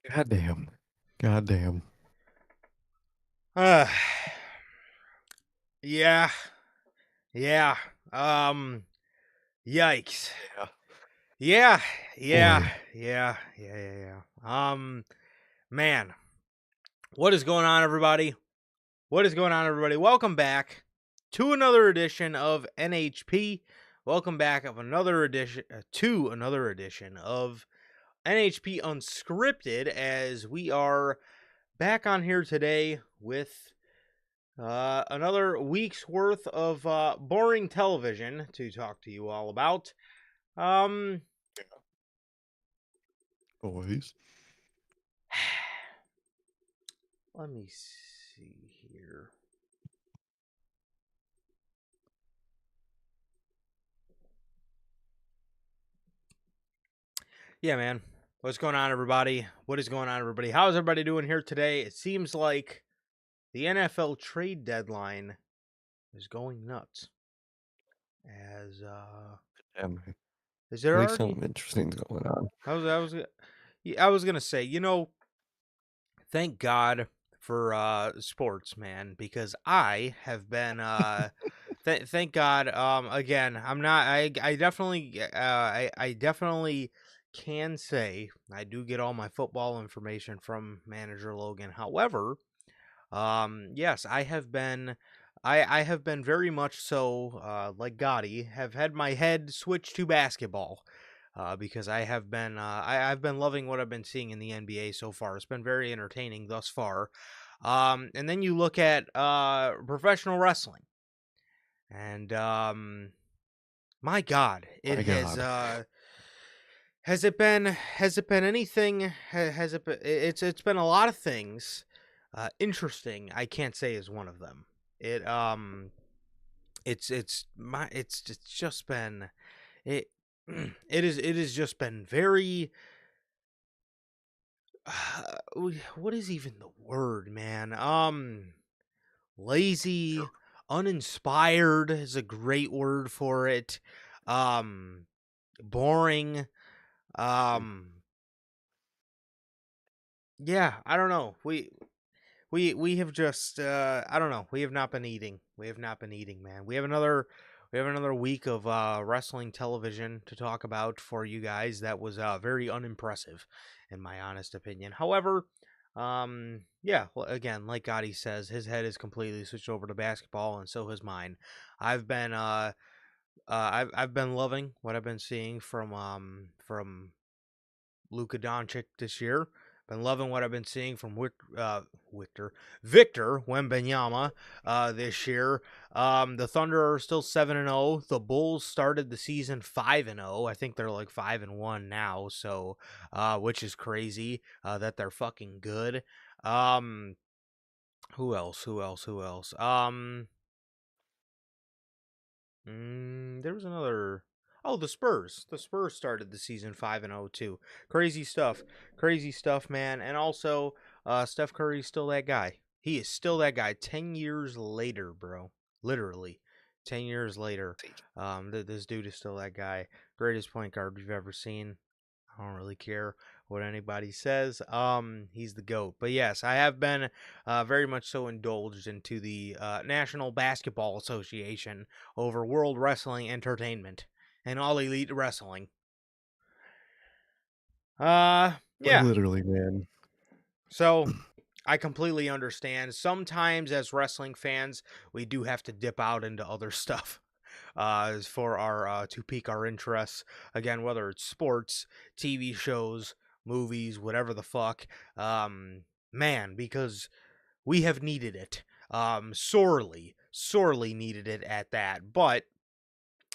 Goddamn. Goddamn. Uh, yeah, yeah. Um, Yikes. Yeah. Yeah, yeah, Boy. yeah. Man, what is going on, everybody? What is going on, everybody? Welcome back to another edition of NHP. Welcome back of another edition to another edition of NHP Unscripted, as we are back on here today with another week's worth of boring television to talk to you all about. Um, Boys. Let me see here. Yeah, man. What's going on, everybody? What is going on, everybody? How's everybody doing here today? It seems like the NFL trade deadline is going nuts. As Damn. is there At least already? something interesting's going on. I was gonna say, thank God for sports, man, because I have been thank God. Again, I'm not. I definitely can say I do get all my football information from manager Logan. However, yes, I have been. I have been very much so, like Gotti, have had my head switched to basketball, because I've been loving what I've been seeing in the NBA so far. It's been very entertaining thus far. And then you look at professional wrestling, and my God, it My God. has it been anything? Has it been? It's been a lot of things. Interesting, I can't say is one of them. It it's just been it. It has just been very. What is even the word, man? Lazy, uninspired is a great word for it. Um, Boring. Um, yeah, I don't know. We have just I don't know. We have not been eating. We have not been eating, man. We have another week of wrestling television to talk about for you guys. That was very unimpressive, in my honest opinion. However, yeah, again, like Gotti says, his head is completely switched over to basketball, and so has mine. I've been I've been loving what I've been seeing from Luka Doncic this year. Been loving what I've been seeing from Victor Wembanyama this year. The Thunder are still 7-0. The Bulls started the season 5-0. I think they're like 5-1 now. So, which is crazy that they're fucking good. Um, who else? Who else? Who else? There was another. Oh, the Spurs. The Spurs started the season 5-0 too. Crazy stuff. Crazy stuff, man. And also, Steph Curry's still that guy. He is still that guy 10 years later, bro. Literally. 10 years later. This dude is still that guy. Greatest point guard we've ever seen. I don't really care what anybody says. He's the GOAT. But yes, I have been very much so indulged into the National Basketball Association over World Wrestling Entertainment and All Elite Wrestling. Yeah. Literally, man. So I completely understand. Sometimes as wrestling fans, we do have to dip out into other stuff. For our to pique our interests. Again, whether it's sports, TV shows, movies, whatever the fuck. Man, because we have needed it. Sorely needed it at that. But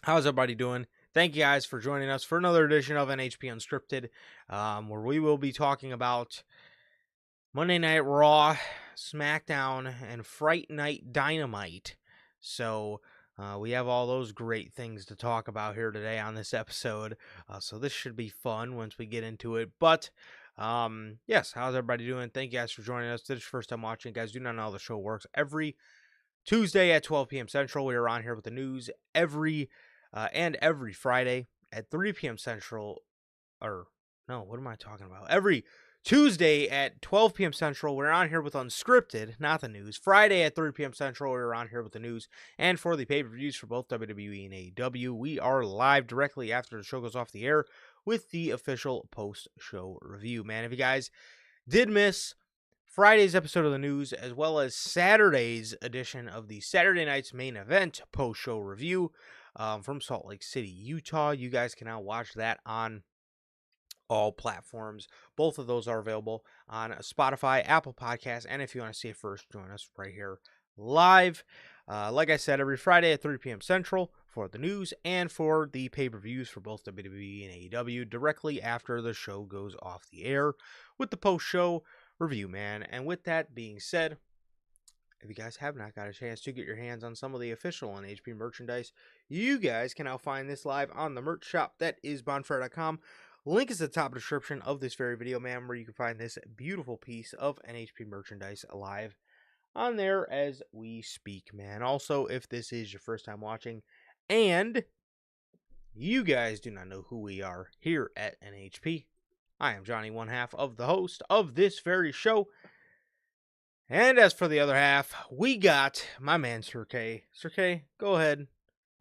how's everybody doing? Thank you guys for joining us for another edition of NHP Unscripted, where we will be talking about Monday Night Raw, SmackDown, and Fright Night Dynamite. So we have all those great things to talk about here today on this episode. So this should be fun once we get into it. But yes, how's everybody doing? Thank you guys for joining us. This is your first time watching. Guys, do not know how the show works. Every Tuesday at 12 p.m. Central, we are on here with the news every Friday at 3 p.m. Central. Or no, what am I talking about? Every Tuesday at 12 p.m. Central, we're on here with Unscripted, not the news. Friday at 3 p.m. Central, we're on here with the news. And for the pay-per-views for both WWE and AEW, we are live directly after the show goes off the air with the official post-show review. Man, if you guys did miss Friday's episode of the news, as well as Saturday's edition of the Saturday Night's Main Event post-show review from Salt Lake City, Utah, you guys can now watch that on all platforms. Both of those are available on Spotify, Apple Podcasts, and if you want to see it first, join us right here live. Like I said, every Friday at 3 p.m. Central for the news and for the pay-per-views for both WWE and AEW directly after the show goes off the air with the post-show review, man. And with that being said, if you guys have not got a chance to get your hands on some of the official NHP merchandise, you guys can now find this live on the merch shop that is bonfire.com. Link is at the top of the description of this very video, man, where you can find this beautiful piece of NHP merchandise live on there as we speak, man. Also, if this is your first time watching and you guys do not know who we are here at NHP, I am Johnny, one half of the host of this very show. And as for the other half, we got my man Sir K. Sir K, go ahead.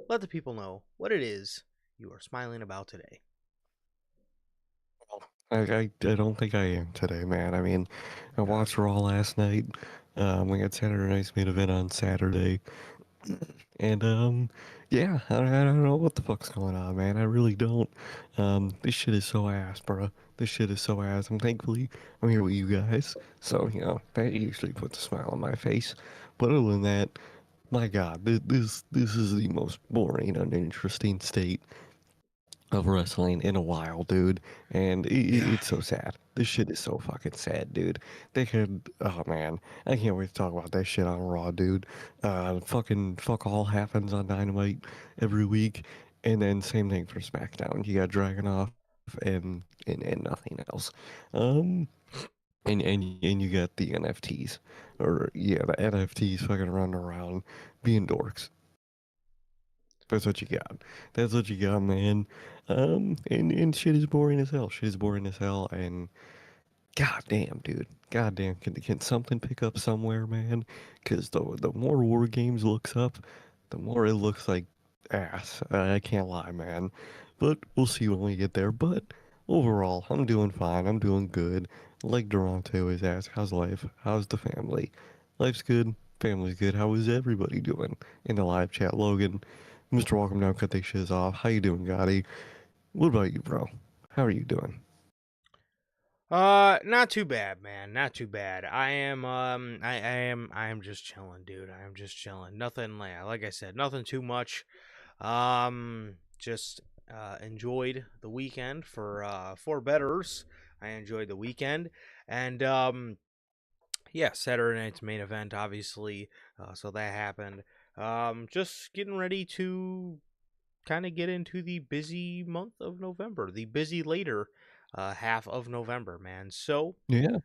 Let the people know what it is you are smiling about today. I don't think I am today, man. I mean, I watched Raw last night. We had Saturday Night's Main Event on Saturday. And, yeah, I don't know what the fuck's going on, man. I really don't. This shit is so ass, bro. This shit is so ass. Thankfully, I'm here with you guys. So, that usually puts a smile on my face. But other than that, my God, this is the most boring, uninteresting state of wrestling in a while, dude. And it's so sad. This shit is so fucking sad, dude. They could, oh man, I can't wait to talk about that shit on Raw, dude. Fucking fuck all happens on Dynamite every week, and then same thing for SmackDown. You got Dragunov and nothing else. Um, and you got the NFTs, or yeah, the NFTs fucking running around being dorks. That's what you got. That's what you got, man. And shit is boring as hell. Shit is boring as hell. And goddamn, dude. Goddamn, can something pick up somewhere, man? Because the more War Games looks up, the more it looks like ass. I can't lie, man. But we'll see when we get there. But overall, I'm doing fine. I'm doing good. Like Duranto always asks, how's life? How's the family? Life's good. Family's good. How is everybody doing in the live chat? Logan, Mr. Welcome Down, cut their shiz off. How you doing, Gotti? What about you, bro? How are you doing? Not too bad, man. Not too bad. I am just chilling, dude. I am just chilling. Nothing, like I said, nothing too much. Just enjoyed the weekend for betters. I enjoyed the weekend, and yeah, Saturday night's main event, obviously. So that happened. Just getting ready to kind of get into the busy month of November, the busy later half of November, man. So, Yeah.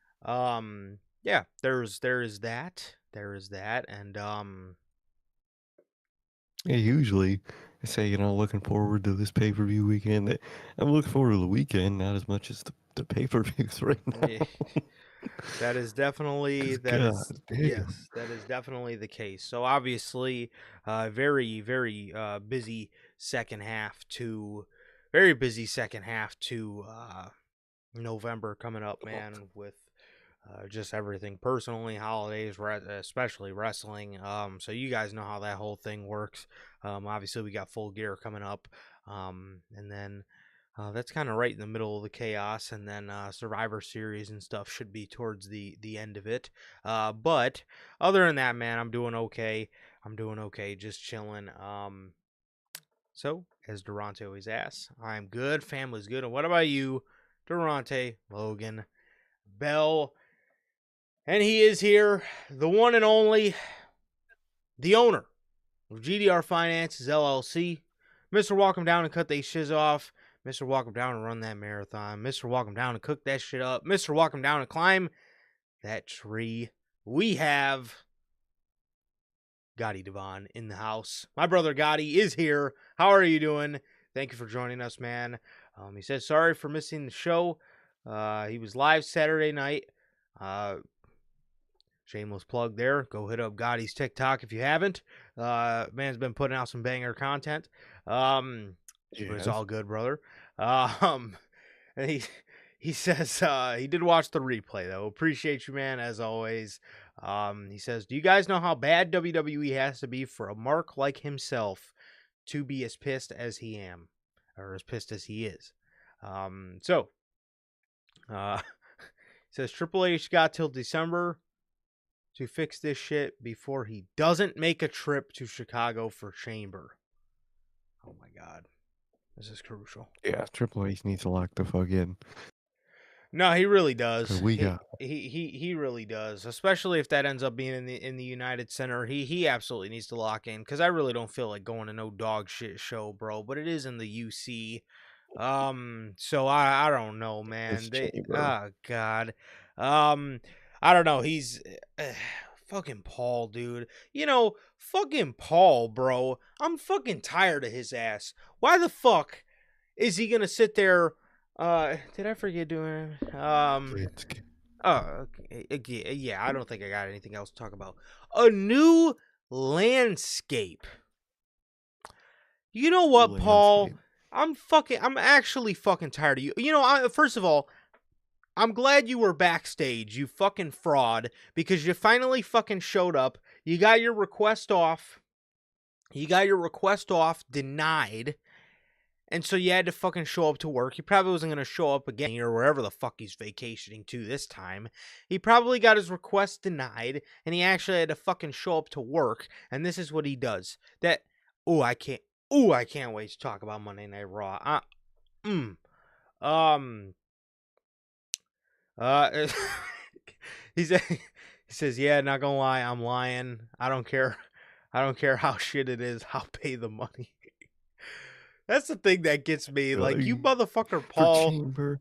yeah, there is that, and Yeah, usually I say, looking forward to this pay-per-view weekend. I'm looking forward to the weekend, not as much as the pay-per-views right now. eh, that is definitely Because, that god is damn. yes, that is definitely the case. So obviously, very busy second half to very busy second half to November coming up, man, with just everything personally, holidays, especially wrestling. So you guys know how that whole thing works. Obviously, we got Full Gear coming up, and then that's kind of right in the middle of the chaos. And then Survivor Series and stuff should be towards the end of it. But other than that, man, I'm doing okay. I'm doing okay, just chilling. So as Durante always asks, I'm good. Family's good. And what about you, Durante, Logan, Bell? And he is here, the one and only, the owner of GDR Finances LLC. Mr. Walk him down and cut they shiz off. Mr. Walk him down and run that marathon. Mr. Walk him down and cook that shit up. Mr. Walk him down and climb that tree. We have Gotti Devon in the house. My brother Gotti is here. How are you doing? Thank you for joining us, man. He says sorry for missing the show. He was live Saturday night. Shameless plug there. Go hit up Gotti's TikTok if you haven't. Man's been putting out some banger content. But it's Yes. all good, brother. And he says he did watch the replay though. Appreciate you, man, as always. He says, "Do you guys know how bad WWE has to be for a mark like himself to be as pissed as he am, or as pissed as he is?" So he says Triple H got till December to fix this shit before he doesn't make a trip to Chicago for Chamber. Oh my god. This is crucial. Yeah, Triple H needs to lock the fuck in. No, he really Cause does. we got He really does. Especially if that ends up being in the United Center. He absolutely needs to lock in because I really don't feel like going to no dog shit show, bro. But it is in the UC. So I don't know, this man. chamber. God. I don't know. He's fucking Paul, dude. You know, fucking Paul, bro. I'm fucking tired of his ass. Why the fuck is he gonna sit there? Did I forget doing? Oh, okay, yeah. I don't think I got anything else to talk about. A new landscape. You know New what, Paul? landscape. I'm actually fucking tired of you. You know, first of all, I'm glad you were backstage, you fucking fraud, because you finally fucking showed up. You got your request off. You got your request off denied. And so you had to fucking show up to work. He probably wasn't going to show up again or wherever the fuck he's vacationing to this time. He probably got his request denied and he actually had to fucking show up to work. And this is what he does. I can't wait to talk about Monday Night Raw. Um, uh, he says, yeah, not gonna lie, I'm lying. I don't care. I don't care how shit it is. I'll pay the money. That's the thing that gets me. Like, you motherfucker, For Paul. chamber.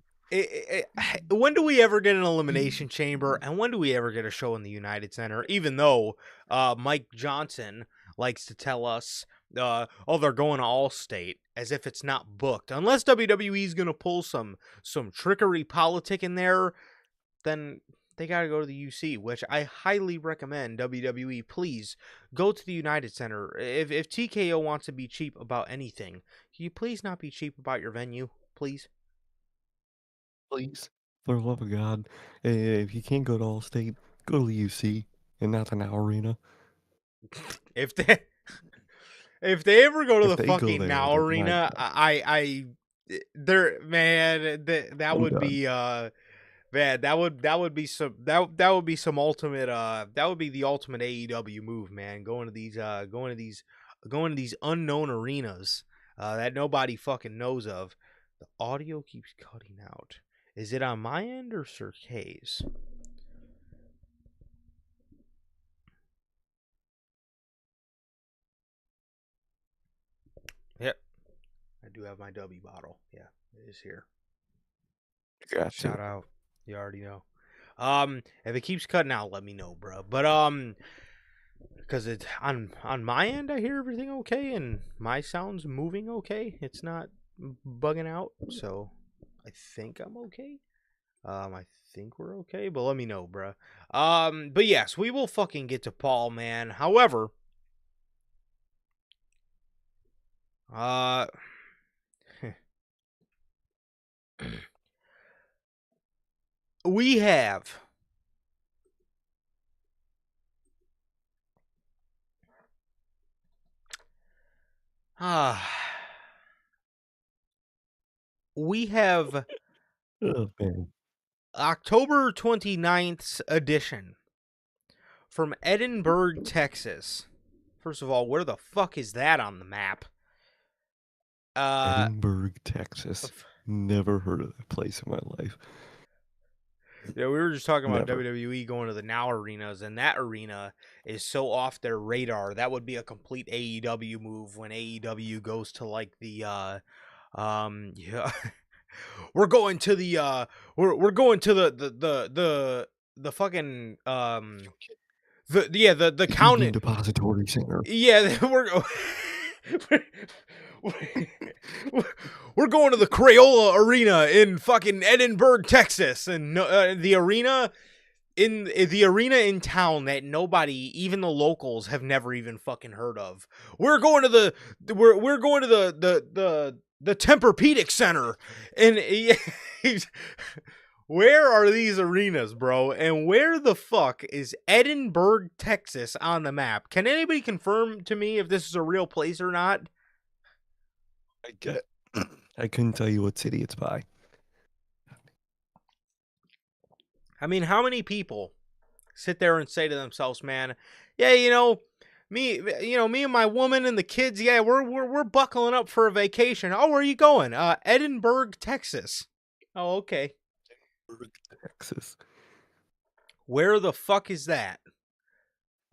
When do we ever get an elimination chamber? And when do we ever get a show in the United Center? Even though Mike Johnson likes to tell us, oh, they're going to Allstate, as if it's not booked. Unless WWE's going to pull some trickery politic in there, then they got to go to the UC, which I highly recommend. WWE, please go to the United Center. If TKO wants to be cheap about anything, can you please not be cheap about your venue, please? Please. For the love of God. If you can't go to Allstate, go to the UC and not the Now Arena. If they if they ever go to If the they go fucking there, Now then my Arena, God, there, man, that I'm would done. be man, that would be some that would be some ultimate that would be the ultimate AEW move, man. Going to these unknown arenas that nobody fucking knows of. The audio keeps cutting out. Is it on my end or Sir K's? Yep, I do have my W bottle. Yeah, it is here. You got Shout to. out. You already know. If it keeps cutting out, let me know, bro. But because it's on my end, I hear everything okay, and my sound's moving okay. It's not bugging out, so I think I'm okay. I think we're okay, but let me know, bro. But yes, we will fucking get to Paul, man. However, uh. we have we have Oh, man. October 29th's edition from Edinburgh, Texas. First of all, where the fuck is that on the map? Edinburgh, Texas. Never heard of that place in my life. Yeah, we were just talking about Never. WWE going to the Now arenas, and that arena is so off their radar. That would be a complete AEW move when AEW goes to like the yeah. we're going to the we're going to the fucking the The county. Union Depository Center. Yeah, We're going to the Crayola Arena in fucking Edinburgh, Texas, and the arena in town that nobody, even the locals, have never even fucking heard of. We're going to we're going to the Tempur-Pedic Center, and where are these arenas, bro? And where the fuck is Edinburgh, Texas on the map? Can anybody confirm to me if this is a real place or not? I couldn't tell you what city it's by. I mean, how many people sit there and say to themselves, man, yeah, me and my woman and the kids, yeah, we're buckling up for a vacation. Oh, where are you going? Edinburgh, Texas. Oh, okay. Texas. Where the fuck is that?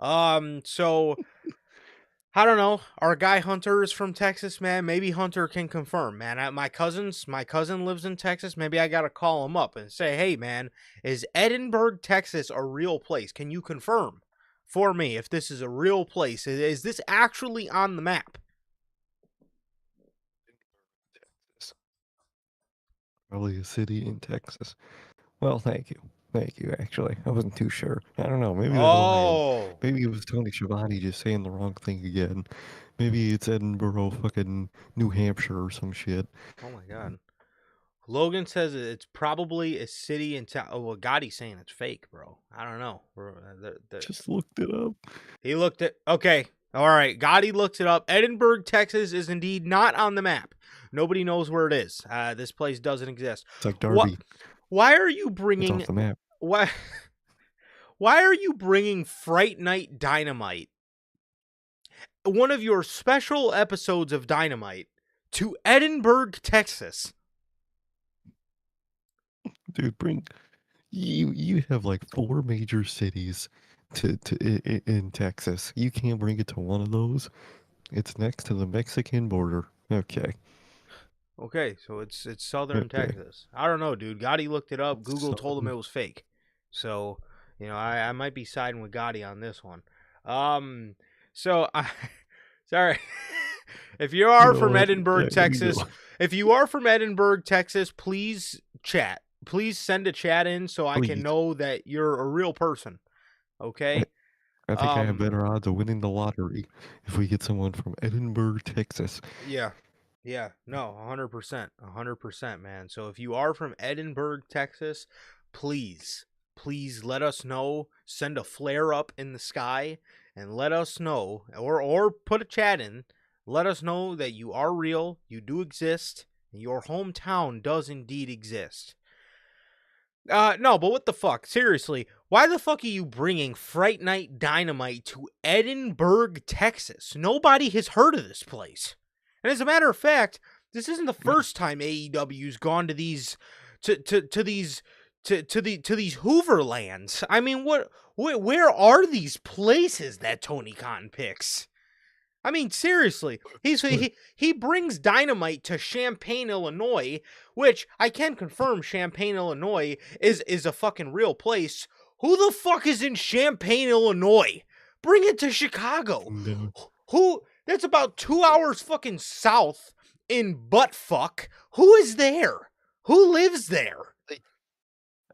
So I don't know. Our guy Hunter is from Texas, man. Maybe Hunter can confirm, man. My cousin lives in Texas. Maybe I gotta call him up and say, hey, man, is Edinburgh, Texas a real place? Can you confirm for me if this is a real place? Is this actually on the map? Probably a city in Texas. Well, thank you. Thank you, actually. I wasn't too sure. I don't know. Maybe they're lying. Oh, Maybe it was Tony Schiavone just saying the wrong thing again. Maybe it's Edinburgh, fucking New Hampshire or some shit. oh my God. Logan says it's probably a city in town. Oh, well, Gotti's saying it's fake, bro. I don't know. Just looked it up. He looked at. Okay. All right. Gotti looked it up. Edinburgh, Texas is indeed not on the map. Nobody knows where it is. This place doesn't exist. It's like Darby. Why are you It's bringing off the map. why why are you bringing Fright Night Dynamite, one of your special episodes of Dynamite, to Edinburgh, Texas? Dude, you have like 4 major cities in Texas. You can't bring it to one of those. It's next to the Mexican border. Okay. Okay, so it's southern Okay. Texas. I don't know, dude. Gotti looked it up. It's Google told him southern. it was fake. So, I might be siding with Gotti on this one. So I sorry. If you are You know from what? Edinburgh, Yeah, Texas, if you are from Edinburgh, Texas, please chat. Please send a chat in so I can Please. know that you're a real person. Okay? I think I have better odds of winning the lottery if we get someone from Edinburgh, Texas. Yeah. Yeah. No, 100%. 100%, man. So if you are from Edinburgh, Texas, please let us know. Send a flare up in the sky and let us know, or put a chat in. Let us know that you are real, you do exist, and your hometown does indeed exist. No, but what the fuck? Seriously, why the fuck are you bringing Fright Night Dynamite to Edinburgh, Texas? Nobody has heard of this place. And as a matter of fact, this isn't the first time AEW's gone to these to these Hooverlands. I mean, where are these places that Tony Khan picks? I mean, seriously, he brings Dynamite to Champaign, Illinois, which I can confirm Champaign, Illinois is a fucking real place. Who the fuck is in Champaign, Illinois? Bring it to Chicago. No. Who? That's about 2 hours fucking south in buttfuck. Who is there? Who lives there?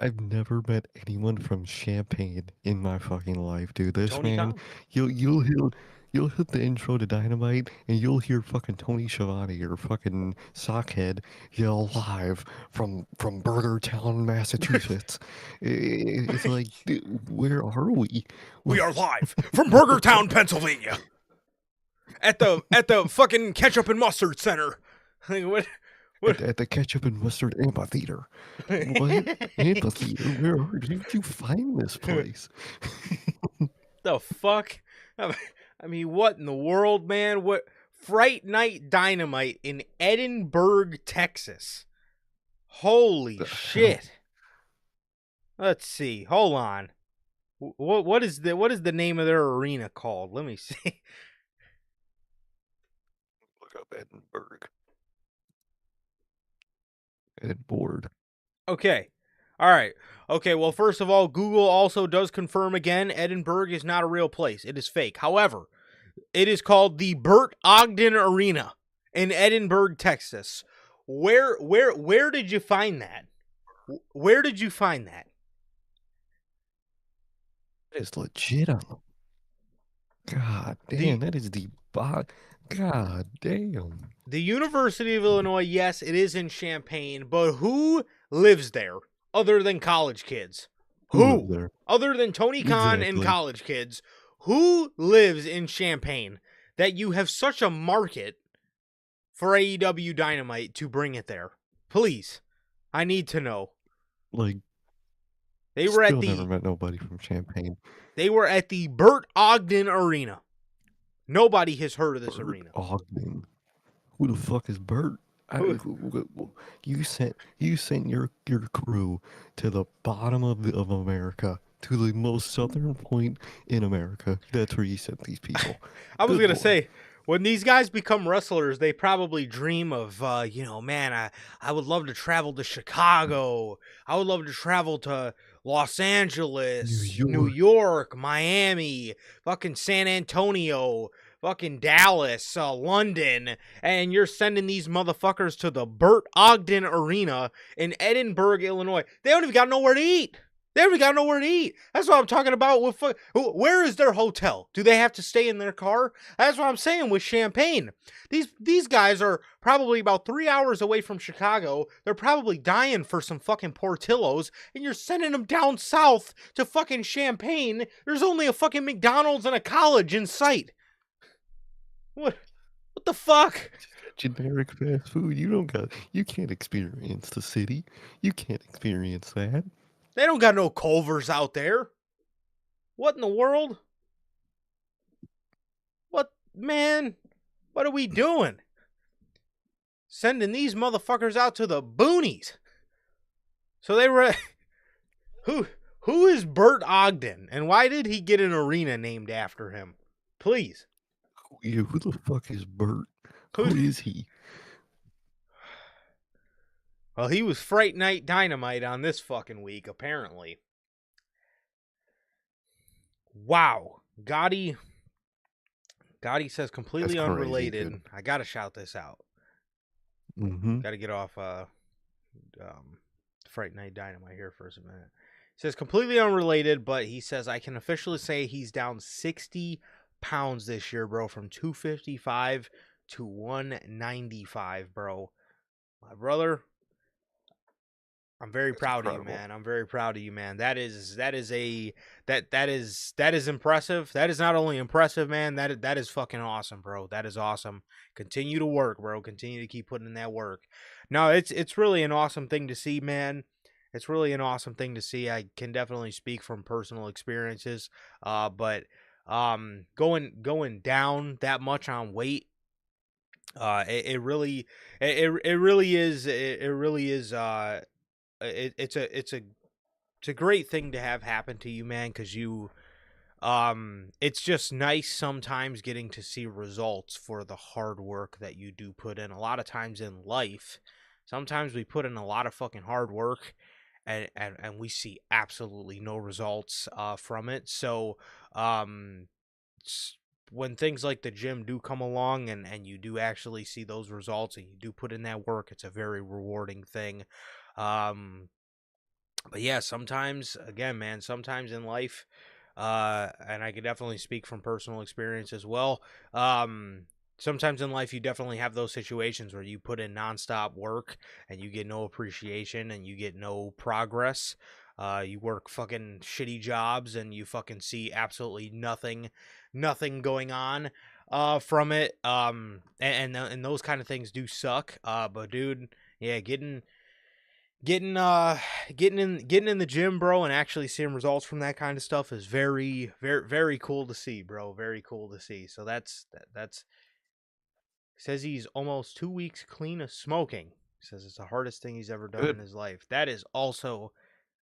I've never met anyone from Champaign in my fucking life, dude. This Tony man, Khan? you'll hit the intro to Dynamite and you'll hear fucking Tony Schiavone or fucking Sockhead yell live from Burgertown, Massachusetts. It's like, dude, where are we? We are live from Burgertown, Pennsylvania. At the fucking ketchup and mustard center. Like, what? At the Ketchup and Mustard Amphitheater. What? Amphitheater? Where did you find this place? The fuck? I mean, what in the world, man? What? Fright Night Dynamite in Edinburgh, Texas. Holy shit. Let's see. Hold on. What is the name of their arena called? Let me see. Look up Edinburgh. Edinburgh. Okay. All right. Okay, well, first of all, Google also does confirm again Edinburgh is not a real place. It is fake. However, it is called the Burt Ogden Arena, in Edinburgh, Texas. Where did you find that? Where did you find that? That is legit. God damn, The that is the bot. God damn. the University of Illinois, yes, it is in Champaign, but who lives there other than college kids? Who lives Who? there? Other than Tony Khan and Exactly. college kids, who lives in Champaign that you have such a market for AEW Dynamite to bring it there? Please. I need to know. Like, They were at still never the met nobody from Champaign. Burt Ogden Arena. Nobody has heard of this Bert arena. Ogden. Who the fuck is Bert? Who? You sent your crew to the bottom of America, to the most southern point in America. That's where you sent these people. I was Good gonna lord. say, when these guys become wrestlers, they probably dream of, man, I would love to travel to Chicago. I would love to travel to Los New Angeles, New York. York, Miami, fucking San Antonio, fucking Dallas, London, and you're sending these motherfuckers to the Burt Ogden Arena in Edinburgh, Illinois. They don't even got nowhere to eat. They haven't got nowhere to eat. That's what I'm talking about. Where is their hotel? Do they have to stay in their car? That's what I'm saying with Champagne. These guys are probably about 3 hours away from Chicago. They're probably dying for some fucking Portillos, and you're sending them down south to fucking Champagne. There's only a fucking McDonald's and a college in sight. What the fuck? Generic fast food. You can't experience the city. You can't experience that. They don't got no Culvers out there. What in the world? What, man? What are we doing? Sending these motherfuckers out to the boonies. So they were. Who is Burt Ogden, and why did he get an arena named after him? Please. Who the fuck is Bert? Who Who? is he? Well, he was Fright Night Dynamite on this fucking week, apparently. Wow. Gotti says completely That's crazy, unrelated. dude. I gotta shout this out. Mm-hmm. Gotta get off Fright Night Dynamite here for a minute. He says completely unrelated, but he says I can officially say he's down 60 pounds this year, bro, from 255 to 195, bro. My brother, I'm very proud of you, man. I'm very proud of you, man. That is impressive. That is not only impressive, man. That is fucking awesome, bro. That is awesome. Continue to work, bro. Continue to keep putting in that work. No, it's really an awesome thing to see, man. It's really an awesome thing to see. I can definitely speak from personal experiences. But going down that much on weight, it really is it's a great thing to have happen to you, man, because it's just nice sometimes getting to see results for the hard work that you do put in. A lot of times in life, sometimes we put in a lot of fucking hard work and we see absolutely no results from it. So when things like the gym do come along and you do actually see those results and you do put in that work, it's a very rewarding thing. But yeah, sometimes, again, man, sometimes in life, and I could definitely speak from personal experience as well. Sometimes in life, you definitely have those situations where you put in nonstop work and you get no appreciation and you get no progress. You work fucking shitty jobs and you fucking see absolutely nothing going on from it. And those kind of things do suck. But dude, yeah, getting in the gym, bro, and actually seeing results from that kind of stuff is very cool to see, bro. Very cool to see. So that's says he's almost 2 weeks clean of smoking. Says it's the hardest thing he's ever done in Good. his life. That is also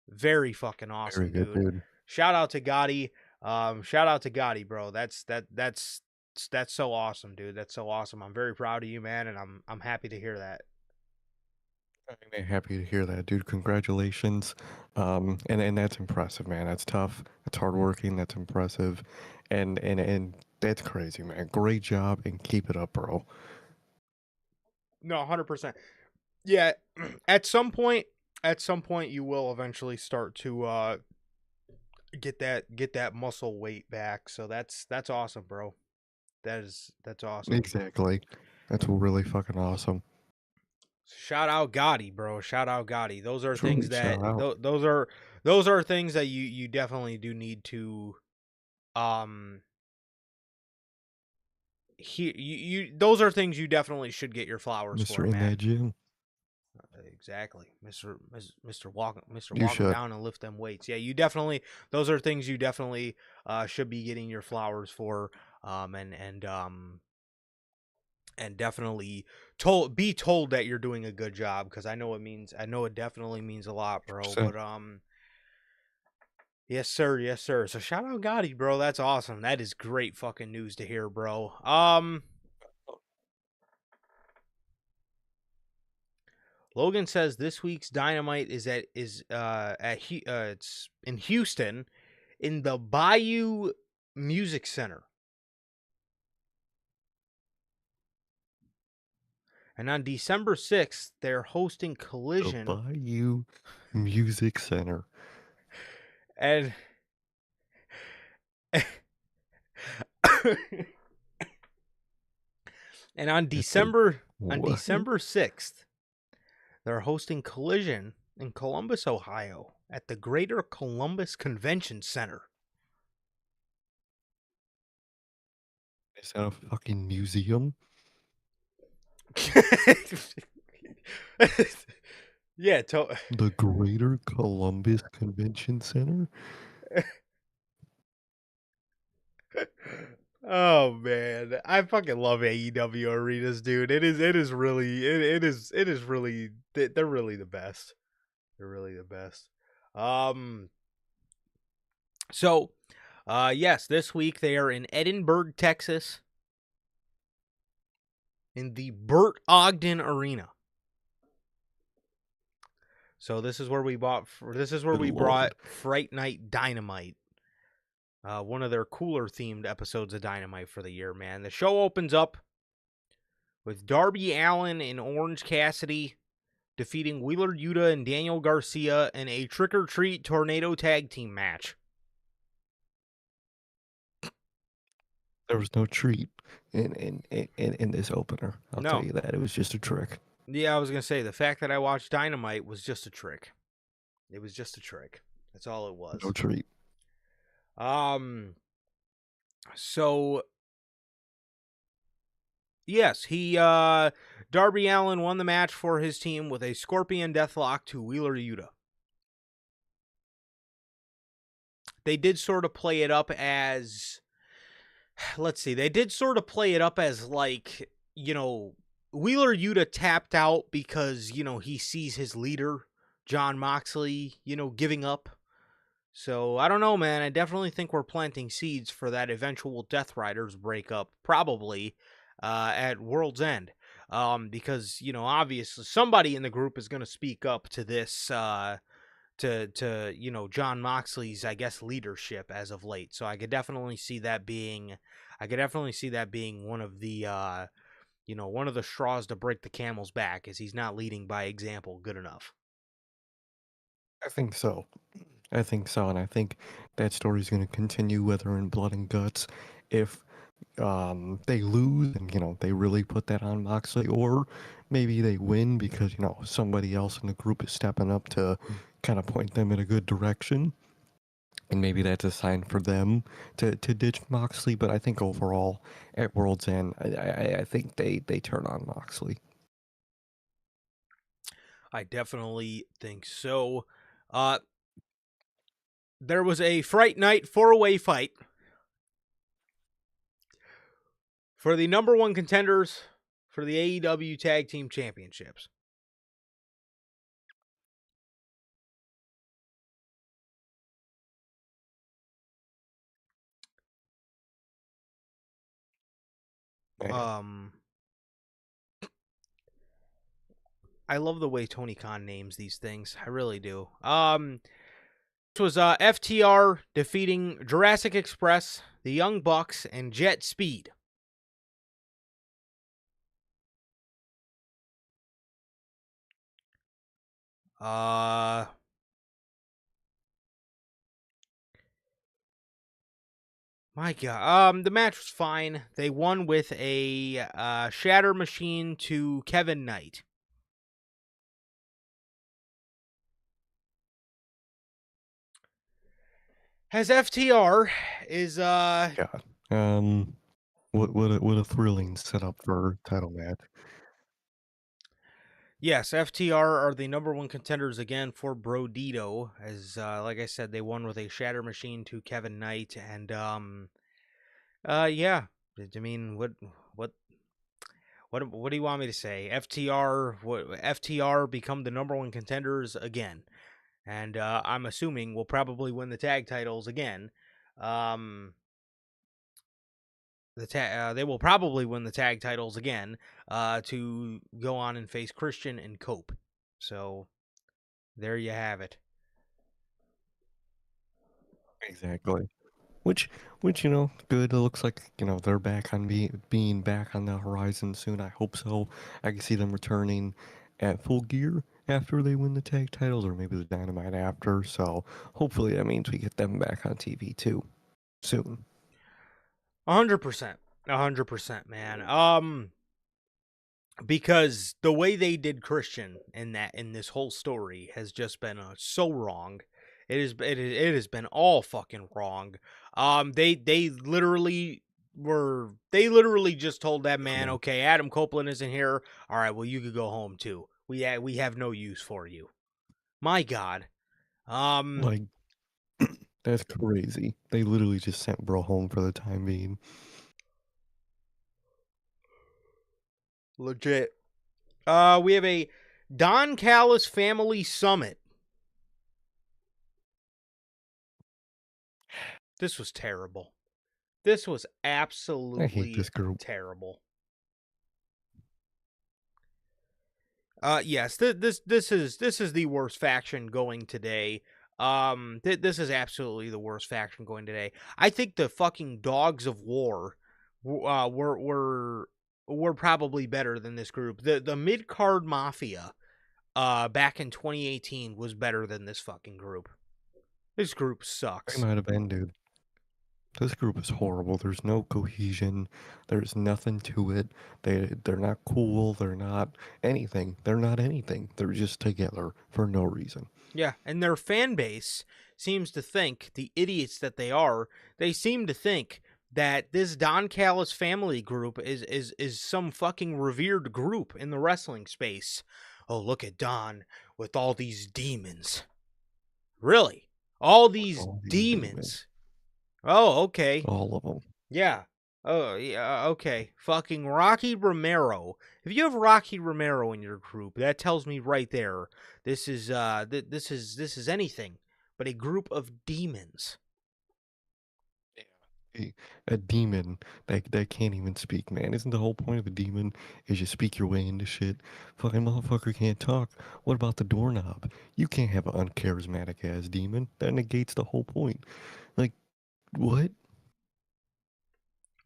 very fucking Very awesome, good, dude. dude. Shout out to Gotti. Shout out to Gotti, bro. That's so awesome, dude. That's so awesome. I'm very proud of you, man, and I'm happy to hear that. I'm happy to hear that, dude. Congratulations. And that's impressive, man. That's tough. That's hardworking. That's impressive, and that's crazy, man. Great job, and keep it up, bro. No, 100%. Yeah, at some point, you will eventually start to get that muscle weight back. So that's awesome, bro. That's awesome. Exactly. That's really fucking awesome. Shout out Gotti, bro. Shout out Gotti. Those are things Truly that shout out. those are things that you definitely do need to um you those are things you definitely should get your flowers Mr. for, In man. that gym. Exactly. Mr. You Walk 'em should. down and lift them weights. Yeah, you definitely those are things you definitely should be getting your flowers for um and and um and definitely be told that you're doing a good job, because I know it definitely means a lot, bro. 100%. But yes sir, yes sir. So shout out Gotti, bro. That's awesome. That is great fucking news to hear, bro. Logan says this week's Dynamite is it's in Houston in the Bayou Music Center. And on December 6th, they're hosting The Collision. Bayou Music Center. And and on It's a what? December 6th, they're hosting Collision in Columbus, Ohio at the Greater Columbus Convention Center. Is that a fucking museum? Yeah, The Greater Columbus Convention Center? oh man, I fucking love AEW arenas, dude. It is really it is really they're really the best. They're really the best. Um so yes, this week they are in Edinburgh, Texas, in the Burt Ogden Arena. So this is where we brought Good Lord. Fright Night Dynamite. One of their cooler themed episodes of Dynamite for the year, man. The show opens up with Darby Allin and Orange Cassidy defeating Wheeler Yuta and Daniel Garcia in a trick or treat tornado tag team match. There was no treat in this opener. I'll No. tell you that. It was just a trick. Yeah, I was gonna say the fact that I watched Dynamite was just a trick. It was just a trick. That's all it was. No treat. So yes, Darby Allin won the match for his team with a Scorpion Deathlock to Wheeler Yuta. They did sort of play it up as, let's see, they did sort of play it up as like, Wheeler Yuta tapped out because, he sees his leader, Jon Moxley, giving up. So, I don't know, man. I definitely think we're planting seeds for that eventual Death Riders breakup, probably at World's End. Because, obviously somebody in the group is going to speak up to this, to Jon Moxley's, I guess, leadership as of late. So I could definitely see that being one of the one of the straws to break the camel's back, as he's not leading by example good enough. I think so. And I think that story's going to continue, whether in Blood and Guts, if they lose and they really put that on Moxley, or maybe they win because somebody else in the group is stepping up to kind of point them in a good direction, and maybe that's a sign for them to ditch Moxley. But I think overall at World's End, I think they turn on Moxley. I definitely think so. There was a Fright Night 4-way fight for the number one contenders for the AEW Tag Team Championships. Man. I love the way Tony Khan names these things. I really do. This was FTR defeating Jurassic Express, the Young Bucks, and Jet Speed. Uh, my God. The match was fine. They won with a shatter machine to Kevin Knight. As FTR is God. What a thrilling setup for a title match. yes, FTR are the number one contenders again for Brodito. As like I said, they won with a shatter machine to Kevin Knight, and yeah. I mean, what what do you want me to say? FTR become the number one contenders again, and I'm assuming will probably win the tag titles again. Um, they will probably win the tag titles again to go on and face Christian and Cope. So there you have it. Exactly. Which, which, you know, good. It looks like, you know, they're back on being back on the horizon soon. I hope so. I can see them returning at Full Gear after they win the tag titles, or maybe the Dynamite after. So hopefully that means we get them back on TV too soon. 100%. 100%, man. Because the way they did Christian in this whole story has just been so wrong. It has been all fucking wrong. They literally just told that man, True. okay, Adam Copeland isn't here. All right, well you could go home too. We have no use for you. My God. Um, Like, that's crazy. They literally just sent Bro home for the time being. legit. We have a Don Callis Family Summit. This was terrible. This was I hate absolutely this group. terrible. Yes, this is the worst faction going today. This is absolutely the worst faction going today. I think the fucking Dogs of War were probably better than this group. The mid card Mafia back in 2018 was better than this fucking group. This group I sucks. might have been, dude. This group is horrible. There's no cohesion. There's nothing to it. They're not cool. They're not anything. They're not anything. They're just together for no reason. Yeah, and their fan base seems to think, the idiots that they are, they seem to think that this Don Callis family group is some fucking revered group in the wrestling space. Oh, look at Don with all these demons. Really? All these All these demons. demons. Oh, okay. All of them. Yeah. Oh, yeah, okay. Fucking Rocky Romero. If you have Rocky Romero in your group, that tells me right there this is this is anything but a group of demons. A demon that can't even speak, man. Isn't the whole point of a demon is you speak your way into shit? Fucking motherfucker can't talk. What about the doorknob? You can't have an uncharismatic ass demon. That negates the whole point. Like, what?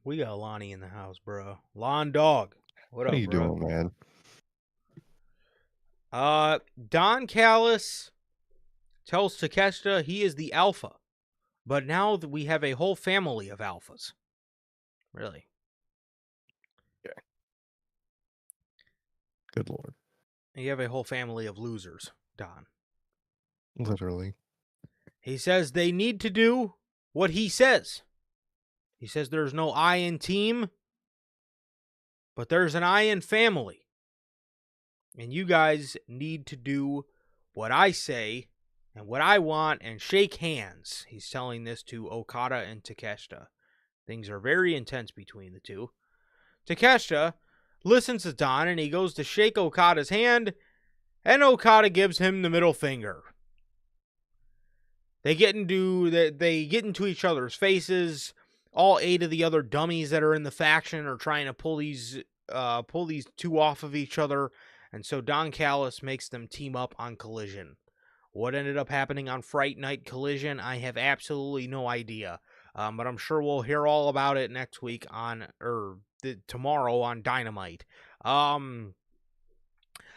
We got Lonnie in the house, bro. Lon Dog. What How up, you bro? doing, man? Don Callis tells Takeshita he is the alpha, but now that we have a whole family of alphas. Really? Yeah. Good lord. You have a whole family of losers, Don. Literally. He says they need to do what he says. He says there's no I in team, but there's an I in family. And you guys need to do what I say and what I want and shake hands. He's telling this to Okada and Takeshita. Things are very intense between the two. Takeshita listens to Don and he goes to shake Okada's hand, and Okada gives him the middle finger. They get into each other's faces. All 8 of the other dummies that are in the faction are trying to pull these two off of each other, and so Don Callis makes them team up on Collision. What ended up happening on Fright Night Collision, I have absolutely no idea. But I'm sure we'll hear all about it next week tomorrow on Dynamite.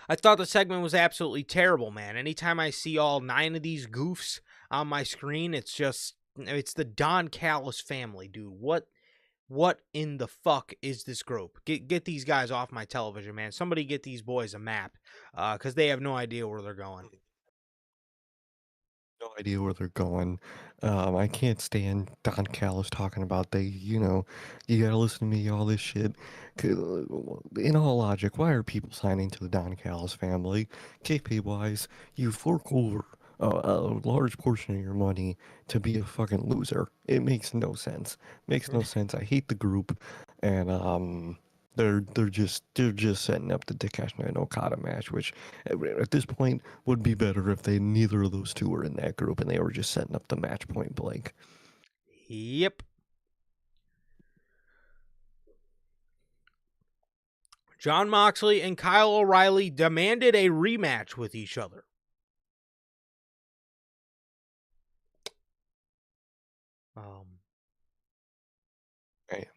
I thought the segment was absolutely terrible, man. Anytime I see all 9 of these goofs on my screen, it's the Don Callis family, dude. What in the fuck is this group? Get these guys off my television, man. Somebody get these boys a map, because they have no idea where they're going. No idea where they're going. I can't stand Don Callis talking about you gotta listen to me, all this shit. In all logic, why are people signing to the Don Callis family? KP wise, you fork over a large portion of your money to be a fucking loser. It makes no sense. Makes no sense. I hate the group, and they're just setting up the Takeshi and Okada match, which at this point would be better if they neither of those two were in that group and they were just setting up the match point blank. Yep. Jon Moxley and Kyle O'Reilly demanded a rematch with each other. Right.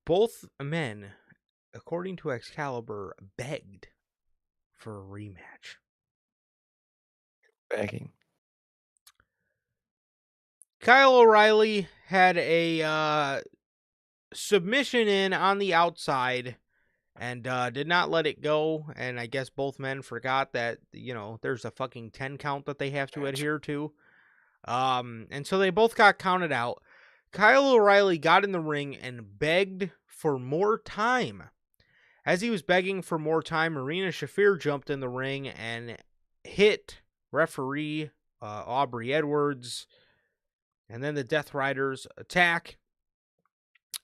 Both men, according to Excalibur, begged for a rematch. Begging. Kyle O'Reilly had a submission in on the outside and did not let it go. And I guess both men forgot that, there's a fucking 10 count that they have to adhere to. And so they both got counted out. Kyle O'Reilly got in the ring and begged for more time. As he was begging for more time, Marina Shafir jumped in the ring and hit referee Aubrey Edwards. And then the Death Riders attack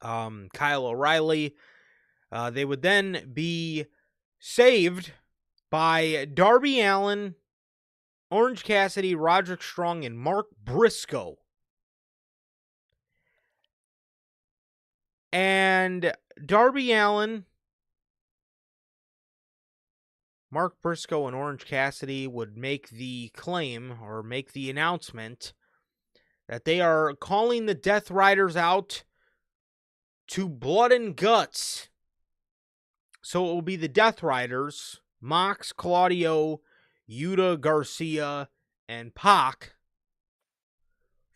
Kyle O'Reilly. They would then be saved by Darby Allin, Orange Cassidy, Roderick Strong, and Mark Briscoe. And Darby Allin, Mark Briscoe, and Orange Cassidy would make the claim or make the announcement that they are calling the Death Riders out to blood and guts. So it will be the Death Riders, Mox, Claudio, Yuta, Garcia, and Pac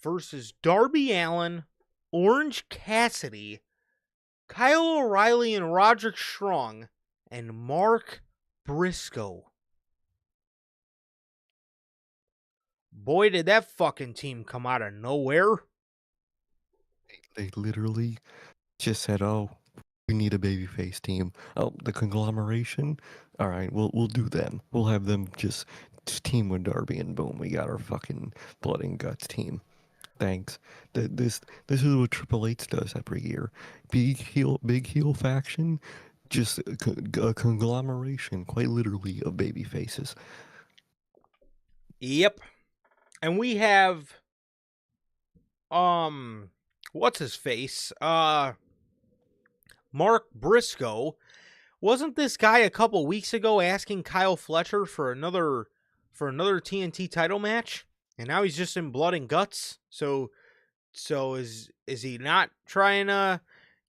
versus Darby Allin, Orange Cassidy, Kyle O'Reilly and Roderick Strong, and Mark Briscoe. Boy, did that fucking team come out of nowhere. They literally just said, "Oh, we need a babyface team. Oh, the conglomeration. All right, we'll do them. We'll have them just team with Darby, and boom, we got our fucking blood and guts team." Thanks. This is what Triple H does every year. Big heel faction, just a conglomeration, quite literally, of baby faces. Yep. And we have what's his face? Mark Briscoe. Wasn't this guy a couple weeks ago asking Kyle Fletcher for another TNT title match? And now he's just in blood and guts. So is he not trying to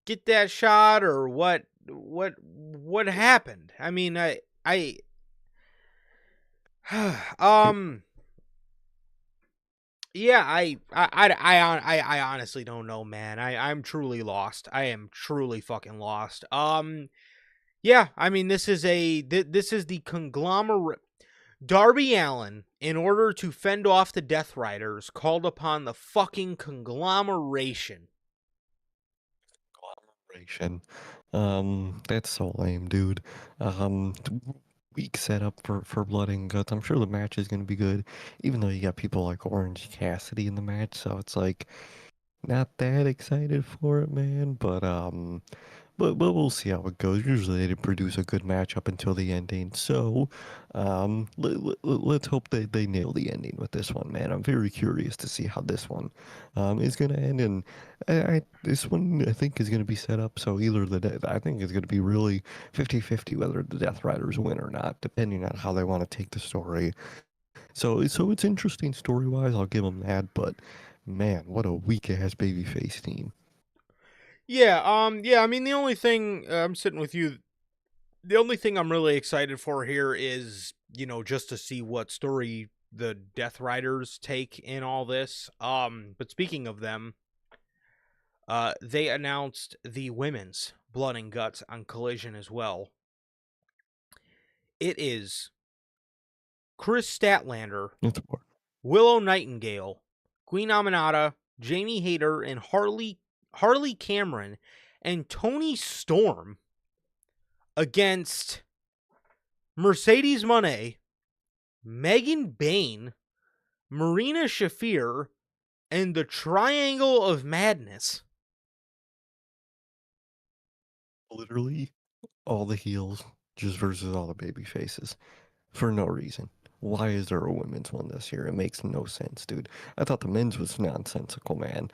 get that shot, or what happened? I mean, I yeah, I honestly don't know, man. I'm truly lost. I am truly fucking lost. Yeah, I mean, this is the conglomerate. Darby Allin, in order to fend off the Death Riders, called upon the fucking conglomeration. That's so lame, dude. Weak setup for blood and guts. I'm sure the match is gonna be good, even though you got people like Orange Cassidy in the match, so it's like not that excited for it, man. But we'll see how it goes. Usually they produce a good match up until the ending. So let's hope they nail the ending with this one, man. I'm very curious to see how this one is going to end. And this one, I think, is going to be set up. So I think it's going to be really 50-50 whether the Death Riders win or not, depending on how they want to take the story. So it's interesting story-wise. I'll give them that. But man, what a weak-ass babyface team. Yeah, I mean, the only thing, I'm sitting with you, The only thing I'm really excited for here is, just to see what story the Death Riders take in all this. But speaking of them, they announced the women's Blood and Guts on Collision as well. It is Chris Statlander, It's more. Willow Nightingale, Queen Aminata, Jamie Hayter, and Harley Cameron, and Tony Storm against Mercedes Moné, Megan Bain, Marina Shafir, and the Triangle of Madness. Literally all the heels just versus all the baby faces for no reason. Why is there a women's one this year? It makes no sense, dude. I thought the men's was nonsensical, man.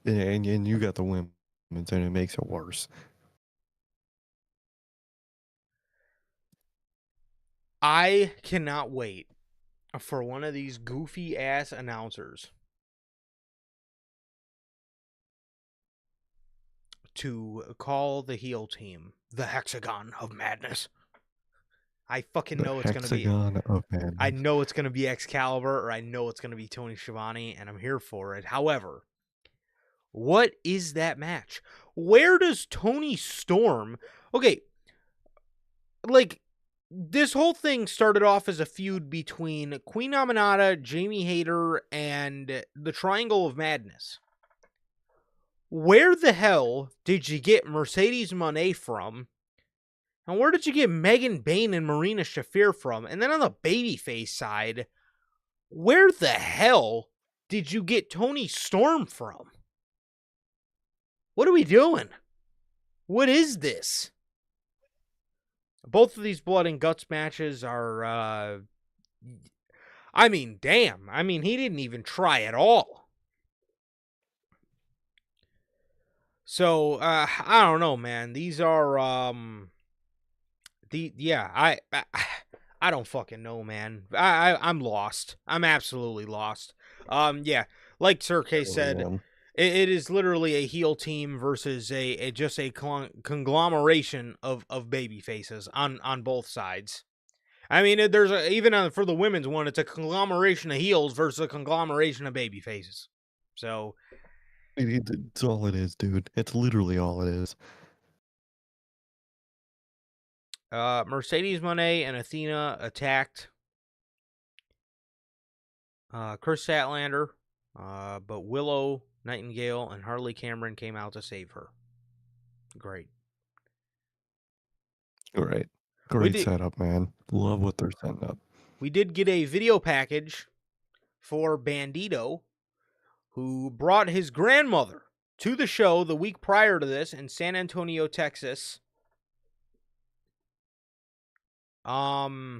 And you got the women's, and it makes it worse. I cannot wait for one of these goofy ass announcers to call the heel team the Hexagon of Madness. I fucking The know it's gonna be. hexagon of I madness. know it's gonna be Excalibur, or I know it's gonna be Tony Schiavone, and I'm here for it. However, what is that match? Where does Tony Storm? Okay, like this whole thing started off as a feud between Queen Aminata, Jamie Hayter, and the Triangle of Madness. Where the hell did you get Mercedes Moné from? And where did you get Megan Bain and Marina Shafir from? And then on the babyface side, where the hell did you get Tony Storm from? What are we doing? What is this? Both of these blood and guts matches are, I mean, damn. I mean, he didn't even try at all. So, I don't know, man. These are, I don't fucking know, man. I'm lost. I'm absolutely lost. Yeah, like Sir K said, it is literally a heel team versus a just a conglomeration of baby faces on both sides. I mean, there's even for the women's one, it's a conglomeration of heels versus a conglomeration of baby faces. So It's all it is, dude. It's literally all it is. Mercedes Moné and Athena attacked Chris Statlander, but Willow Nightingale and Harley Cameron came out to save her. Great. Right. Great setup, man. Love what they're setting up. We did get a video package for Bandito, who brought his grandmother to the show the week prior to this in San Antonio, Texas. Yeah,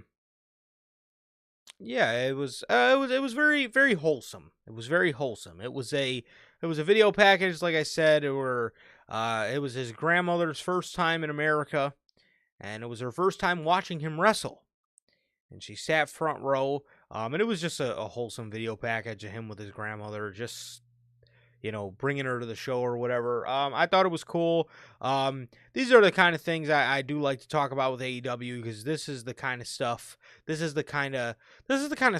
it was very, very wholesome. It was very wholesome. It was a video package, like I said. It was his grandmother's first time in America, and it was her first time watching him wrestle. And she sat front row. And it was just a wholesome video package of him with his grandmother, just bringing her to the show or whatever. I thought it was cool. These are the kind of things I do like to talk about with AEW, because this is the kind of stuff. This is the kind of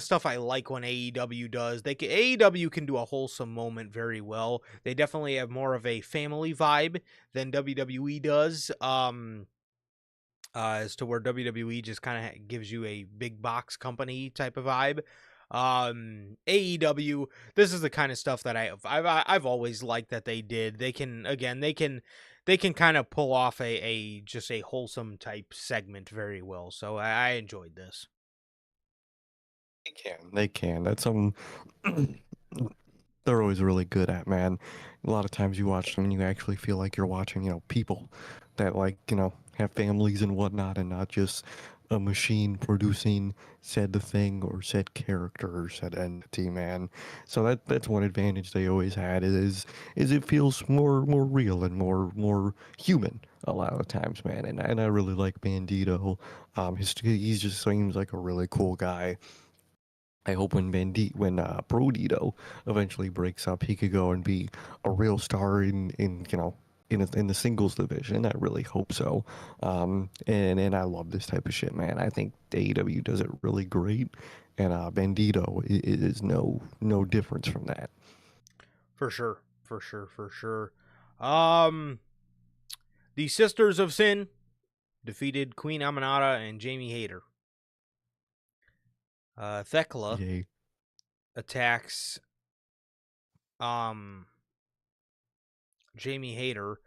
stuff I like when AEW does. AEW can do a wholesome moment very well. They definitely have more of a family vibe than WWE does. As to where WWE just kind of gives you a big box company type of vibe. AEW, this is the kind of stuff that I've always liked that they did. They can kind of pull off a just a wholesome type segment very well. So I enjoyed this. They can. That's something they're always really good at, man. A lot of times you watch them and you actually feel like you're watching, people that have families and whatnot, and not just a machine producing said thing or said character or said entity, man. So that's one advantage they always had is it feels more real and more human a lot of times, man. And I really like Bandito. He just seems like a really cool guy. I hope when Brodito eventually breaks up, he could go and be a real star in in the singles division. I really hope so. And I love this type of shit, man. I think AEW does it really great, and Bandito is no difference from that. For sure. For sure. For sure. Um, the Sisters of Sin defeated Queen Aminata and Jamie Hayter. Thekla Yay. attacks um Jamie Hayter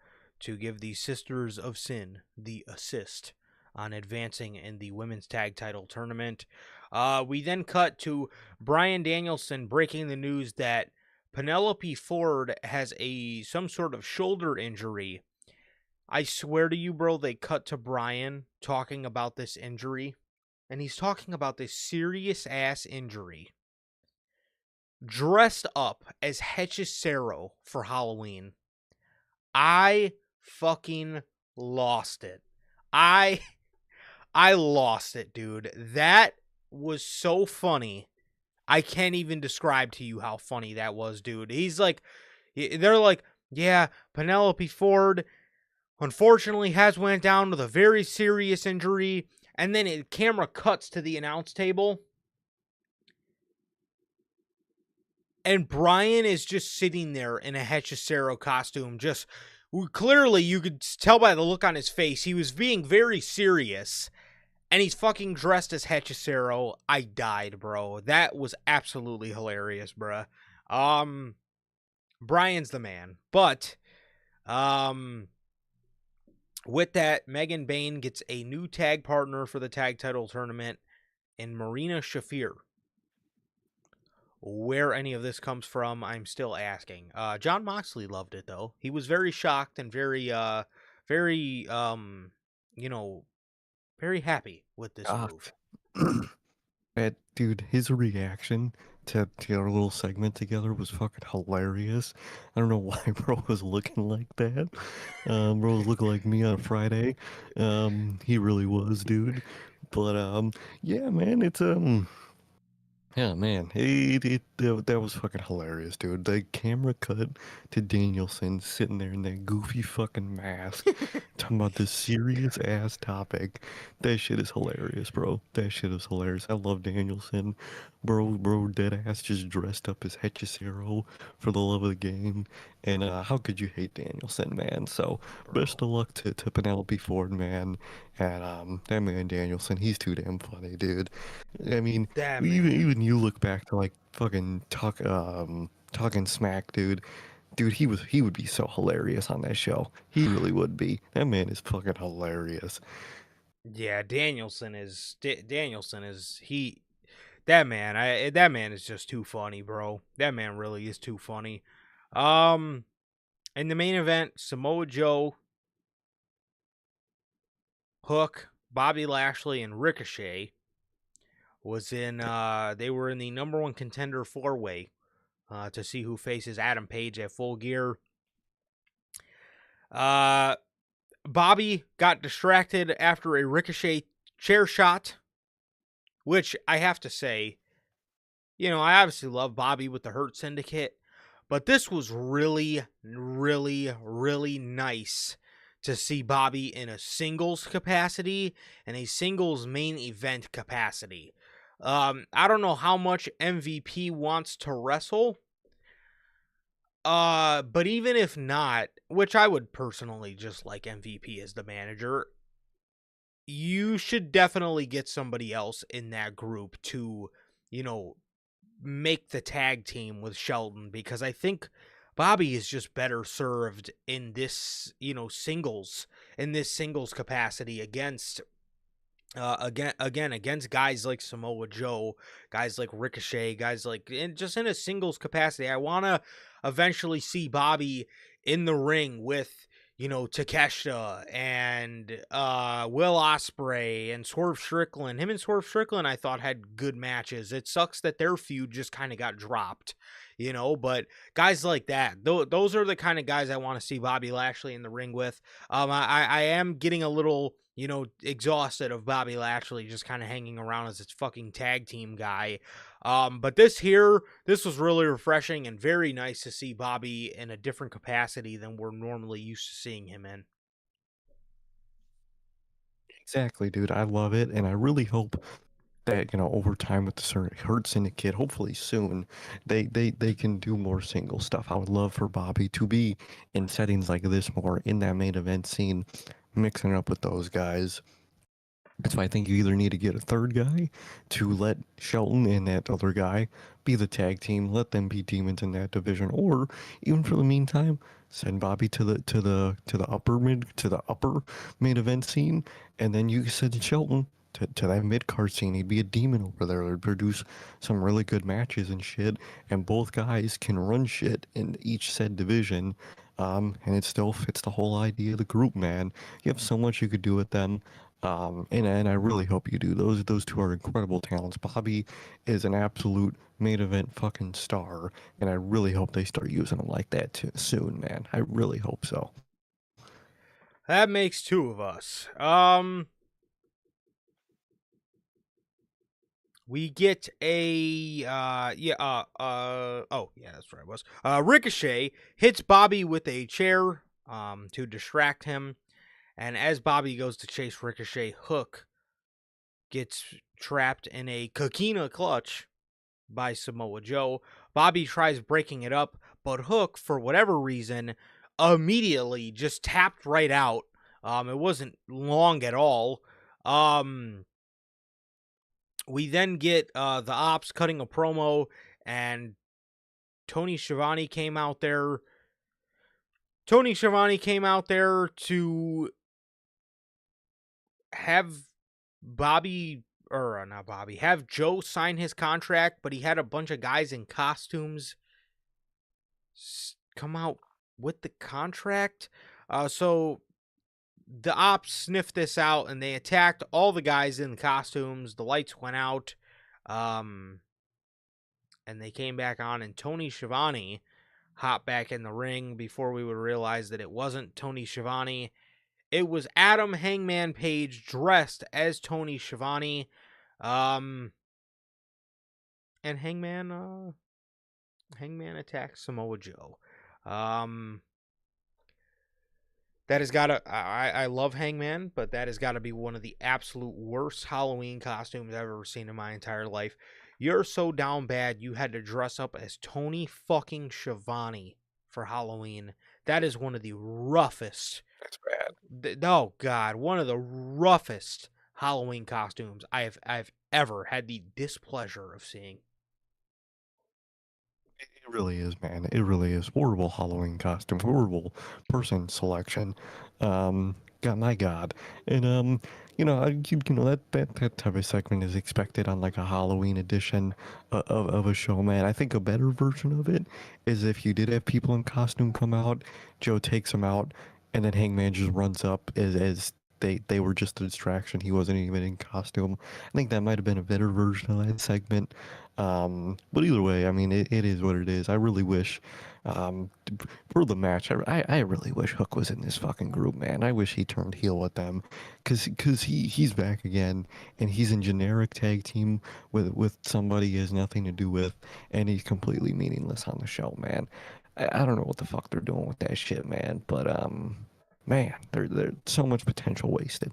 to give the Sisters of Sin the assist on advancing in the women's tag title tournament. We then cut to Bryan Danielson breaking the news that Penelope Ford has some sort of shoulder injury. I swear to you, bro, they cut to Bryan talking about this injury, and he's talking about this serious ass injury. Dressed up as Hechicero for Halloween. I fucking lost it. I I lost it, dude. That was so funny. I can't even describe to you how funny that was, dude. They're like, yeah, Penelope Ford unfortunately has went down with a very serious injury, and then the camera cuts to the announce table, and Bryan is just sitting there in a Hechicero costume. Just clearly, you could tell by the look on his face, he was being very serious. And he's fucking dressed as Hechicero. I died, bro. That was absolutely hilarious, bruh. Bryan's the man. But, with that, Megan Bayne gets a new tag partner for the tag title tournament in Marina Shafir. Where any of this comes from, I'm still asking. John Moxley loved it, though. He was very shocked and very, you know, very happy with this Ah, move. that dude, his reaction to our little segment together was fucking hilarious. I don't know why bro was looking like that. Bro was looking like me on a Friday. He really was, dude. But yeah, man, it's yeah, man, that was fucking hilarious, dude. The camera cut to Danielson sitting there in that goofy fucking mask, talking about this serious ass topic. That shit is hilarious, bro. That shit is hilarious. I love Danielson, bro. Dead ass just dressed up as Hechicero for the love of the game. And how could you hate Danielson, man? So best Bro. of luck to Penelope Ford, man. And that man Danielson, he's too damn funny, dude. I mean, That man. even you look back to like fucking talking smack, dude. Dude, he would be so hilarious on that show. He really would be. That man is fucking hilarious. Yeah, Danielson is he that man is just too funny, bro. That man really is too funny. Um in the main event, Samoa Joe, Hook, Bobby Lashley, and Ricochet they were in the number one contender four-way to see who faces Adam Page at Full Gear. Uh Bobby got distracted after a Ricochet chair shot, which I have to say, I obviously love Bobby with the Hurt Syndicate, but this was really, really, really nice to see Bobby in a singles capacity and a singles main event capacity. I don't know how much MVP wants to wrestle, but even if not, which I would personally just like MVP as the manager, you should definitely get somebody else in that group to, you know, make the tag team with Shelton, because I think Bobby is just better served in this, singles capacity against against guys like Samoa Joe, guys like Ricochet, guys like just in a singles capacity. I want to eventually see Bobby in the ring with Takeshita and Will Ospreay and Swerve Strickland. Him and Swerve Strickland, I thought, had good matches. It sucks that their feud just kind of got dropped. but guys like that, those are the kind of guys I want to see Bobby Lashley in the ring with. I am getting a little, exhausted of Bobby Lashley just kind of hanging around as its fucking tag team guy. But this was really refreshing and very nice to see Bobby in a different capacity than we're normally used to seeing him in. Exactly, dude. I love it, and I really hope that over time with the Hurt Syndicate, hopefully soon, they can do more single stuff. I would love for Bobby to be in settings like this more in that main event scene, mixing it up with those guys. That's why I think you either need to get a third guy to let Shelton and that other guy be the tag team, let them be demons in that division, or even for the meantime, send Bobby to the upper main event scene, and then you send Shelton to that mid card scene. He'd be a demon over there. It'd produce some really good matches and shit, and both guys can run shit in each said division. And it still fits the whole idea of the group, man. You have so much you could do with them. And I really hope you do. Those two are incredible talents. Bobby is an absolute main event fucking star, and I really hope they start using him like that too, soon, man. I really hope so. That makes two of us. We get a oh yeah, that's where I was. Ricochet hits Bobby with a chair to distract him, and as Bobby goes to chase Ricochet, Hook gets trapped in a Coquina clutch by Samoa Joe. Bobby tries breaking it up, but Hook, for whatever reason, immediately just tapped right out. It wasn't long at all. We then get the Ops cutting a promo, and Tony Schiavone came out there. Tony Schiavone came out there to have Bobby, or not Bobby, have Joe sign his contract, but he had a bunch of guys in costumes come out with the contract. So the Ops sniffed this out and they attacked all the guys in the costumes. The lights went out. And they came back on, and Tony Schiavone hopped back in the ring before we would realize that it wasn't Tony Schiavone. It was Adam Hangman Page dressed as Tony Schiavone. And Hangman attacks Samoa Joe. That has got to. I love Hangman, but that has got to be one of the absolute worst Halloween costumes I've ever seen in my entire life. You're so down bad you had to dress up as Tony fucking Schiavone for Halloween. That is one of the roughest. That's bad. Oh God, one of the roughest Halloween costumes I've ever had the displeasure of seeing. It really is, man. It really is. Horrible Halloween costume. Horrible person selection. God, my God. And that type of segment is expected on like a Halloween edition of a show, man. I think a better version of it is if you did have people in costume come out, Joe takes them out, and then Hangman just runs up as they were just a distraction. He wasn't even in costume. I think that might have been a better version of that segment. But either way, I mean, it is what it is. I really wish, um, for the match, I really wish Hook was in this fucking group, man. I wish he turned heel with them, cause he's back again, and he's in generic tag team with somebody he has nothing to do with, and he's completely meaningless on the show, man. I don't know what the fuck they're doing with that shit, man. But man, there's so much potential wasted.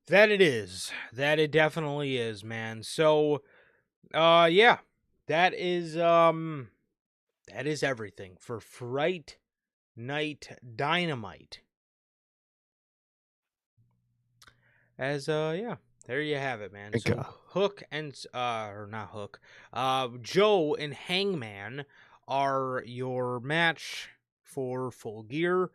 That it is. That it definitely is, man. So, yeah, that is everything for Fright Night Dynamite. As yeah, there you have it, man. Thank So God. Hook and or not Hook, Joe and Hangman are your match for Full Gear.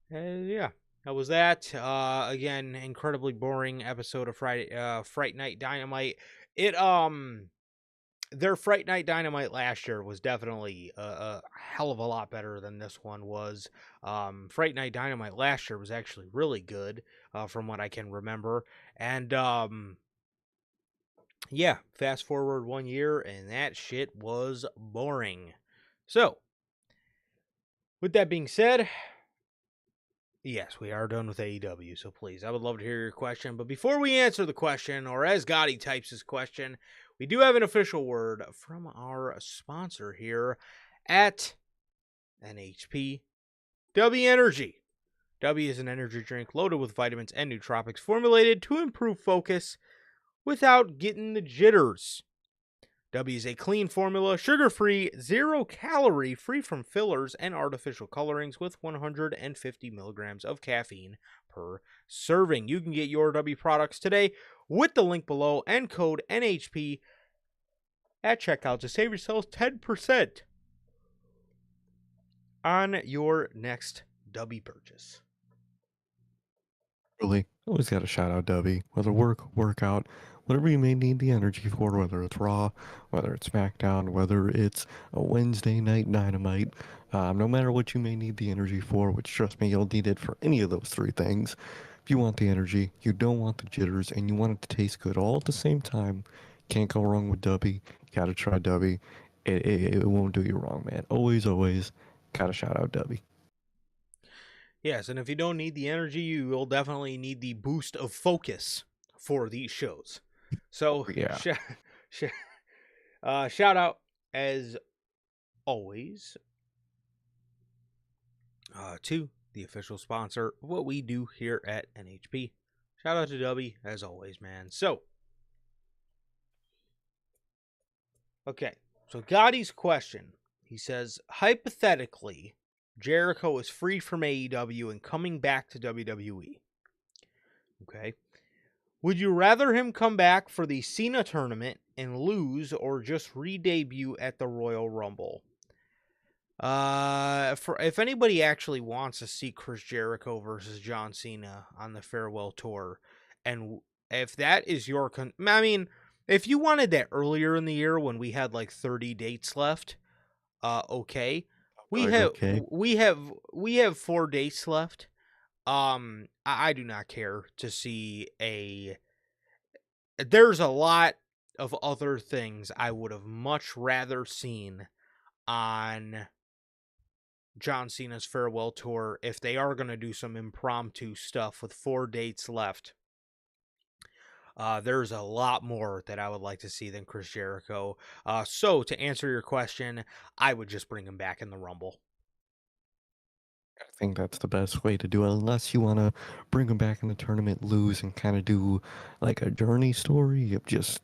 Yeah, that was that. Again, incredibly boring episode of Fright Night Dynamite. It their Fright Night Dynamite last year was definitely a hell of a lot better than this one was. Fright Night Dynamite last year was actually really good, from what I can remember. And Yeah, fast forward 1 year, and that shit was boring. So, with that being said, yes, we are done with AEW, so please, I would love to hear your question. But before we answer the question, or as Gotti types his question, we do have an official word from our sponsor here at NHP, W Energy. W is an energy drink loaded with vitamins and nootropics formulated to improve focus without getting the jitters. W is a clean formula, sugar-free, zero-calorie, free from fillers and artificial colorings with 150 milligrams of caffeine per serving. You can get your W products today with the link below and code NHP at checkout to save yourselves 10% on your next W purchase. Really, always got to shout out Dubby. Whether workout, whatever you may need the energy for, whether it's Raw, whether it's SmackDown, whether it's a Wednesday night Dynamite, no matter what you may need the energy for, which trust me, you'll need it for any of those three things. If you want the energy, you don't want the jitters, and you want it to taste good all at the same time, can't go wrong with Dubby. Gotta try Dubby. It won't do you wrong, man. Always, gotta shout out Dubby. Yes, and if you don't need the energy, you will definitely need the boost of focus for these shows. So, Yeah. shout out as always to the official sponsor of what we do here at NHP. Shout out to Dubby as always, man. So, okay, so Gotti's question. He says, hypothetically, Jericho is free from AEW and coming back to WWE. Okay. Would you rather him come back for the Cena tournament and lose or just re-debut at the Royal Rumble? If anybody actually wants to see Chris Jericho versus John Cena on the farewell tour, and if that is your, I mean, if you wanted that earlier in the year when we had like 30 dates left, okay, we Like, have okay. we have 4 dates left. I do not care to see a. There's a lot of other things I would have much rather seen on John Cena's farewell tour if they are going to do some impromptu stuff with 4 dates left. There's a lot more that I would like to see than Chris Jericho. So to answer your question, I would just bring him back in the Rumble. I think that's the best way to do it, unless you want to bring them back in the tournament, lose, and kind of do like a journey story of just,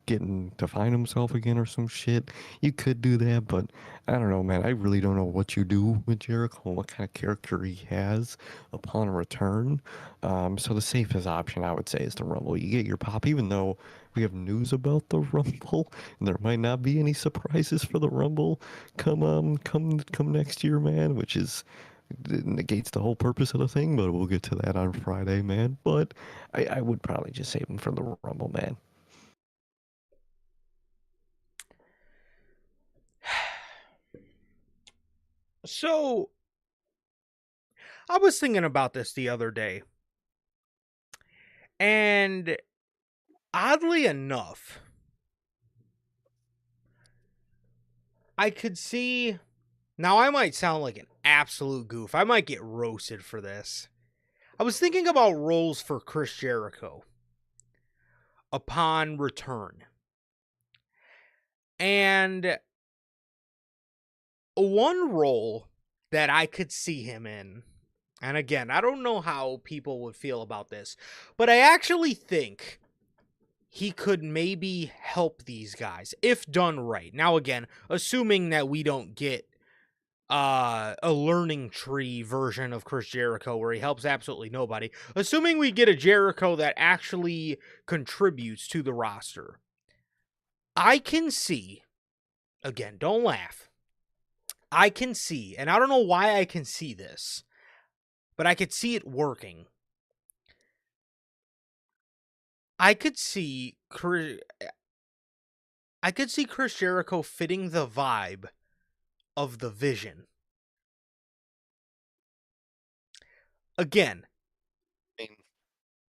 getting to find himself again or some shit. You could do that, but I don't know, man. I really don't know what you do with Jericho and what kind of character he has upon return. So the safest option, I would say, is the Rumble. You get your pop, even though we have news about the Rumble, and there might not be any surprises for the Rumble come next year, man. Which is it negates the whole purpose of the thing, but we'll get to that on Friday, man. But I would probably just save him for the Rumble, man. So I was thinking about this the other day, and oddly enough, I could see. Now, I might sound like an absolute goof. I might get roasted for this. I was thinking about roles for Chris Jericho upon return. And one role that I could see him in, and again, I don't know how people would feel about this, but I actually think he could maybe help these guys if done right. Now, again, assuming that we don't get a learning tree version of Chris Jericho where he helps absolutely nobody, assuming we get a Jericho that actually contributes to the roster, I can see, again, don't laugh, I can see, and I don't know why I can see this, but I could see it working. I could see Chris Jericho fitting the vibe of the Vision. Again, I mean,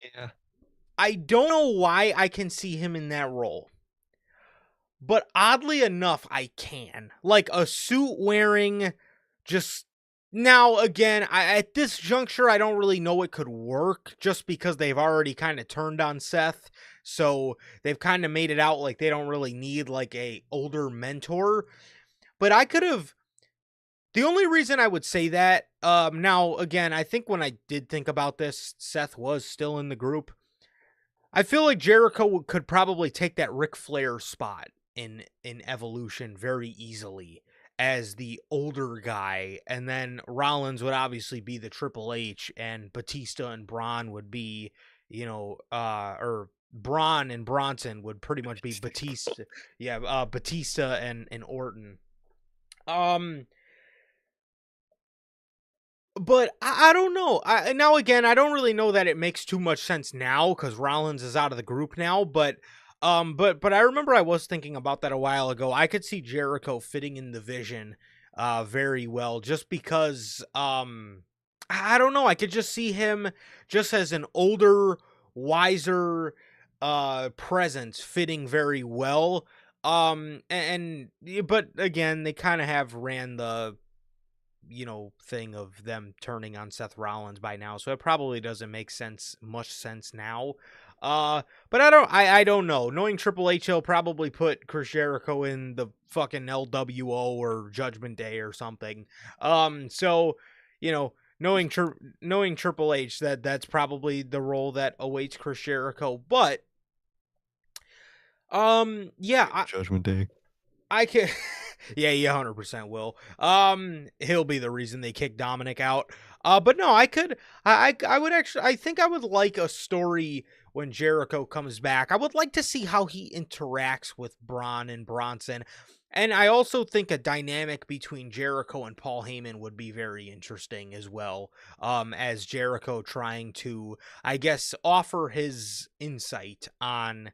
yeah. I don't know why I can see him in that role. But oddly enough, I can. Like a suit wearing, just now again, at this juncture, I don't really know it could work just because they've already kind of turned on Seth. So they've kind of made it out like they don't really need like a older mentor. But I could have, the only reason I would say that, now again, I think when I did think about this, Seth was still in the group. I feel like Jericho could probably take that Ric Flair spot in Evolution very easily as the older guy, and then Rollins would obviously be the Triple H, and Batista and Braun would be, or Braun and Bronson would pretty much be Batista, yeah, Batista and Orton. Um, but I don't know. Now again, I don't really know that it makes too much sense now because Rollins is out of the group now. But I remember I was thinking about that a while ago. I could see Jericho fitting in the vision, very well, just because I don't know. I could just see him just as an older, wiser, presence fitting very well. But again, they kind of have ran the thing of them turning on Seth Rollins by now, so it probably doesn't make much sense now. But I don't know. Knowing Triple H, he'll probably put Chris Jericho in the fucking LWO or Judgment Day or something. So knowing knowing Triple H, that's probably the role that awaits Chris Jericho. But yeah, Judgment Day. I can. Yeah, he 100% will. He'll be the reason they kick Dominic out. But no, I would actually, I think I would like a story when Jericho comes back. I would like to see how he interacts with Braun and Bronson. And I also think a dynamic between Jericho and Paul Heyman would be very interesting as well. As Jericho trying to, I guess, offer his insight on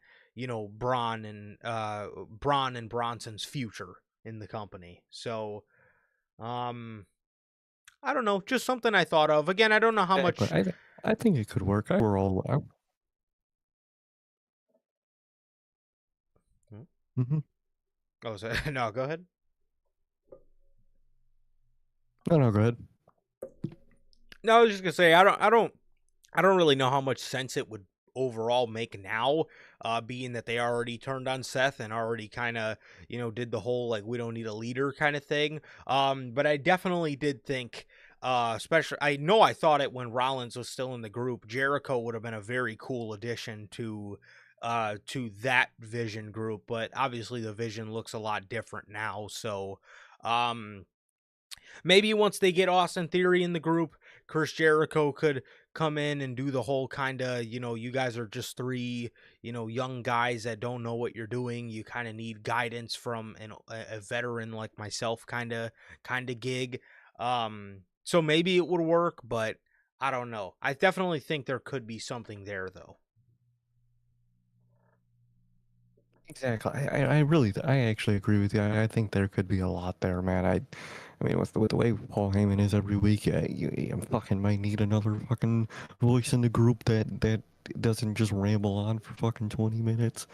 Braun and Bronson's future in the company. So, I don't know, just something I thought of. Again, I don't know how Exactly. much. I think it could work. We're all. Mm-hmm. Oh, so, no, go ahead. No, no, go ahead. No, I was just gonna say I don't really know how much sense it would overall make now, being that they already turned on Seth and already kind of, did the whole like we don't need a leader kind of thing. But I definitely did think, especially I thought it when Rollins was still in the group, Jericho would have been a very cool addition to that Vision group. But obviously the Vision looks a lot different now, so um maybe once they get Austin Theory in the group, Chris Jericho could come in and do the whole kind of, you guys are just three, young guys that don't know what you're doing. You kind of need guidance from a veteran like myself kind of gig. So maybe it would work, but I don't know. I definitely think there could be something there though. Exactly. I actually agree with you. I think there could be a lot there, man. I mean, with the way Paul Heyman is every week, you fucking might need another fucking voice in the group that doesn't just ramble on for fucking 20 minutes.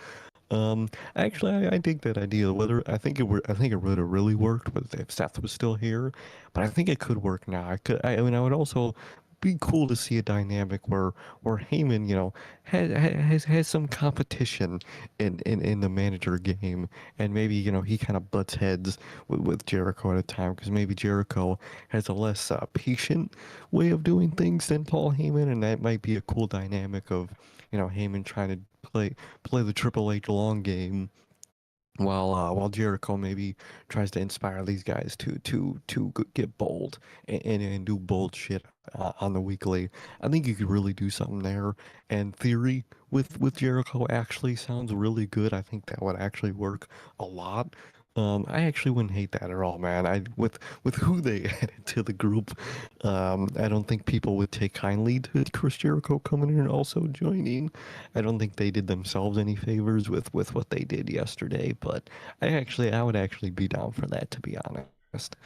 Actually, I dig that idea. Whether I think it would have really worked with if Seth was still here, but I think it could work now. I mean, I would also be cool to see a dynamic where Heyman, has some competition in the manager game, and maybe he kind of butts heads with Jericho at a time because maybe Jericho has a less patient way of doing things than Paul Heyman, and that might be a cool dynamic of Heyman trying to play the Triple H long game while Jericho maybe tries to inspire these guys to get bold and do bold shit on the weekly. I think you could really do something there. And Theory with Jericho actually sounds really good. I think that would actually work a lot. I actually wouldn't hate that at all, man. I with who they added to the group, I don't think people would take kindly to Chris Jericho coming in and also joining. I don't think they did themselves any favors with what they did yesterday, but I would actually be down for that, to be honest.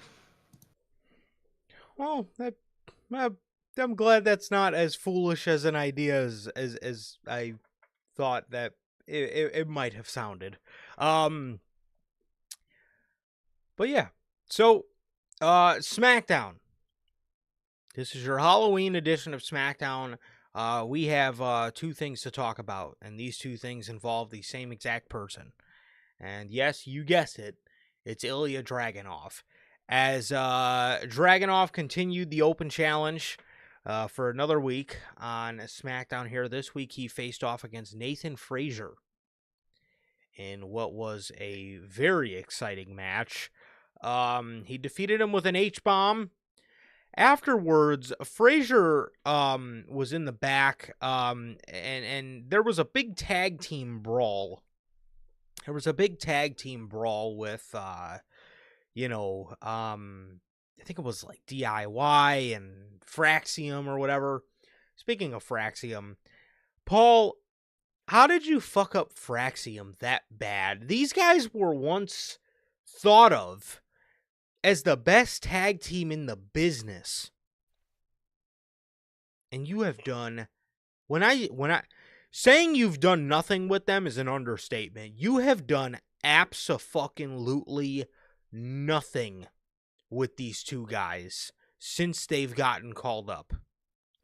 Well, I, I'm glad that's not as foolish as an idea as I thought that it might have sounded. Um, but yeah, so SmackDown. This is your Halloween edition of SmackDown. We have two things to talk about, and these two things involve the same exact person. And yes, you guessed it, it's Ilya Dragunov. As Dragunov continued the open challenge for another week on SmackDown here. This week he faced off against Nathan Frazier in what was a very exciting match. He defeated him with an H-bomb. Afterwards, Frazier was in the back, and there was a big tag team brawl. There was a big tag team brawl with, I think it was like DIY and Fraxium or whatever. Speaking of Fraxium, Paul, how did you fuck up Fraxium that bad? These guys were once thought of as the best tag team in the business. And you have done when I saying you've done nothing with them is an understatement. You have done abso-fucking-lutely nothing with these two guys since they've gotten called up.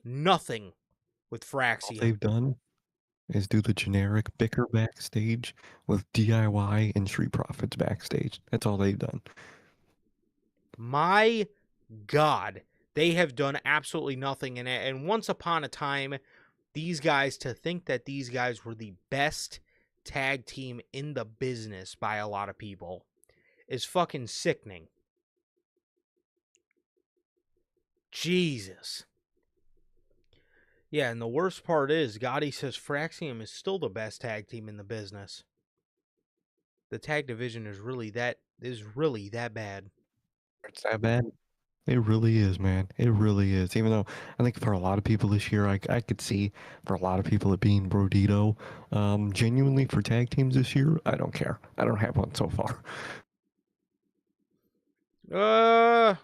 Nothing with All Fraxium. they've done is do the generic bicker backstage with DIY and Street Profits backstage. That's all they've done. My God, they have done absolutely nothing in it. And once upon a time, these guys, to think that these guys were the best tag team in the business by a lot of people is fucking sickening. Jesus. Yeah, and the worst part is, Gotti says Fraxium is still the best tag team in the business. The tag division is really that bad. It's that bad. It really is, man. It really is. Even though I think for a lot of people this year, I could see for a lot of people it being Brodito. Genuinely for tag teams this year, I don't care. I don't have one so far. That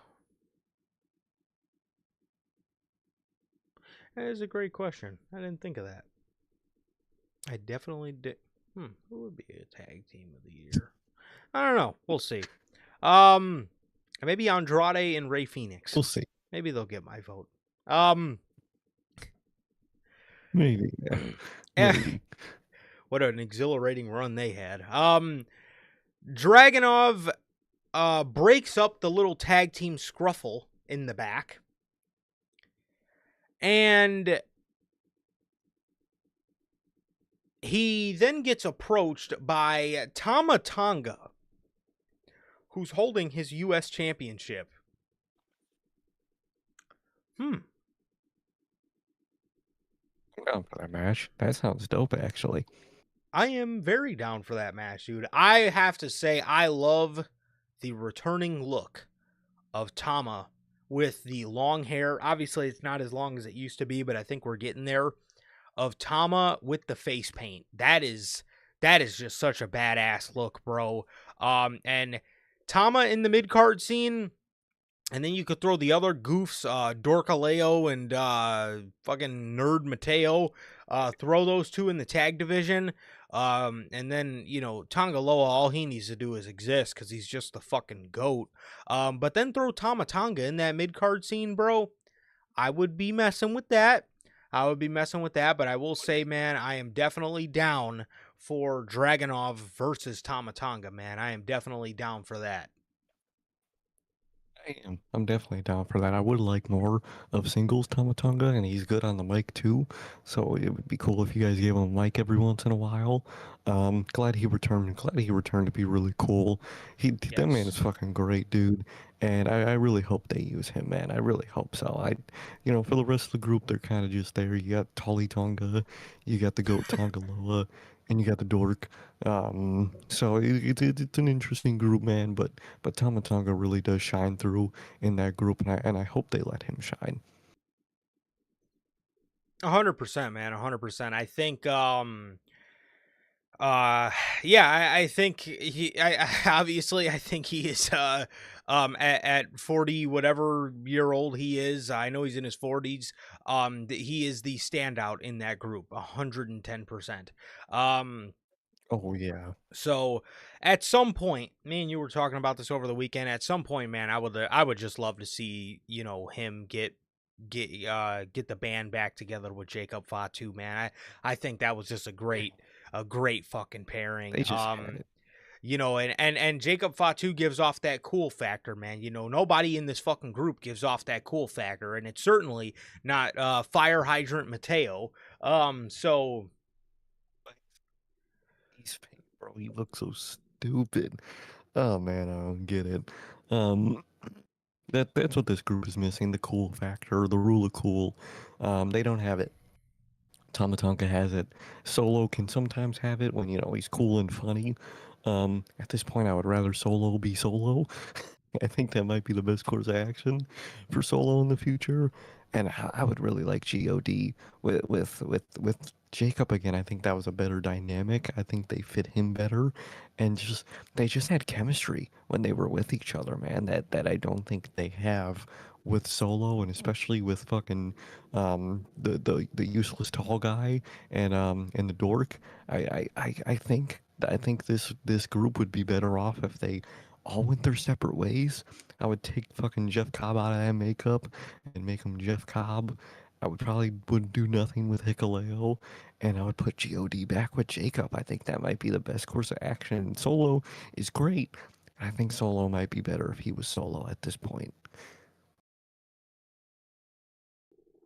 is a great question. I didn't think of that. I definitely did. Who would be a tag team of the year? I don't know. We'll see. Maybe Andrade and Rey Fenix. We'll see. Maybe they'll get my vote. Maybe. Yeah. Maybe. What an exhilarating run they had. Dragunov breaks up the little tag team scruffle in the back. And he then gets approached by Tama Tonga, who's holding his U.S. championship. I'm down for that match. That sounds dope, actually. I am very down for that match, dude. I have to say, I love the returning look of Tama with the long hair. Obviously, it's not as long as it used to be, but I think we're getting there. Of Tama with the face paint. That is just such a badass look, bro. And Tama in the mid-card scene, and then you could throw the other goofs, Dorcaleo and fucking Nerd Mateo. Throw those two in the tag division. And then, Tonga Loa, all he needs to do is exist because he's just the fucking GOAT. But then throw Tama Tonga in that mid-card scene, bro. I would be messing with that. But I will say, man, I am definitely down for Dragunov versus Tama Tonga, man. I am definitely down for that. I am. I'm definitely down for that. I would like more of singles Tamatonga, and he's good on the mic too. So it would be cool if you guys gave him a mic every once in a while. Glad he returned. Glad he returned to be really cool. That man is fucking great, dude. And I really hope they use him, man. I really hope so. For the rest of the group, they're kind of just there. You got Tolly Tonga, you got the goat Tonga Loa, and you got the dork. So it's an interesting group, man. But Tama Tonga really does shine through in that group, and I hope they let him shine. 100%, man. 100%. I think Uh, yeah, I think obviously I think he is at 40 whatever year old he is. I know he's in his 40s. He is the standout in that group, 110%. Um, Oh yeah. so at some point, me and you were talking about this over the weekend. At some point, man, I would just love to see, him get the band back together with Jacob Fatu, man. I think that was just a great fucking pairing. They just had it. And Jacob Fatu gives off that cool factor, man. Nobody in this fucking group gives off that cool factor, and it's certainly not Fire Hydrant Mateo. So He's fake, bro. He looks so stupid. Oh man, I don't get it. Um, that's what this group is missing, the cool factor, the rule of cool. They don't have it. Tamatonka has it. Solo can sometimes have it when he's cool and funny. At this point, I would rather Solo be Solo. I think that might be the best course of action for Solo in the future. And I would really like God with Jacob again. I think that was a better dynamic. I think they fit him better, and they just had chemistry when they were with each other, man. That I don't think they have with Solo, and especially with fucking the useless tall guy and the dork. I think this group would be better off if they all went their separate ways. I would take fucking Jeff Cobb out of that makeup and make him Jeff Cobb. I would probably would do nothing with Hikaleo, and I would put God back with Jacob. I think that might be the best course of action. Solo is great. I think Solo might be better if he was Solo at this point.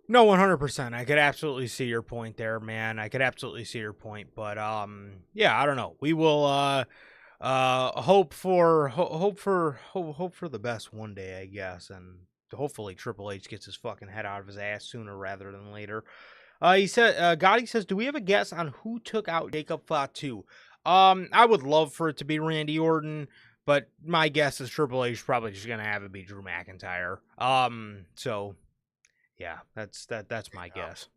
no, 100%. I could absolutely see your point there, man. I could absolutely see your point, but yeah, I don't know. We will hope for the best one day, I guess, and hopefully Triple H gets his fucking head out of his ass sooner rather than later. He said, Gotti says, do we have a guess on who took out Jacob Fatu? I would love for it to be Randy Orton, but my guess is Triple H probably just gonna have it be Drew McIntyre. So yeah, that's my guess.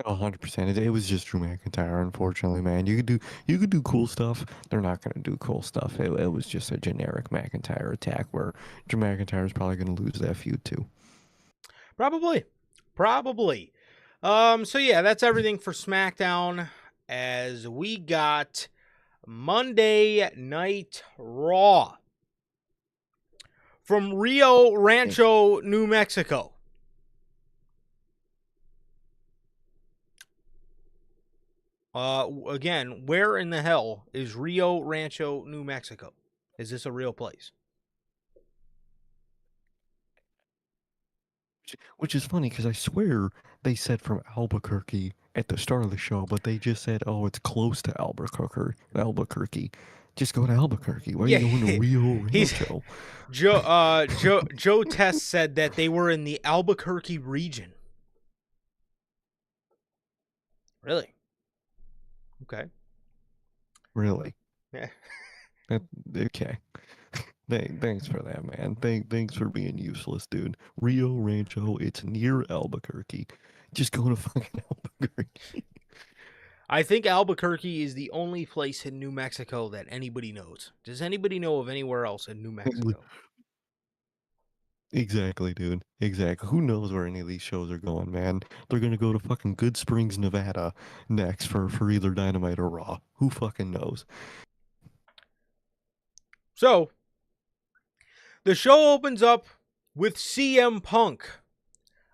100%. It was just Drew McIntyre, unfortunately, man. You could do cool stuff. They're not gonna do cool stuff. It was just a generic McIntyre attack where Drew McIntyre is probably gonna lose that feud too. Probably. So yeah, that's everything for SmackDown as we got Monday Night Raw from Rio Rancho, New Mexico. Again, where in the hell is Rio Rancho, New Mexico? Is this a real place? Which is funny because I swear they said from Albuquerque at the start of the show, but they just said, "Oh, it's close to Albuquerque." Albuquerque. Just go to Albuquerque. Why are you Yeah, going to Rio he's Rancho? Joe Test said that they were in the Albuquerque region. Really? Okay. Really? Yeah. Okay. Thanks for that, man. Thanks for being useless, dude. Rio Rancho, it's near Albuquerque. Just go to fucking Albuquerque. I think Albuquerque is the only place in New Mexico that anybody knows. Does anybody know of anywhere else in New Mexico? Exactly, dude. Exactly. Who knows where any of these shows are going, man? They're gonna go to fucking Good Springs, Nevada next for either Dynamite or Raw. Who fucking knows? So, the show opens up with CM Punk.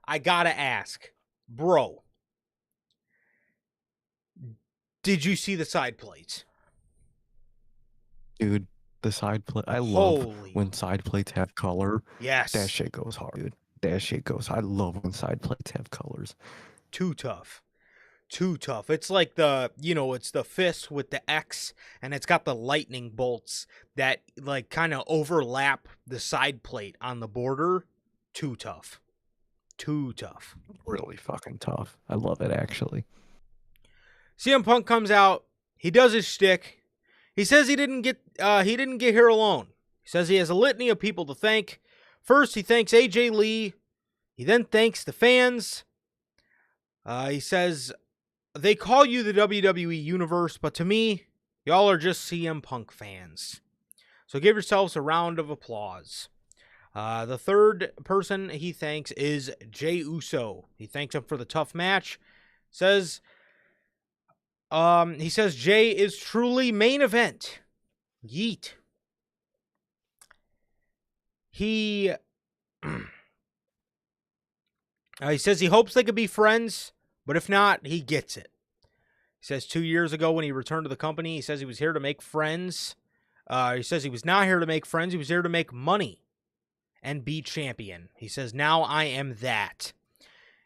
I gotta ask, bro, did you see the side plates? Dude, the side plate. I love Holy. when side plates have color. That Yes. shit goes hard, dude. That shit goes. I love when side plates have colors. Too tough. Too tough. It's like it's the fist with the X and it's got the lightning bolts that like kind of overlap the side plate on the border. Too tough. Too tough. Really fucking tough. I love it actually. CM Punk comes out. He does his shtick. He says he didn't get here alone. He says he has a litany of people to thank. First, he thanks AJ Lee. He then thanks the fans. He says they call you the WWE Universe, but to me, y'all are just CM Punk fans. So give yourselves a round of applause. The third person he thanks is Jey Uso. He thanks him for the tough match. He says Jey is truly main event. Yeet. He says he hopes they could be friends, but if not, he gets it. He says 2 years ago when he returned to the company, he says he was here to make friends. He says he was not here to make friends. He was here to make money and be champion. He says, now I am that.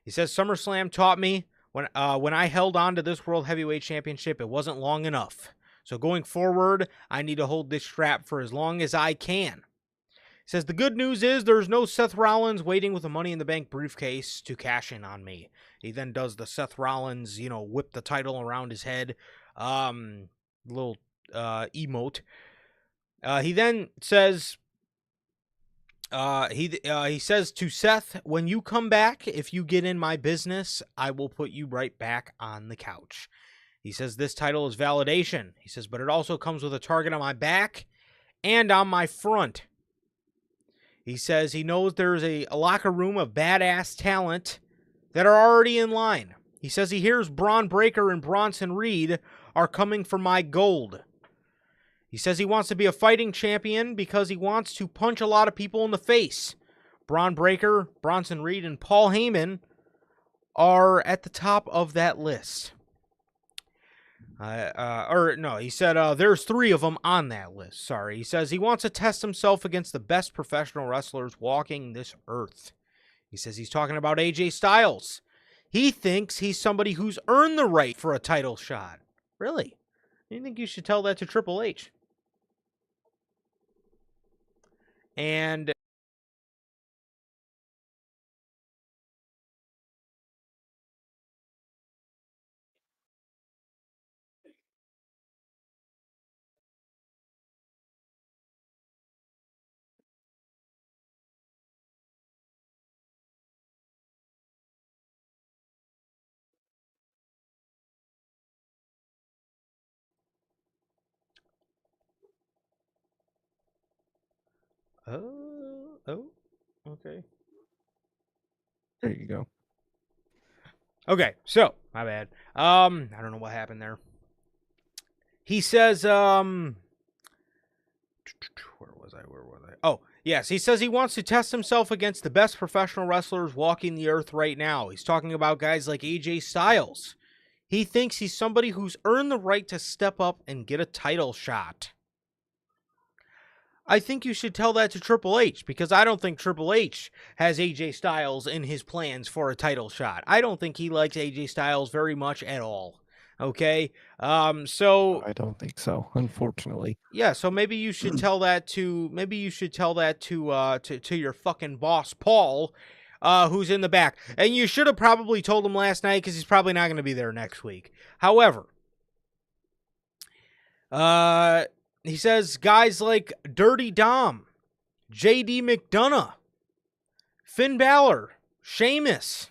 He says, SummerSlam taught me when I held on to this World Heavyweight Championship, it wasn't long enough. So going forward, I need to hold this strap for as long as I can. He says, the good news is there's no Seth Rollins waiting with a Money in the Bank briefcase to cash in on me. He then does the Seth Rollins, whip the title around his head, little emote. He then says, he says to Seth, when you come back, if you get in my business, I will put you right back on the couch. He says this title is validation. He says, but it also comes with a target on my back and on my front. He says he knows there's a locker room of badass talent that are already in line. He says he hears Braun Breaker and Bronson Reed are coming for my gold. He says he wants to be a fighting champion because he wants to punch a lot of people in the face. Braun Breaker, Bronson Reed, and Paul Heyman are at the top of that list. He said there's 3 of them on that list. Sorry. He says he wants to test himself against the best professional wrestlers walking this earth. He says he's talking about AJ Styles. He thinks he's somebody who's earned the right for a title shot. Really? You think you should tell that to Triple H? And okay. There you go. Okay, so my bad. I don't know what happened there. He says, where was I? Oh, yes, he says he wants to test himself against the best professional wrestlers walking the earth right now. He's talking about guys like AJ Styles. He thinks he's somebody who's earned the right to step up and get a title shot. I think you should tell that to Triple H, because I don't think Triple H has AJ Styles in his plans for a title shot. I don't think he likes AJ Styles very much at all. Okay? So I don't think so, unfortunately. yeah, so maybe you should tell that to to your fucking boss Paul, who's in the back. And you should have probably told him last night, because he's probably not going to be there next week. However, he says guys like Dirty Dom, J.D. McDonough, Finn Balor, Sheamus.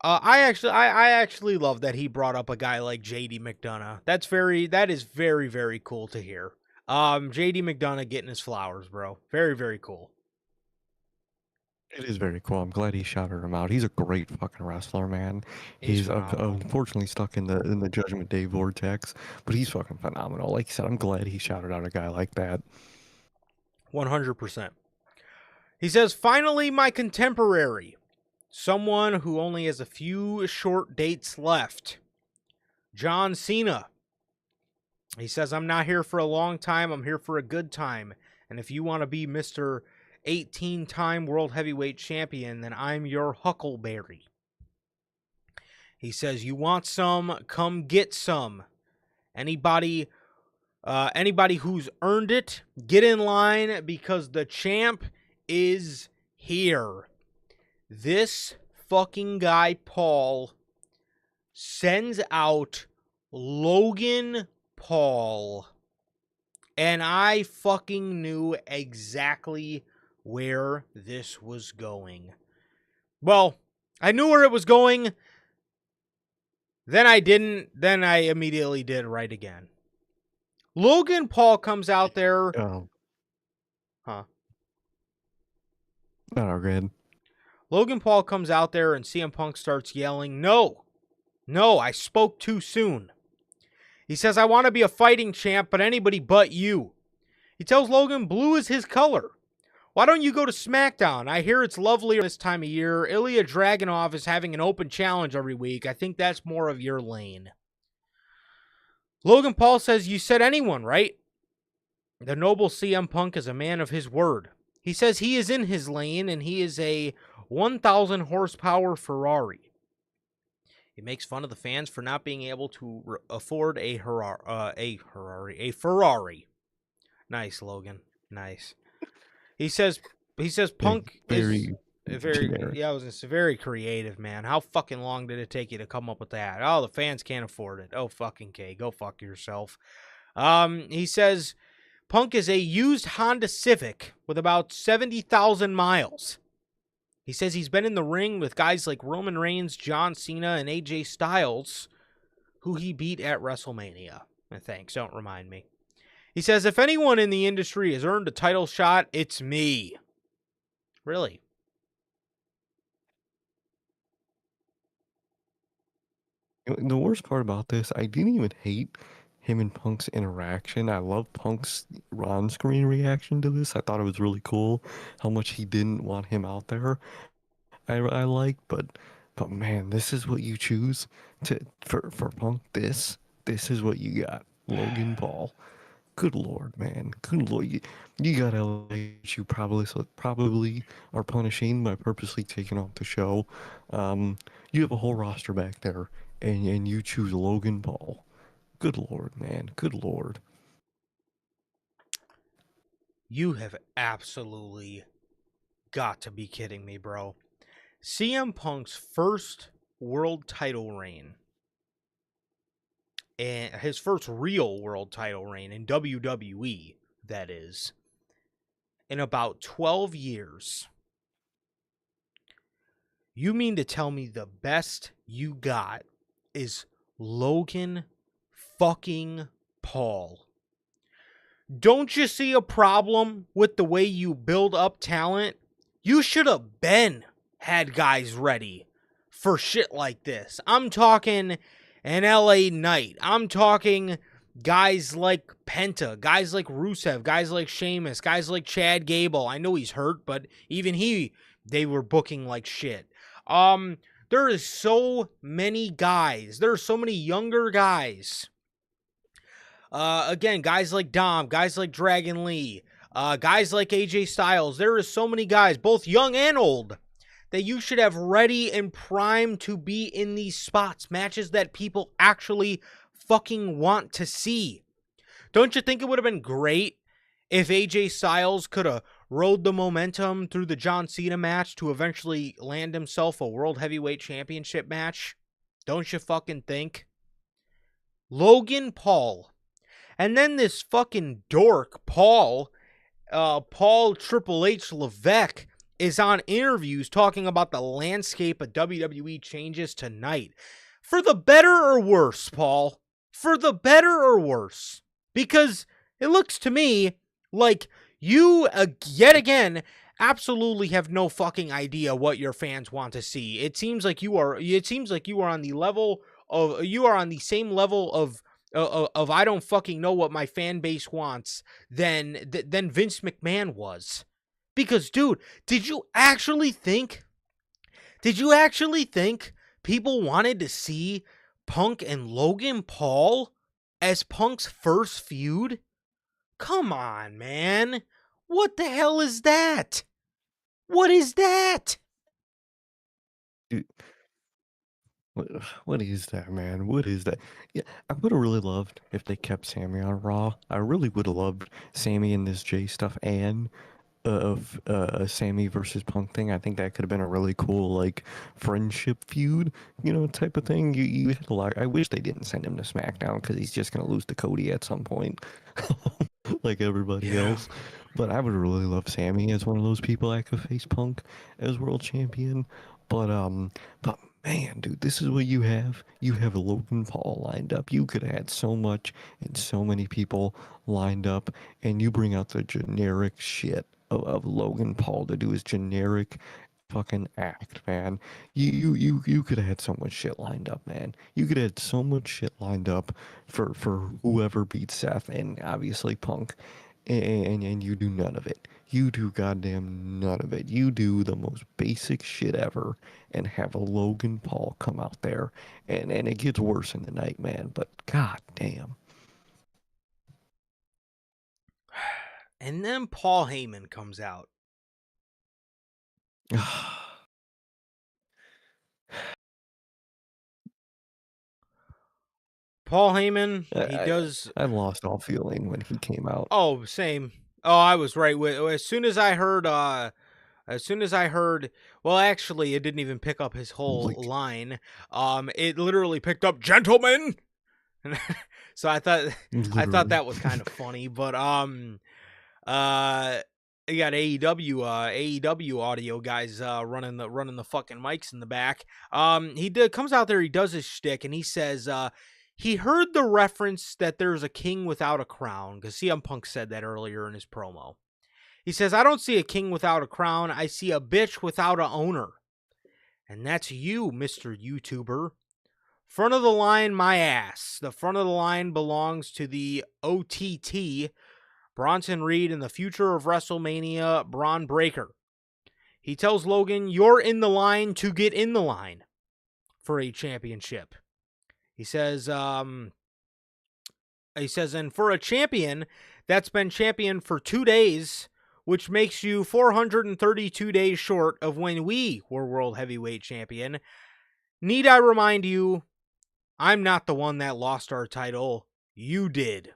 I actually love that he brought up a guy like J.D. McDonough. That is very, very cool to hear. J.D. McDonough getting his flowers, bro. Very, very cool. It is very cool. I'm glad he shouted him out. He's a great fucking wrestler, man. He's He's unfortunately stuck in the Judgment Day vortex, but he's fucking phenomenal. Like you said, I'm glad he shouted out a guy like that. 100%. He says, finally, my contemporary. Someone who only has a few short dates left. John Cena. He says, I'm not here for a long time. I'm here for a good time. And if you want to be Mr. 18-time World Heavyweight Champion, then I'm your Huckleberry. He says, you want some, come get some. Anybody who's earned it, get in line, because the champ is here. This fucking guy, Paul, sends out Logan Paul. And I fucking knew exactly where this was going. Well, I knew where it was going Then I didn't. Then I immediately did right again. Logan Paul comes out there. Oh, Huh. not our good. Logan Paul comes out there and CM Punk starts yelling, "No, no, I spoke too soon." He says, "I want to be a fighting champ, but anybody but you." He tells Logan blue is his color. "Why don't you go to SmackDown? I hear it's lovely this time of year. Ilya Dragunov is having an open challenge every week. I think that's more of your lane." Logan Paul says, "You said anyone, right?" The noble CM Punk is a man of his word. He says he is in his lane and he is a 1,000 horsepower Ferrari. He makes fun of the fans for not being able to afford a Ferrari. Nice, Logan. Nice. He says Punk is Very very generic. yeah, it was very creative, man. How fucking long did it take you to come up with that? Oh, the fans can't afford it. Oh, fucking K, go fuck yourself. He says Punk is a used Honda Civic with about 70,000 miles. He says he's been in the ring with guys like Roman Reigns, John Cena, and AJ Styles, who he beat at WrestleMania. Thanks, don't remind me. He says, if anyone in the industry has earned a title shot, it's me. Really? The worst part about this, I didn't even hate him and Punk's interaction. I love Punk's on-screen reaction to this. I thought it was really cool how much he didn't want him out there. I like, but man, this is what you choose to for Punk. This is what you got, Logan Paul. Good lord, man. Good lord. You got LHU probably are punishing by purposely taking off the show. You have a whole roster back there, and you choose Logan Paul. Good lord, man. Good lord. You have absolutely got to be kidding me, bro. CM Punk's first world title reign, and his first real world title reign in WWE, that is, in about 12 years. You mean to tell me the best you got is Logan fucking Paul? Don't you see a problem with the way you build up talent? You should have had guys ready for shit like this. I'm talking an LA Knight. I'm talking guys like Penta, guys like Rusev, guys like Sheamus, guys like Chad Gable. I know he's hurt, but even they were booking like shit. There is so many guys. There are so many younger guys. Again, guys like Dom, guys like Dragon Lee, guys like AJ Styles. There is so many guys, both young and old, that you should have ready and primed to be in these spots, matches that people actually fucking want to see. Don't you think it would have been great if AJ Styles could have rode the momentum through the John Cena match to eventually land himself a World Heavyweight Championship match? Don't you fucking think? Logan Paul. And then this fucking dork, Paul Triple H Levesque, is on interviews talking about the landscape of WWE changes tonight. For the better or worse, Paul? For the better or worse? Because it looks to me like you, yet again, absolutely have no fucking idea what your fans want to see. It seems like you are on the level of, you are on the same level of I don't fucking know what my fan base wants than Vince McMahon was. Because, dude, did you actually think people wanted to see Punk and Logan Paul as Punk's first feud? Come on, man. What the hell is that? What is that? Dude, what is that, man? What is that? Yeah, I would have really loved if they kept Sammy on Raw. I really would have loved Sammy in this Jay stuff and of a Sammy versus Punk thing. I think that could have been a really cool like friendship feud, type of thing. You had a lot. I wish they didn't send him to SmackDown because he's just gonna lose to Cody at some point, like everybody Yeah. else. But I would really love Sammy as one of those people that could face Punk as world champion. But but man, dude, this is what you have. You have Logan Paul lined up. You could have had so much and so many people lined up, and you bring out the generic shit of Logan Paul to do his generic fucking act, man. You could have had so much shit lined up, man. You could have had so much shit lined up for whoever beats Seth and obviously Punk, and you do none of it. You do goddamn none of it. You do the most basic shit ever and have a Logan Paul come out there, and it gets worse in the night, man. But god damn. And then Paul Heyman comes out. Paul Heyman, he I, does. I lost all feeling when he came out. Oh, same. Oh, I was right with. As soon as I heard. Well, actually, it didn't even pick up his whole Like, line. It literally picked up "gentlemen." So I thought literally. that was kind of funny, but uh, you got AEW audio guys running the fucking mics in the back. Comes out there, he does his shtick, and he says he heard the reference that there's a king without a crown, because CM Punk said that earlier in his promo. He says, I don't see a king without a crown, I see a bitch without a owner. And that's you, Mr. YouTuber. Front of the line, my ass. The front of the line belongs to the OTT, Bronson Reed, and the future of WrestleMania, Braun Breaker. He tells Logan, you're in the line to get in the line for a championship. He says, and for a champion that's been champion for 2 days, which makes you 432 days short of when we were World Heavyweight Champion, need I remind you, I'm not the one that lost our title. You did.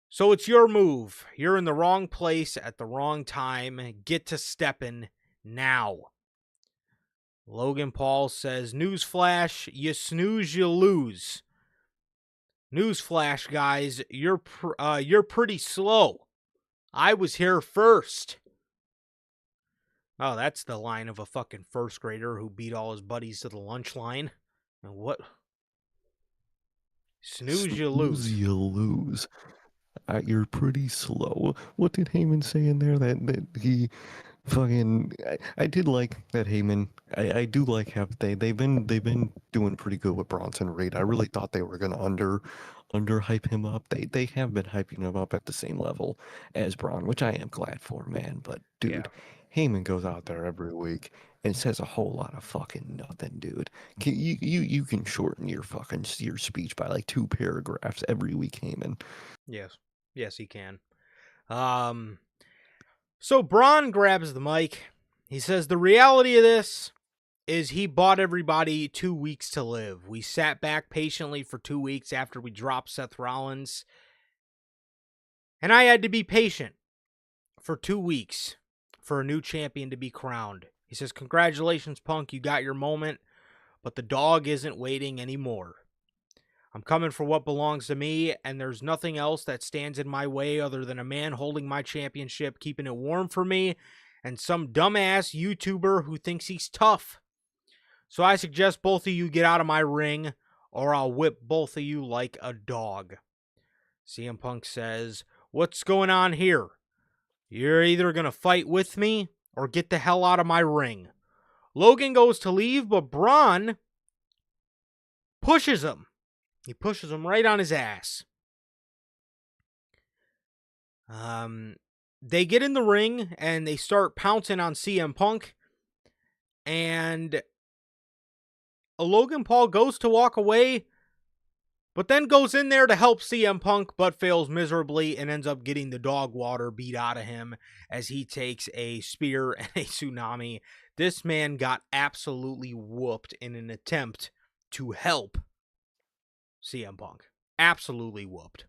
So it's your move. You're in the wrong place at the wrong time. Get to stepping now. Logan Paul says, newsflash, you snooze, you lose. Newsflash, guys, you're pretty slow. I was here first. Oh, that's the line of a fucking first grader who beat all his buddies to the lunch line. And what? Snooze, you Snooze, lose. you lose. You're pretty slow. What did Heyman say in there? That he fucking. I did like that Heyman. I do like how they've been doing pretty good with Bronson Reed. I really thought they were gonna under hype him up. They have been hyping him up at the same level as Braun, which I am glad for, man. But Yeah. dude, Heyman goes out there every week and says a whole lot of fucking nothing, dude. You can shorten your speech by like 2 paragraphs every week, Heyman. Yes. Yes, he can. So Braun grabs the mic. He says, the reality of this is he bought everybody 2 weeks to live. We sat back patiently for 2 weeks after we dropped Seth Rollins. And I had to be patient for 2 weeks for a new champion to be crowned. He says, congratulations, Punk. You got your moment, but the dog isn't waiting anymore. I'm coming for what belongs to me, and there's nothing else that stands in my way other than a man holding my championship, keeping it warm for me, and some dumbass YouTuber who thinks he's tough. So I suggest both of you get out of my ring, or I'll whip both of you like a dog. CM Punk says, what's going on here? You're either going to fight with me, or get the hell out of my ring. Logan goes to leave, but Braun pushes him. He pushes him right on his ass. They get in the ring and they start pouncing on CM Punk. And Logan Paul goes to walk away, but then goes in there to help CM Punk, but fails miserably and ends up getting the dog water beat out of him as he takes a spear and a tsunami. This man got absolutely whooped in an attempt to help CM Punk. Absolutely whooped.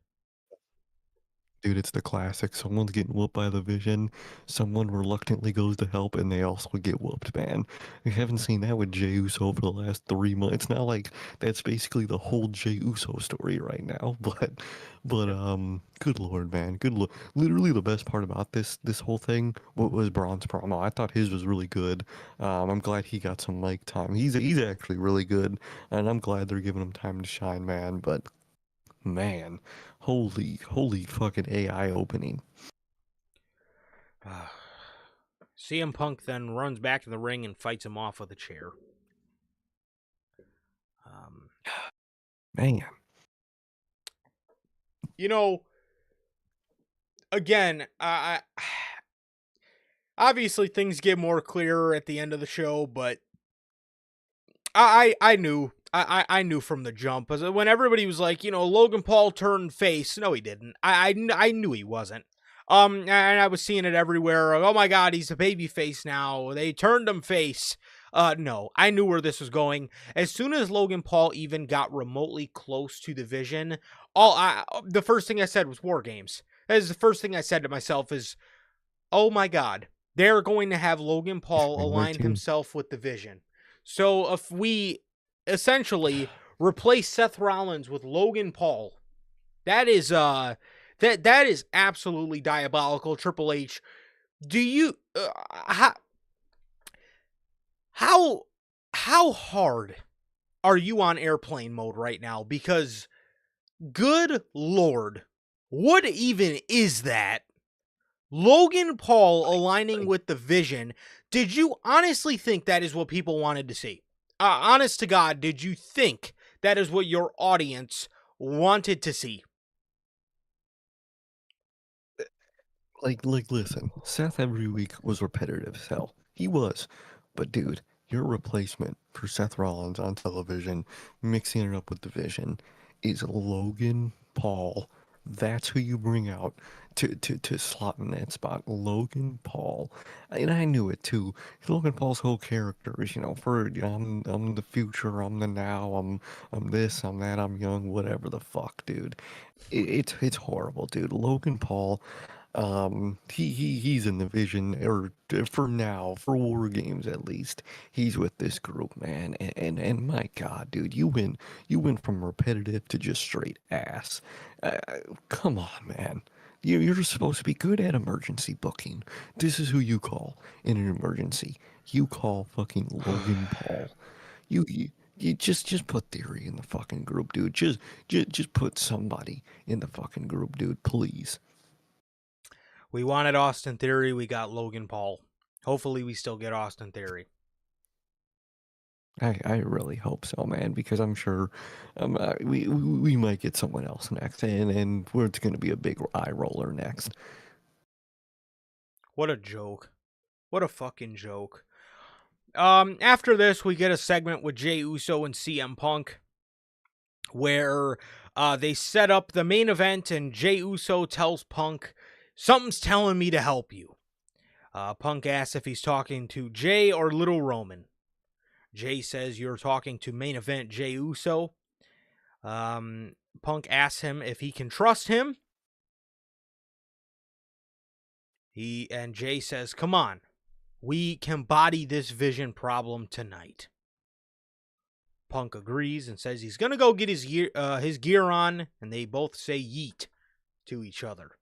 Dude, it's the classic. Someone's getting whooped by the Vision, someone reluctantly goes to help, and they also get whooped, man. We haven't seen that with Jey Uso for the last 3 months. It's not like that's basically the whole Jey Uso story right now, Yep. good lord, man, good lord. Literally, the best part about this whole thing was Braun's promo. I thought his was really good. I'm glad he got some mic time. He's actually really good, and I'm glad they're giving him time to shine, man. But man, holy fucking AI opening. CM Punk then runs back to the ring and fights him off with a chair. Um, Man, you know, again, obviously things get more clearer at the end of the show, but I knew I knew from the jump when everybody was like, Logan Paul turned face. No, he didn't. I knew he wasn't. And I was seeing it everywhere. Oh my God, he's a baby face now. They turned him face. No, I knew where this was going. As soon as Logan Paul even got remotely close to the Vision, the first thing I said was War Games. That is the first thing I said to myself is, oh my God, they're going to have Logan Paul same here align too. himself with the Vision. So if we essentially replace Seth Rollins with Logan Paul, that is that is absolutely diabolical. Triple H, do you how how hard are you on airplane mode right now? Because good lord, what even is that? Logan Paul aligning Like, with the Vision. Did you honestly think that is what people wanted to see? Honest to God, did you think that is what your audience wanted to see? listen, Seth every week was repetitive as hell. He was. But dude, your replacement for Seth Rollins on television, mixing it up with the Vision, is Logan Paul. That's who you bring out to slot in that spot. Logan Paul. And I knew it too. Logan Paul's whole character is, I'm the future, I'm the now, I'm this, I'm that, I'm young, whatever the fuck, dude. It's horrible, dude. Logan Paul, he's in the Vision, or for now, for War Games at least, he's with this group, man. And my God, dude, you went from repetitive to just straight ass. Uh, Come on, man. You're supposed to be good at emergency booking. This is who you call in an emergency. You call fucking Logan Paul. You just put Theory in the fucking group, dude. Just put somebody in the fucking group, dude. Please. We wanted Austin Theory, we got Logan Paul. Hopefully we still get Austin Theory. I really hope so, man, because I'm sure we might get someone else next, and it's going to be a big eye roller next. What a joke. What a fucking joke. After this, we get a segment with Jey Uso and CM Punk where they set up the main event, and Jey Uso tells Punk, "Something's telling me to help you." Punk asks if he's talking to Jay or Little Roman. Jay says, "You're talking to main event Jey Uso." Punk asks him if he can trust him. Jay says, "Come on, we can body this Vision problem tonight." Punk agrees and says he's gonna go get his gear on, and they both say yeet to each other.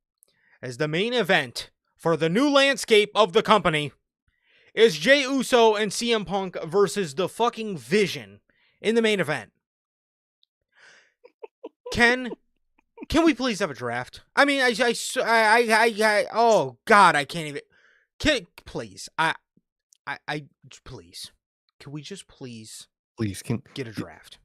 As the main event for the new landscape of the company is Jey Uso and CM Punk versus the fucking Vision in the main event. Can we please have a draft? I mean, oh God, I can't even. Please, please. Can we just please Please, get a draft?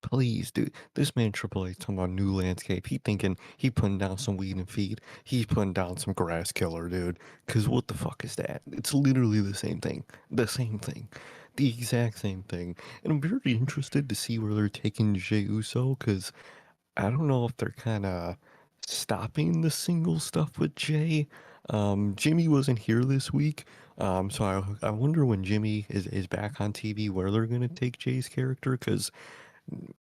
please, dude. This man Triple H talking about new landscape. He putting down some weed and feed. He's putting down some grass killer, dude. Cause what the fuck is that? It's literally the same thing. The same thing. The exact same thing. And I'm very interested to see where they're taking Jey Uso, cause I don't know if they're kind of stopping the single stuff with Jay. Jimmy wasn't here this week, so I wonder when Jimmy is back on TV where they're gonna take Jay's character, because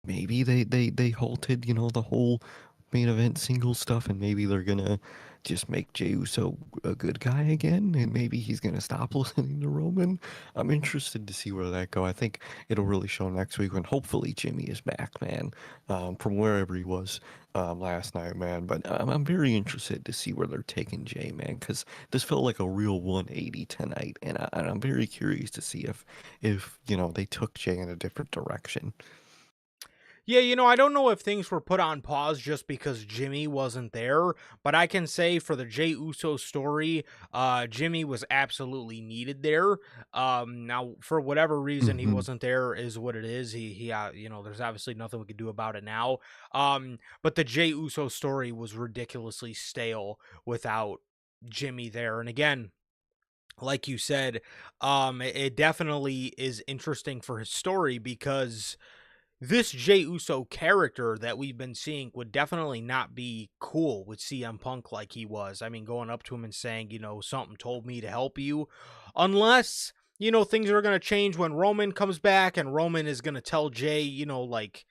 maybe they halted, the whole main event single stuff, and maybe they're gonna just make Jey Uso a good guy again, and maybe he's gonna stop listening to Roman. I'm interested to see where that go. I think it'll really show next week when hopefully Jimmy is back, man, from wherever he was last night, man. But I'm very interested to see where they're taking Jay, man, because this felt like a real 180 tonight, and I'm very curious to see if they took Jay in a different direction. Yeah, I don't know if things were put on pause just because Jimmy wasn't there, but I can say for the Jey Uso story, Jimmy was absolutely needed there. Now, for whatever reason he Hmm. wasn't there is what it is. There's obviously nothing we can do about it now. But the Jey Uso story was ridiculously stale without Jimmy there. And again, like you said, it definitely is interesting for his story because this Jey Uso character that we've been seeing would definitely not be cool with CM Punk like he was. I mean, going up to him and saying, something told me to help you. Unless, things are going to change when Roman comes back and Roman is going to tell Jay, like,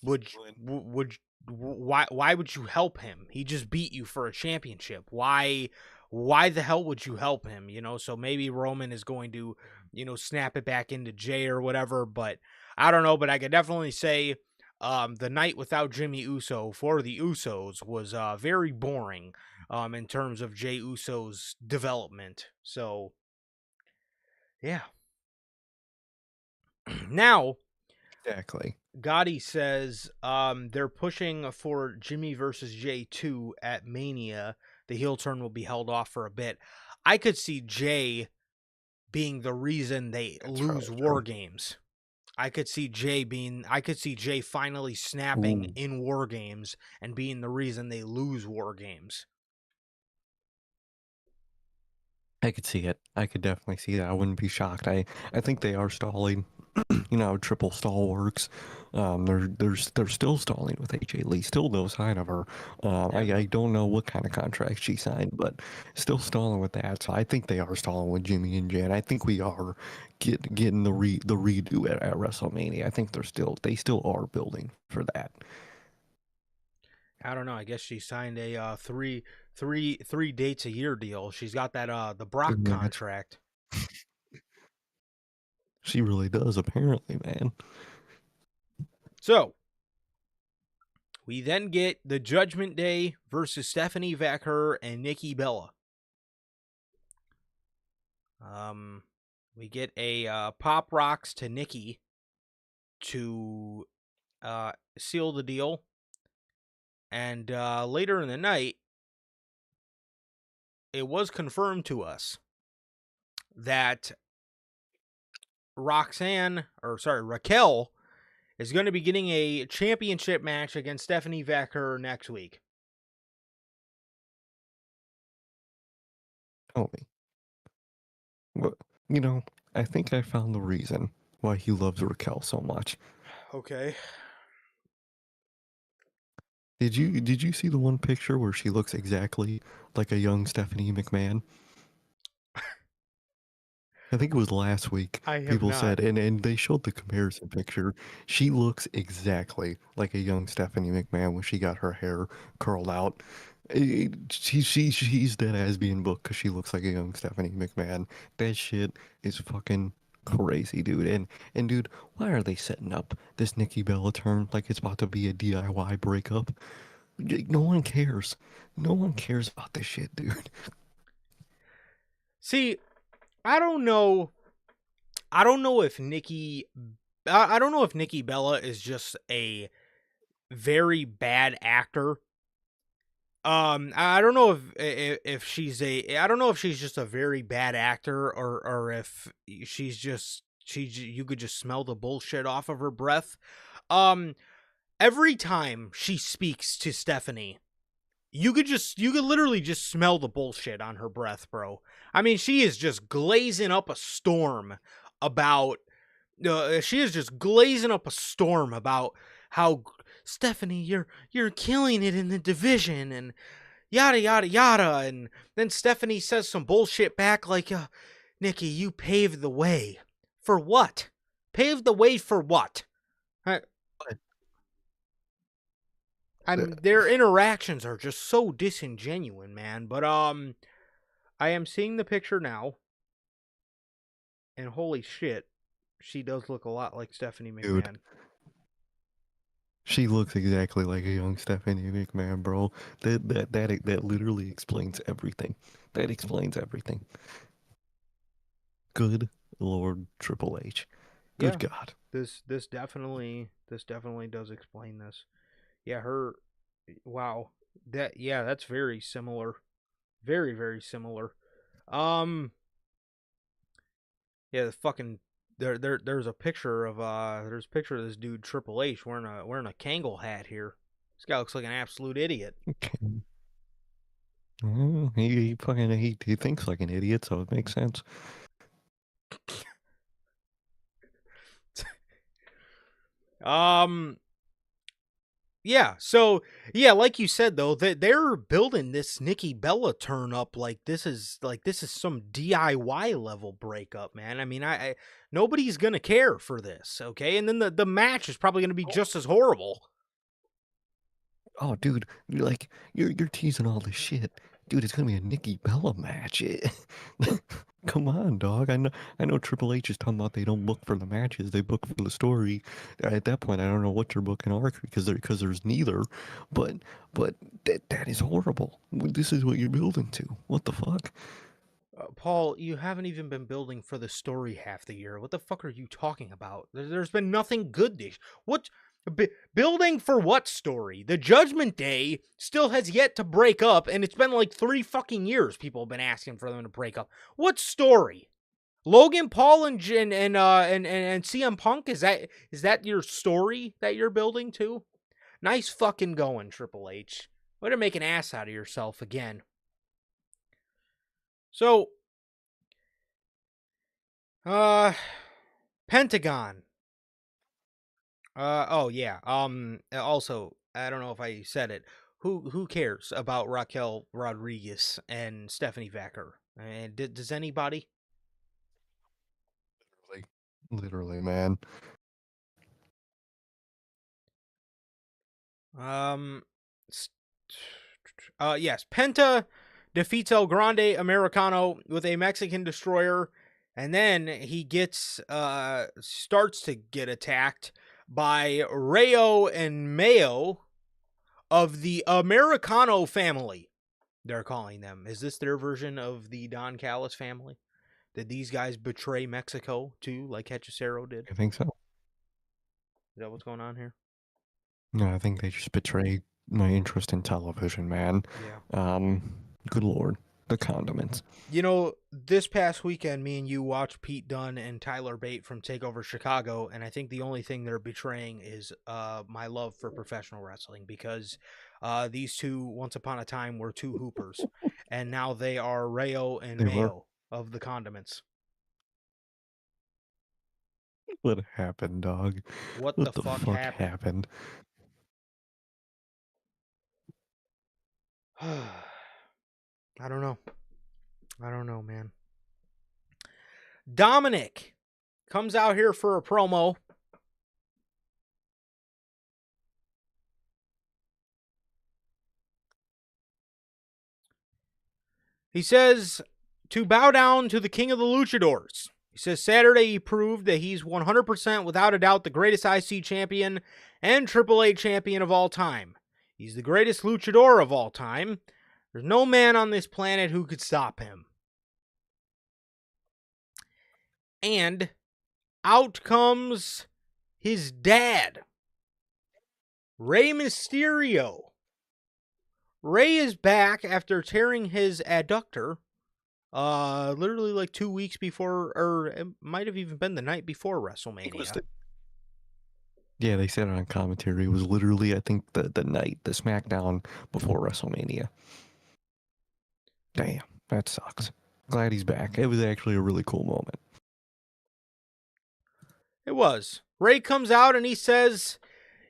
would would why would you help him? He just beat you for a championship. Why the hell would you help him? So maybe Roman is going to, snap it back into Jay or whatever, but I don't know, but I could definitely say the night without Jimmy Uso for the Usos was very boring in terms of Jay Uso's development. So, yeah. Now, Exactly. Gotti says they're pushing for Jimmy versus Jay 2 at Mania. The heel turn will be held off for a bit. I could see Jay being the reason they That's lose probably War true. Games. I could see Jay finally snapping Ooh. in War Games and being the reason they lose War Games. I could see it. I could definitely see that. I wouldn't be shocked. I think they are stalling. You know how triple stall works. They're still stalling with AJ Lee. Still no sign of her. Yeah. I don't know what kind of contract she signed, but still stalling with that. So I think they are stalling with Jimmy and Jan. I think we are getting the redo at WrestleMania. I think they still are building for that. I don't know. I guess she signed a three dates a year deal. She's got that the Brock Yeah, contract. she really does, apparently, man. So we then get the Judgment Day versus Stephanie Vacher and Nikki Bella. Um, we get a Pop Rocks to Nikki to seal the deal, and later in the night, it was confirmed to us that Raquel is going to be getting a championship match against Stephanie Vacher next week. Tell me. But, you know, I think I found the reason why he loves Raquel so much. Okay. Did you see the one picture where she looks exactly like a young Stephanie McMahon? I think it was last week. I have People not. said, and they showed the comparison picture. She looks exactly like a young Stephanie McMahon when she got her hair curled out. She's dead ass being booked because she looks like a young Stephanie McMahon. That shit is fucking crazy, dude. And dude, why are they setting up this Nikki Bella turn like it's about to be a DIY breakup? No one cares. No one cares about this shit, dude. See, I don't know. I don't know if I don't know if Nikki Bella is just a very bad actor. I don't know if she's I don't know if she's just a very bad actor or if you could just smell the bullshit off of her breath. Um, every time she speaks to Stephanie, you could literally just smell the bullshit on her breath, bro. I mean, she is just glazing up a storm about she is just glazing up a storm about how Stephanie, you're killing it in the division and yada yada yada, and then Stephanie says some bullshit back like, Nikki, you paved the way for what? Paved the way for what? Uh, But their interactions are just so disingenuous, man. But I am seeing the picture now, and holy shit, she does look a lot like Stephanie dude, McMahon. she looks exactly like a young Stephanie McMahon, bro. That literally explains everything. That explains everything. Good Lord Triple H. Good Yeah, God. this definitely does explain this. Yeah, her. Wow, that's very similar. Very very similar. Um, yeah, the fucking there's a picture of this dude Triple H wearing a Kangol hat here. This guy looks like an absolute idiot. Okay. Well, he fucking he thinks like an idiot, so it makes sense. Um, yeah. So yeah, like you said though, they're building this Nikki Bella turn up like this is some DIY level breakup, man. I mean, I nobody's gonna care for this, okay? And then the match is probably gonna be just as horrible. Oh, dude, you're teasing all this shit, dude. It's gonna be a Nikki Bella match. Come on, dog. I know Triple H is talking about they don't book for the matches; they book for the story. At that point, I don't know what you're booking arc because there's neither. But but that is horrible. This is what you're building to. What the fuck? Paul, you haven't even been building for the story half the year. What the fuck are you talking about? There's been nothing good this. What building for what story? The Judgment Day still has yet to break up, and it's been like 3 fucking years. People have been asking for them to break up. What story? Logan Paul and CM Punk, is that your story that you're building to? Nice fucking going, Triple H. Way to make an ass out of yourself again. So, Pentagon. Oh yeah. Also, I don't know if I said it. Who cares about Raquel Rodriguez and Stephanie Vacker? And does anybody? Like, literally, man. Um, yes, Penta defeats El Grande Americano with a Mexican destroyer, and then he starts to get attacked by Rayo and Mayo of the Americano family. They're calling them. Is this their version of the Don Callis family? Did these guys betray Mexico too, like Hechicero did? I think so. Is that what's going on here? No, I think they just betrayed my interest in television, man. Yeah. Um, Good Lord, the condiments. You know, this past weekend, me and you watched Pete Dunne and Tyler Bate from Takeover Chicago, and I think the only thing they're betraying is my love for professional wrestling, because these two, once upon a time, were two hoopers, and now they are Rayo and They were. Mayo of the condiments. What happened, dog? What the What the fuck fuck happened? happened? I don't know. I don't know, man. Dominic comes out here for a promo. He says to bow down to the king of the luchadors. He says Saturday he proved that he's 100% without a doubt the greatest IC champion and AAA champion of all time. He's the greatest luchador of all time. There's no man on this planet who could stop him. And out comes his dad, Rey Mysterio. Rey is back after tearing his adductor literally like 2 weeks before, or it might have even been the night before WrestleMania. Yeah, they said it on commentary. It was literally, I think, the night, the SmackDown before WrestleMania. Damn, that sucks. Glad he's back. It was actually a really cool moment. It was. Rey comes out and he says,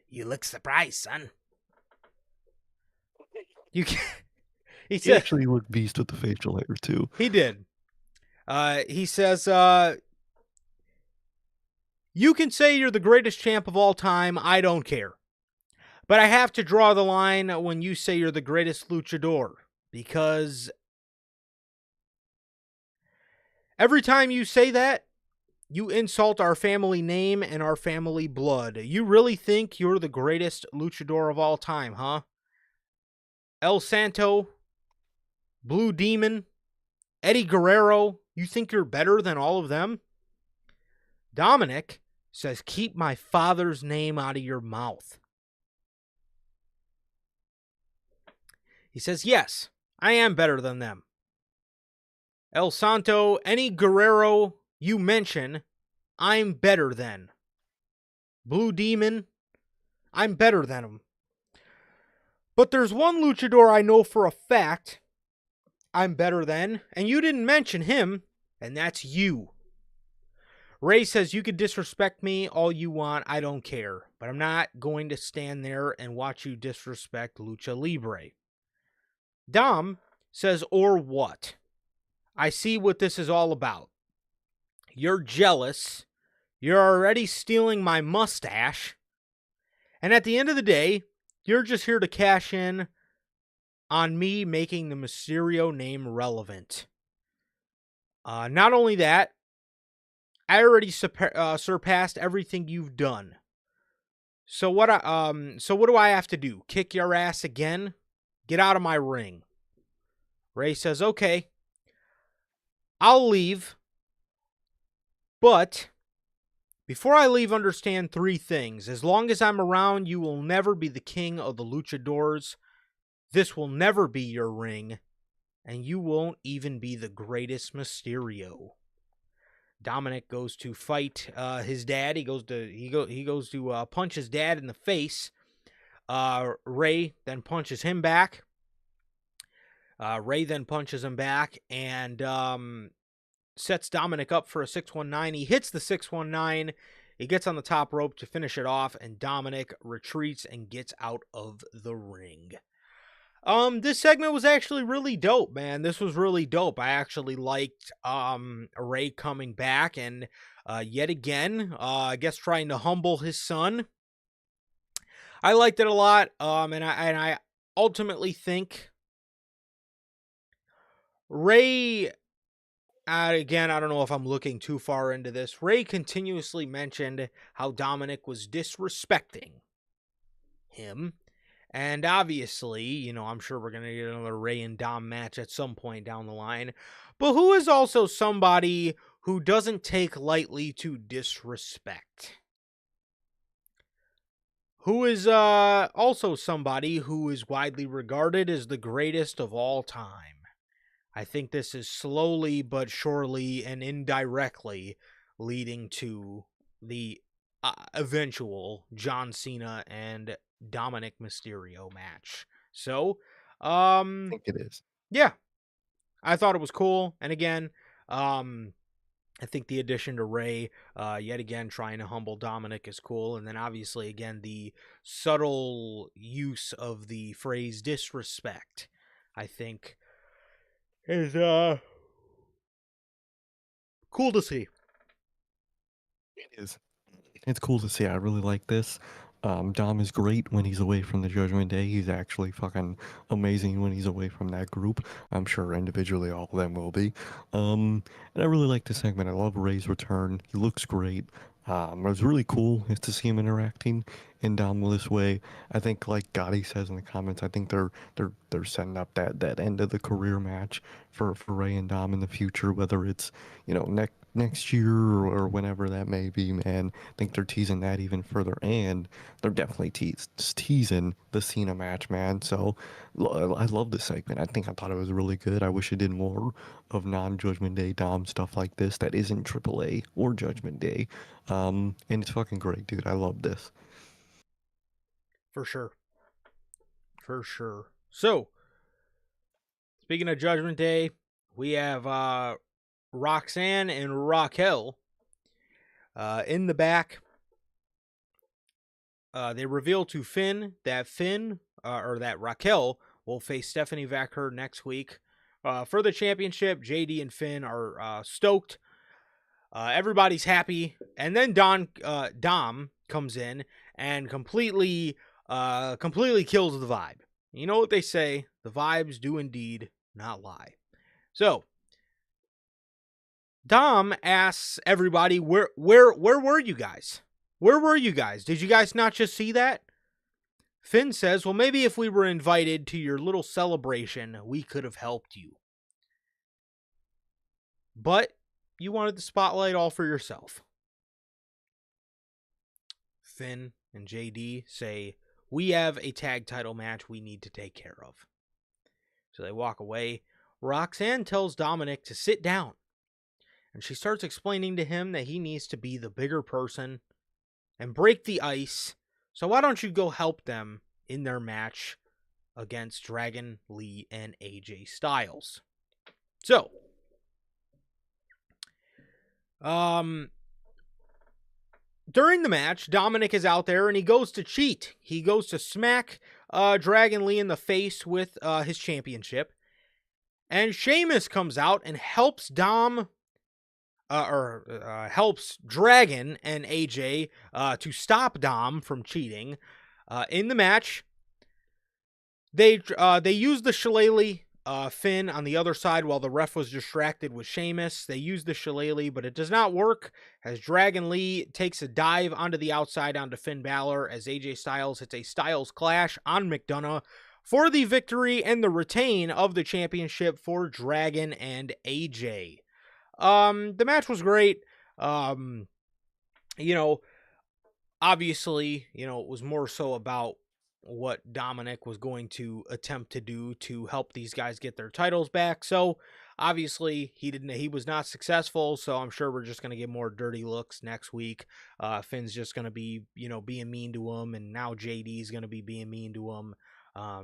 "You look surprised, son." You can He He said actually looked beast with the facial hair too. he did. He says, "You can say you're the greatest champ of all time. I don't care. But I have to draw the line when you say you're the greatest luchador, because every time you say that, you insult our family name and our family blood. You really think you're the greatest luchador of all time, huh? El Santo, Blue Demon, Eddie Guerrero, you think you're better than all of them? Dominic says, keep my father's name out of your mouth. He says, yes, I am better than them. El Santo, any Guerrero you mention, I'm better than. Blue Demon, I'm better than him. But there's one luchador I know for a fact I'm better than, and you didn't mention him, and that's you. Ray says, you can disrespect me all you want, I don't care, but I'm not going to stand there and watch you disrespect Lucha Libre. Dom says, or what? I see what this is all about. You're jealous. You're already stealing my mustache. And at the end of the day, you're just here to cash in on me making the Mysterio name relevant. Not only that, I already surpassed everything you've done. So what do I have to do? Kick your ass again? Get out of my ring. Ray says, okay, I'll leave. But before I leave, understand 3 things. As long as I'm around, you will never be the king of the luchadors. This will never be your ring. And you won't even be the greatest Mysterio. Dominic goes to fight his dad. He goes to punch his dad in the face. Ray then punches him back. Ray then punches him back and sets Dominic up for a 619. He hits the 619. He gets on the top rope to finish it off, and Dominic retreats and gets out of the ring. This segment was actually really dope, man. This was really dope. I actually liked Ray coming back and yet again, I guess trying to humble his son. I liked it a lot. And I ultimately think Ray, again, I don't know if I'm looking too far into this. Ray continuously mentioned how Dominic was disrespecting him. And obviously, I'm sure we're going to get another Ray and Dom match at some point down the line. But who is also somebody who doesn't take lightly to disrespect? Who is also somebody who is widely regarded as the greatest of all time? I think this is slowly but surely and indirectly leading to the eventual John Cena and Dominic Mysterio match. So, I think it is. yeah, I thought it was cool. And again, I think the addition to Ray, yet again, trying to humble Dominic is cool. And then obviously, again, the subtle use of the phrase disrespect, I think, is cool to see. It is. It's cool to see. I really like this. Dom is great when he's away from the Judgment Day. He's actually fucking amazing when he's away from that group. I'm sure individually all of them will be. And I really like this segment. I love Ray's return. He looks great. It was really cool to see him interacting in Dom this way. I think, like Gotti says in the comments, I think they're setting up that end of the career match for Ray and Dom in the future, whether it's next year or whenever that may be, man. I think they're teasing that even further, and they're definitely teasing the Cena match, man. So I love this segment. I thought it was really good. I wish it did more of non-Judgment Day Dom stuff like this that isn't AAA or Judgment Day. And it's fucking great, dude. I love this. For sure. For sure. So, speaking of Judgment Day, we have Roxanne and Raquel in the back. They reveal to Finn that Raquel will face Stephanie Vaquer next week for the championship. JD and Finn are stoked. Everybody's happy. And then Dom comes in and completely completely kills the vibe. You know what they say? The vibes do indeed not lie. So Dom asks everybody, where were you guys? Where were you guys? Did you guys not just see that? Finn says, well, maybe if we were invited to your little celebration, we could have helped you. But you wanted the spotlight all for yourself. Finn and JD say, we have a tag title match we need to take care of. So they walk away. Roxanne tells Dominic to sit down. And she starts explaining to him that he needs to be the bigger person and break the ice. So why don't you go help them in their match against Dragon Lee and AJ Styles? So, during the match, Dominic is out there and he goes to cheat. He goes to smack Dragon Lee in the face with his championship. And Sheamus comes out and helps helps Dragon and AJ to stop Dom from cheating. In the match, they used the shillelagh Finn on the other side while the ref was distracted with Sheamus. They used the shillelagh, but it does not work as Dragon Lee takes a dive onto the outside onto Finn Balor as AJ Styles hits a Styles Clash on McDonough for the victory and the retain of the championship for Dragon and AJ. The match was great. Obviously, it was more so about what Dominic was going to attempt to do to help these guys get their titles back. So obviously he was not successful. So I'm sure we're just going to get more dirty looks next week. Finn's just going to be, being mean to him. And now JD's going to be being mean to him.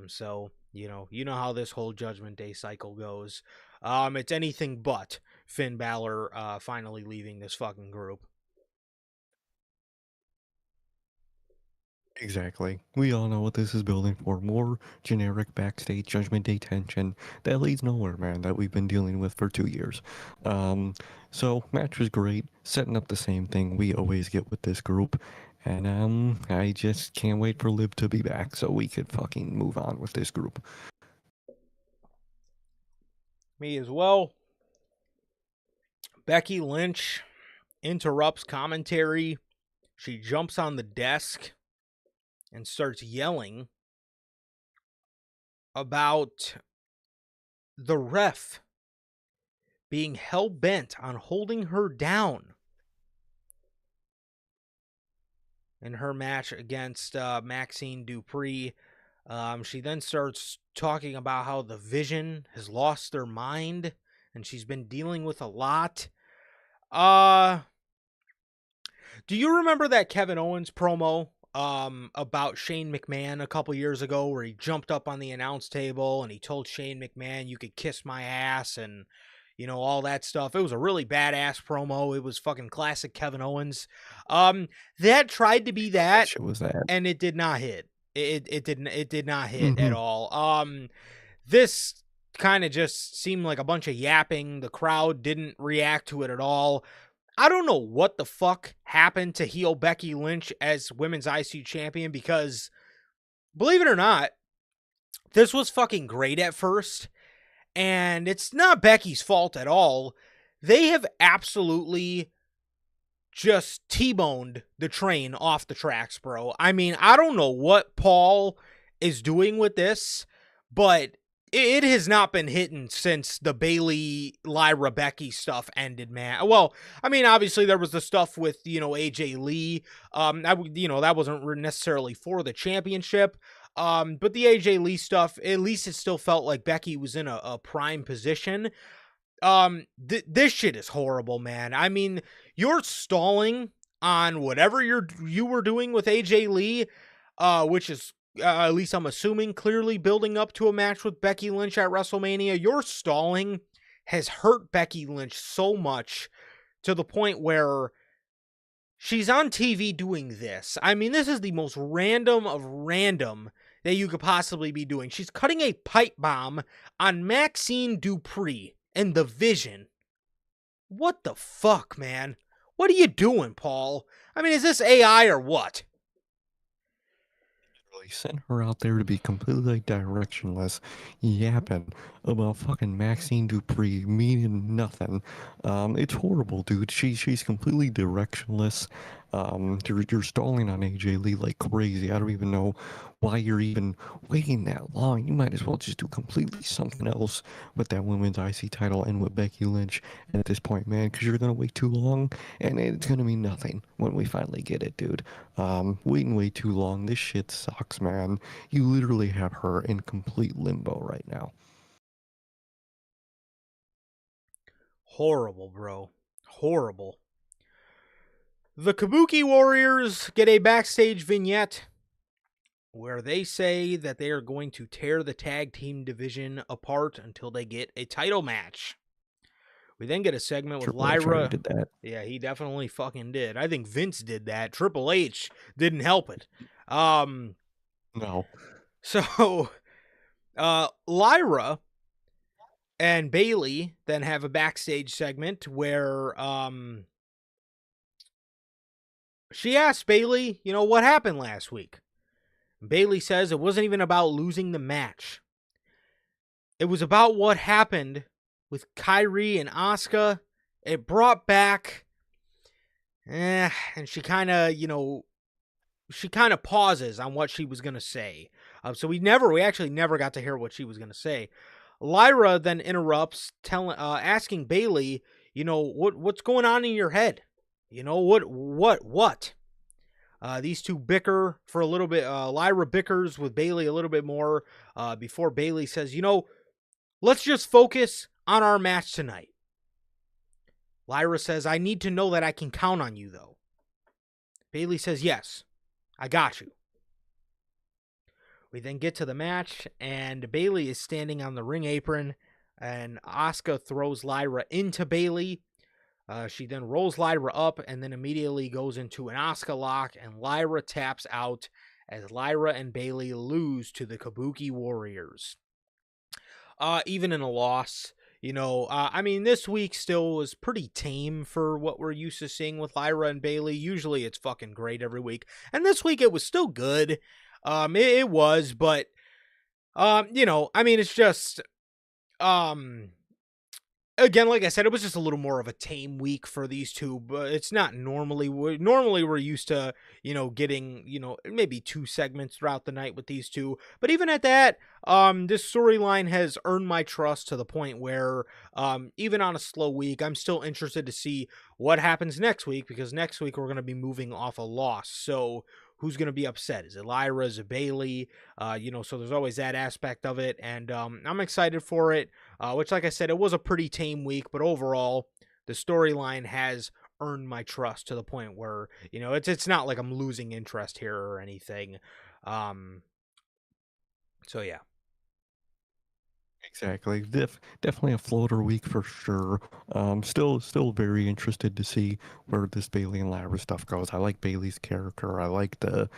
So, you know how this whole Judgment Day cycle goes. It's anything but Finn Balor finally leaving this fucking group. Exactly. We all know what this is building for. More generic backstage Judgment Day tension that leads nowhere, man, that we've been dealing with for 2 years. So, match was great, setting up the same thing we always get with this group. And I just can't wait for Liv to be back so we could fucking move on with this group. Me as well. Becky Lynch interrupts commentary. She jumps on the desk and starts yelling about the ref being hell-bent on holding her down in her match against Maxine Dupree. She then starts talking about how the Vision has lost their mind and she's been dealing with a lot. Do you remember that Kevin Owens promo about Shane McMahon a couple years ago where he jumped up on the announce table and he told Shane McMahon, you could kiss my ass and, all that stuff? It was a really badass promo. It was fucking classic Kevin Owens. That tried to be that, Shit was that. and it did not hit. It did not hit at all. This kind of just seemed like a bunch of yapping. The crowd didn't react to it at all. I don't know what the fuck happened to heel Becky Lynch as Women's IC champion because, believe it or not, this was fucking great at first. And it's not Becky's fault at all. They have absolutely just T-boned the train off the tracks, bro. I mean, I don't know what Paul is doing with this, but it has not been hitting since the Bayley Lyra Becky stuff ended, man. Well, I mean, obviously there was the stuff with, AJ Lee. That wasn't necessarily for the championship. But the AJ Lee stuff, at least it still felt like Becky was in a prime position. This shit is horrible, man. I mean, you're stalling on whatever you were doing with AJ Lee, which is, at least I'm assuming, clearly building up to a match with Becky Lynch at WrestleMania. Your stalling has hurt Becky Lynch so much to the point where she's on TV doing this. I mean, this is the most random of random that you could possibly be doing. She's cutting a pipe bomb on Maxine Dupree and the Vision. What the fuck, man? What are you doing, Paul? I mean, is this AI or what? literally sent her out there to be completely like directionless, yapping about fucking Maxine Dupree meaning nothing. It's horrible, dude. She's completely directionless. You're stalling on AJ Lee like crazy. I don't even know why you're even waiting that long. You might as well just do completely something else with that women's IC title and with Becky Lynch at this point, man, because you're gonna wait too long, and it's gonna mean nothing when we finally get it, dude. Waiting way too long. This shit sucks, man. You literally have her in complete limbo right now. Horrible, bro. Horrible. The Kabuki Warriors get a backstage vignette where they say that they are going to tear the tag team division apart until they get a title match. We then get a segment with Triple H already Lyra. did that. Yeah, he definitely fucking did. I think Vince did that. Triple H didn't help it. No. So Lyra and Bailey then have a backstage segment where she asks Bailey, what happened last week? Bailey says it wasn't even about losing the match. It was about what happened with Kyrie and Asuka. It brought back, and she kind of, pauses on what she was gonna say. So we actually never got to hear what she was gonna say. Lyra then interrupts, asking Bailey, what's going on in your head? What? These two bicker for a little bit. Lyra bickers with Bailey a little bit more before Bailey says, let's just focus on our match tonight. Lyra says, I need to know that I can count on you, though. Bailey says, yes, I got you. We then get to the match, and Bailey is standing on the ring apron, and Asuka throws Lyra into Bailey. She then rolls Lyra up and then immediately goes into an Asuka lock, and Lyra taps out as Lyra and Bailey lose to the Kabuki Warriors. Even in a loss, this week still was pretty tame for what we're used to seeing with Lyra and Bailey. Usually it's fucking great every week, and this week it was still good. It was, but it's just again, like I said, it was just a little more of a tame week for these two, but it's not normally. Normally, we're used to, getting, maybe 2 segments throughout the night with these two. But even at that, this storyline has earned my trust to the point where, even on a slow week, I'm still interested to see what happens next week, because next week we're going to be moving off a loss. So who's going to be upset? Is it Lyra? Is it Bailey? So there's always that aspect of it, and I'm excited for it. Which, like I said, it was a pretty tame week, but overall, the storyline has earned my trust to the point where, it's not like I'm losing interest here or anything. So yeah. Exactly. Definitely a floater week for sure. Still very interested to see where this Bailey and Lyra stuff goes. I like Bailey's character. I like the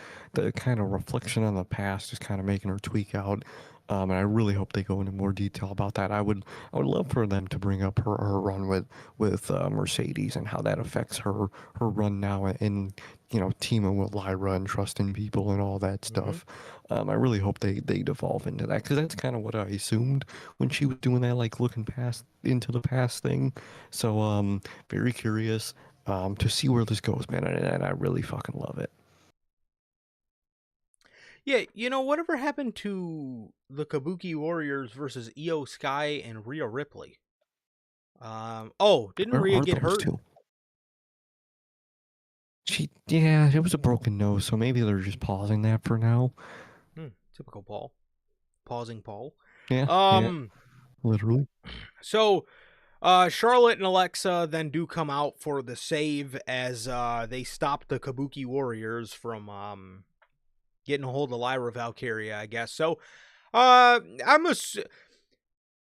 kind of reflection on the past, just kind of making her tweak out. And I really hope they go into more detail about that. I would love for them to bring up her run with Mercedes and how that affects her run now in teaming with Lyra and trusting people and all that Mm-hmm. stuff. I really hope they devolve into that, because that's kind of what I assumed when she was doing that, like looking past into the past thing. So very curious to see where this goes, man, and I really fucking love it. Yeah, whatever happened to the Kabuki Warriors versus Io Sky and Rhea Ripley? Didn't Where Rhea are get those hurt? two? Yeah, it was a broken nose, so maybe they're just pausing that for now. Typical Paul. Pausing Paul. Yeah, literally. So Charlotte and Alexa then do come out for the save as they stop the Kabuki Warriors from getting a hold of Lyra Valkyria, I guess. So if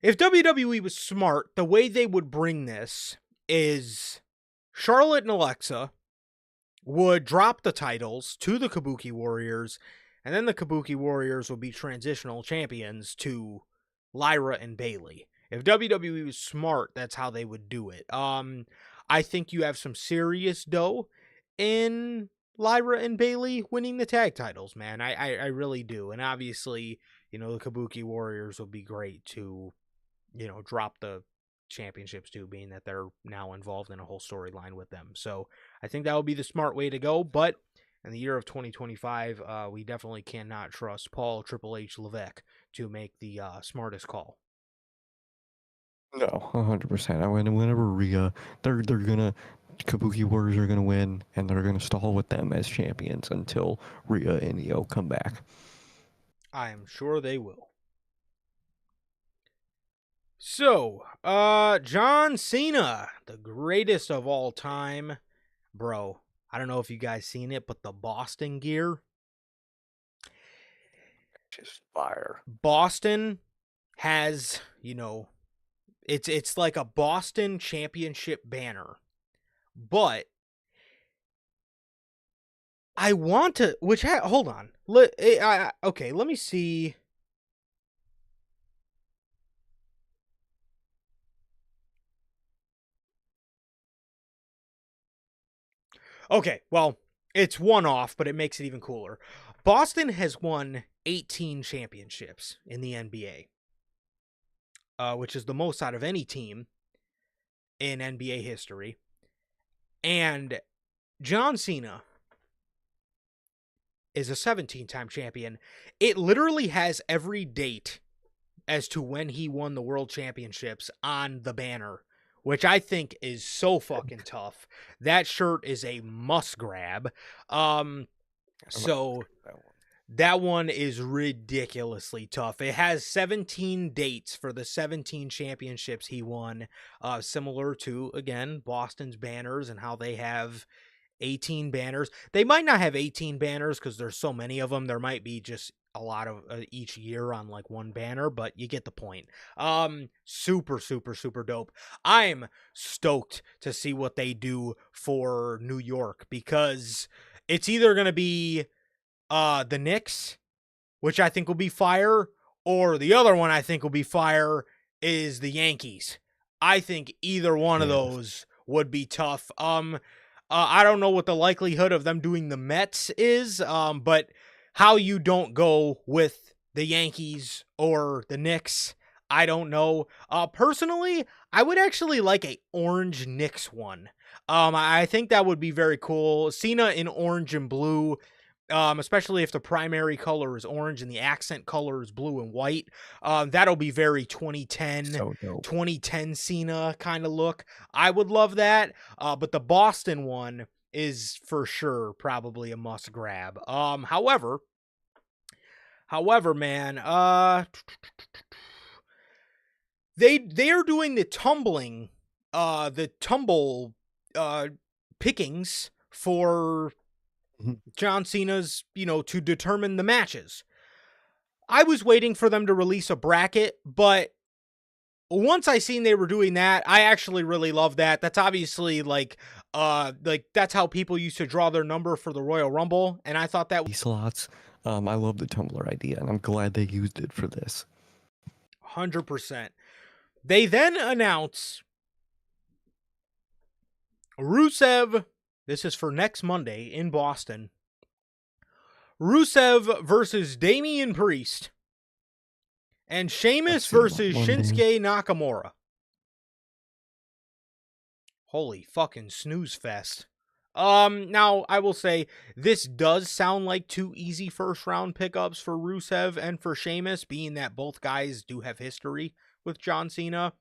WWE was smart, the way they would bring this is Charlotte and Alexa would drop the titles to the Kabuki Warriors, and then the Kabuki Warriors would be transitional champions to Lyra and Bailey. If WWE was smart, that's how they would do it. I think you have some serious dough in Lyra and Bailey winning the tag titles, man. I really do. And obviously, the Kabuki Warriors would be great to, drop the championships too, being that they're now involved in a whole storyline with them. So I think that would be the smart way to go. But in the year of 2025, we definitely cannot trust Paul Triple H Levesque to make the smartest call. No, 100%. Whenever Rhea, they're gonna Kabuki Warriors are gonna win, and they're gonna stall with them as champions until Rhea and Io come back. I am sure they will. So, John Cena, the greatest of all time. Bro, I don't know if you guys seen it, but the Boston gear. Just fire. Boston has, it's like a Boston championship banner. But I want to, hold on. Okay, let me see. Okay, well, it's one off, but it makes it even cooler. Boston has won 18 championships in the NBA, which is the most out of any team in NBA history. And John Cena is a 17-time champion. It literally has every date as to when he won the world championships on the banner, which I think is so fucking tough. That shirt is a must grab. So that one is ridiculously tough. It has 17 dates for the 17 championships he won, similar to, again, Boston's banners and how they have 18 banners. They might not have 18 banners because there's so many of them. There might be just a lot of each year on like one banner, but you get the point. Super, super, super dope. I'm stoked to see what they do for New York because it's either going to be the Knicks, which I think will be fire, or the other one I think will be fire is the Yankees. I think either one of those would be tough. I don't know what the likelihood of them doing the Mets is, but how you don't go with the Yankees or the Knicks, I don't know. Personally, I would actually like a orange Knicks one. I think that would be very cool. Cena in orange and blue, especially if the primary color is orange and the accent color is blue and white. That'll be very 2010, 2010 Cena kind of look. I would love that. But the Boston one is for sure probably a must grab. However, man, they are doing the tumble pickings for John Cena's, to determine the matches. I was waiting for them to release a bracket, but once I seen they were doing that, I actually really love that. That's obviously like that's how people used to draw their number for the Royal Rumble, and I thought that slots. I love the Tumblr idea, and I'm glad they used it for this. 100%. They then announce Rusev. This is for next Monday in Boston. Rusev versus Damian Priest. And Sheamus versus Shinsuke Nakamura. Holy fucking snooze fest. Now, I will say, this does sound like two easy first round pickups for Rusev and for Sheamus, being that both guys do have history with John Cena.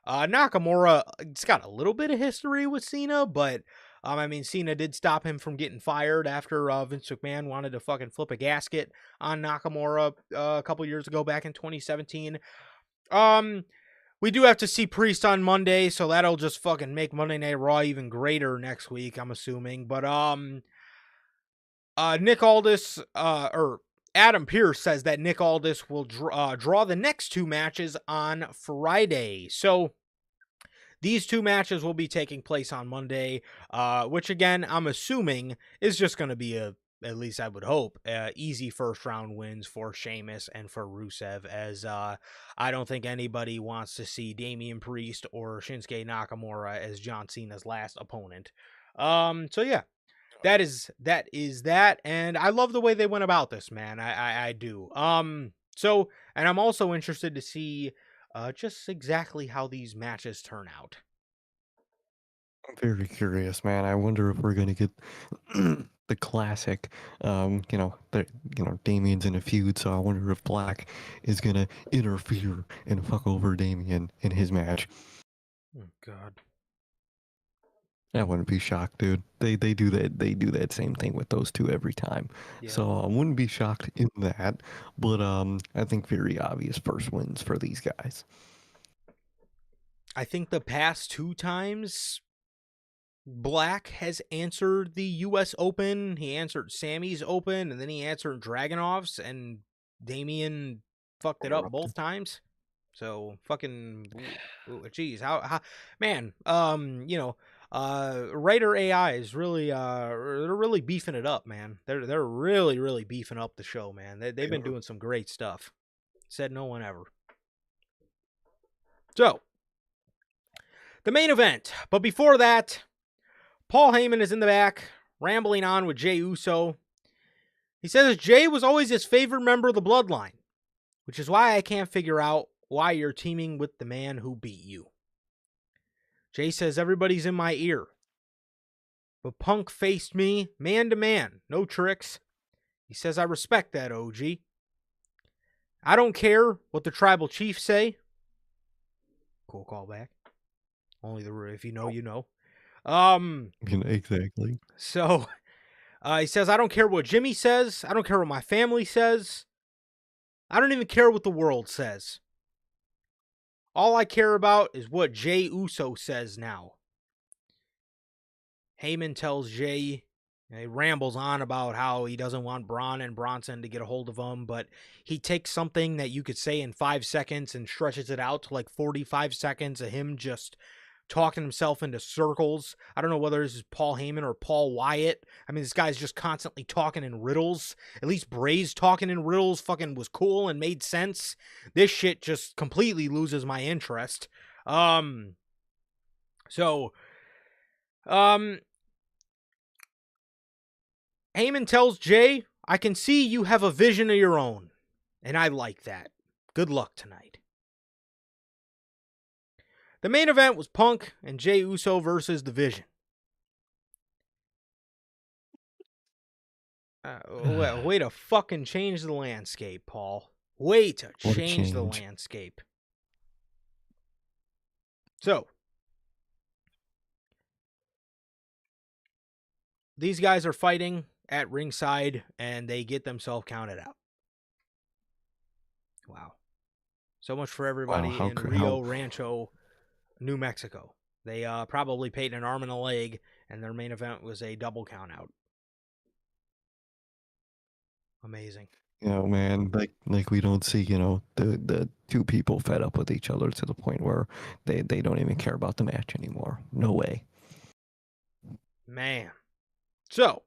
Nakamura, it's got a little bit of history with Cena, but Cena did stop him from getting fired after Vince McMahon wanted to fucking flip a gasket on Nakamura a couple years ago back in 2017. We do have to see Priest on Monday, so that'll just fucking make Monday Night Raw even greater next week, I'm assuming. But Nick Aldis, or Adam Pearce says that Nick Aldis will draw the next two matches on Friday. So these two matches will be taking place on Monday, which again, I'm assuming is just going to be at least I would hope, easy first round wins for Sheamus and for Rusev, as I don't think anybody wants to see Damian Priest or Shinsuke Nakamura as John Cena's last opponent. So yeah, that, and I love the way they went about this, man. I do. So, and I'm also interested to see just exactly how these matches turn out. I'm very curious, man. I wonder if we're gonna get the classic. Damien's in a feud, so I wonder if Black is gonna interfere and fuck over Damien in his match. Oh God. I wouldn't be shocked, dude. They do that. They do that same thing with those two every time. Yep. So I wouldn't be shocked in that. But I think very obvious first wins for these guys. I think the past two times Black has answered the U.S. Open, he answered Sammy's Open, and then he answered Dragonov's, and Damien fucked it up both Erupted. times. So fucking, geez, how, man, writer AI is really, they're really beefing it up, man. They're really beefing up the show, man. They've been doing some great stuff. Said no one ever. So, the main event, but before that, Paul Heyman is in the back, rambling on with Jey Uso. He says Jey was always his favorite member of the bloodline, which is why I can't figure out why you're teaming with the man who beat you. Jey says everybody's in my ear. But Punk faced me man to man, no tricks. He says I respect that, OG. I don't care what the tribal chiefs say. Cool callback. Only if you know, you know. Exactly. So he says, I don't care what Jimmy says. I don't care what my family says. I don't even care what the world says. All I care about is what Jey Uso says now. Heyman tells Jey, he rambles on about how he doesn't want Braun and Bronson to get a hold of him, but he takes something that you could say in 5 seconds and stretches it out to like 45 seconds of him just talking himself into circles. I don't know whether this is Paul Heyman or Paul Wyatt. I mean, this guy's just constantly talking in riddles. At least Bray's talking in riddles fucking was cool and made sense. This shit just completely loses my interest. So, Heyman tells Jey, I can see you have a vision of your own, and I like that. Good luck tonight. The main event was Punk and Jey Uso versus The Vision. Way to fucking change the landscape, Paul. Way to What a change the change. landscape. So, these guys are fighting at ringside, and they get themselves counted out. Wow. So much for Wow, everybody in Rio Rancho, New Mexico. They probably paid an arm and a leg, and their main event was a double count out. Amazing. Man, like we don't see, the two people fed up with each other to the point where they don't even care about the match anymore. No way. Man. So,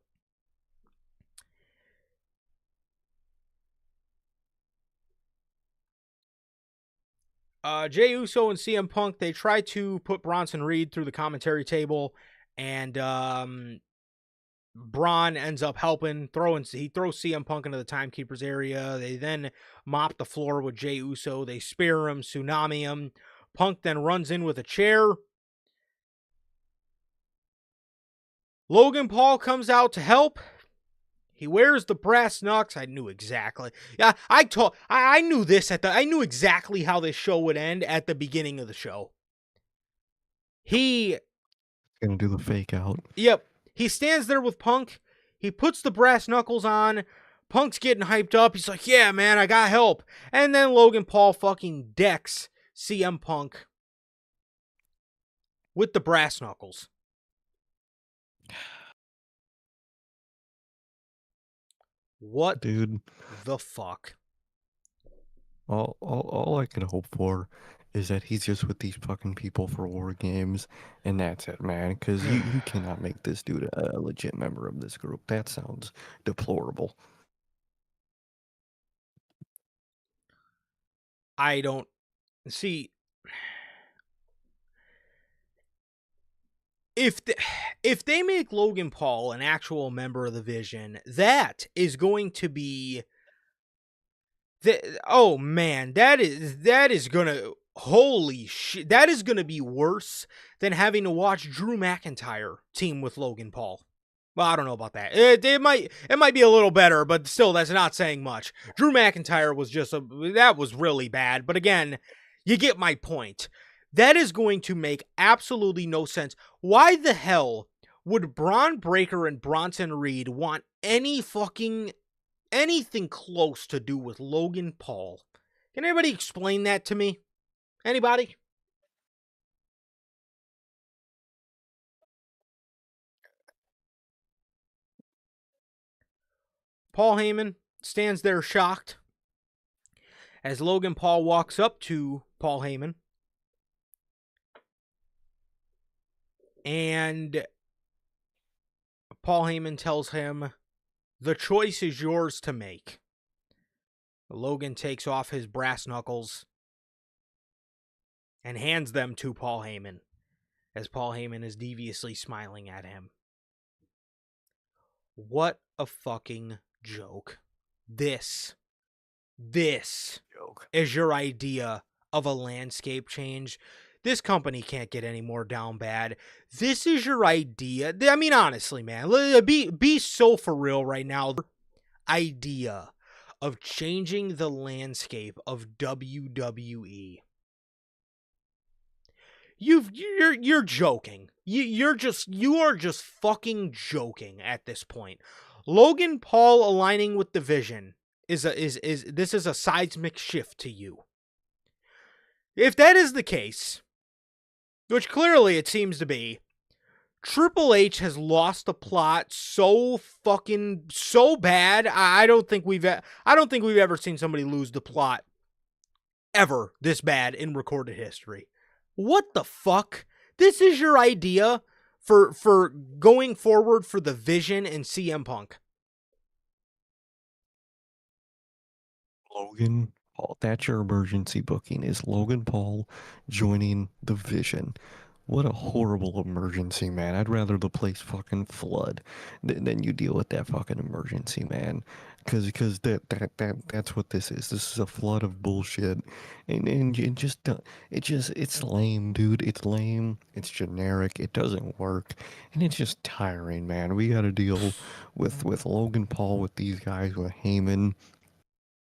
Jey Uso and CM Punk, they try to put Bronson Reed through the commentary table, and Braun ends up helping, he throws CM Punk into the timekeeper's area. They then mop the floor with Jey Uso. They spear him, tsunami him. Punk then runs in with a chair. Logan Paul comes out to help. He wears the brass knucks. I knew exactly. Yeah, I knew this I knew exactly how this show would end at the beginning of the show. He Gonna do the fake out. Yep. He stands there with Punk. He puts the brass knuckles on. Punk's getting hyped up. He's like, yeah, man, I got help. And then Logan Paul fucking decks CM Punk with the brass knuckles. What Dude, the fuck? all I could hope for is that he's just with these fucking people for war games, and that's it, man. Because you cannot make this dude a legit member of this group. That sounds deplorable. I don't see. if they make Logan Paul an actual member of the Vision, that is going to be oh man, that is gonna holy shit, that is gonna be worse than having to watch Drew McIntyre team with Logan Paul. Well, I don't know about that. It might be a little better, but still, that's not saying much. Drew McIntyre was that was really bad. But again, you get my point. That is going to make absolutely no sense. Why the hell would Braun Breaker and Bronson Reed want anything close to do with Logan Paul? Can anybody explain that to me? Anybody? Paul Heyman stands there shocked as Logan Paul walks up to Paul Heyman. And Paul Heyman tells him, the choice is yours to make. Logan takes off his brass knuckles and hands them to Paul Heyman as Paul Heyman is deviously smiling at him. What a fucking joke. This Joke. is your idea of a landscape change. This company can't get any more down bad. This is your idea. I mean, honestly, man, be so for real right now. Idea of changing the landscape of WWE. You're joking. You are just fucking joking at this point. Logan Paul aligning with the Vision is a seismic shift to you. If that is the case, which clearly it seems to be, Triple H has lost the plot so bad. I don't think we've ever seen somebody lose the plot ever this bad in recorded history. What the fuck? This is your idea for going forward for the Vision and CM Punk. Logan Paul. That's your emergency booking. Is Logan Paul joining the Vision? What a horrible emergency, man. I'd rather the place fucking flood than you deal with that fucking emergency, man. Cause that's what this is. This is a flood of bullshit, and it's lame, dude. It's lame. It's generic. It doesn't work, and it's just tiring, man. We got to deal with Logan Paul, with these guys, with Heyman.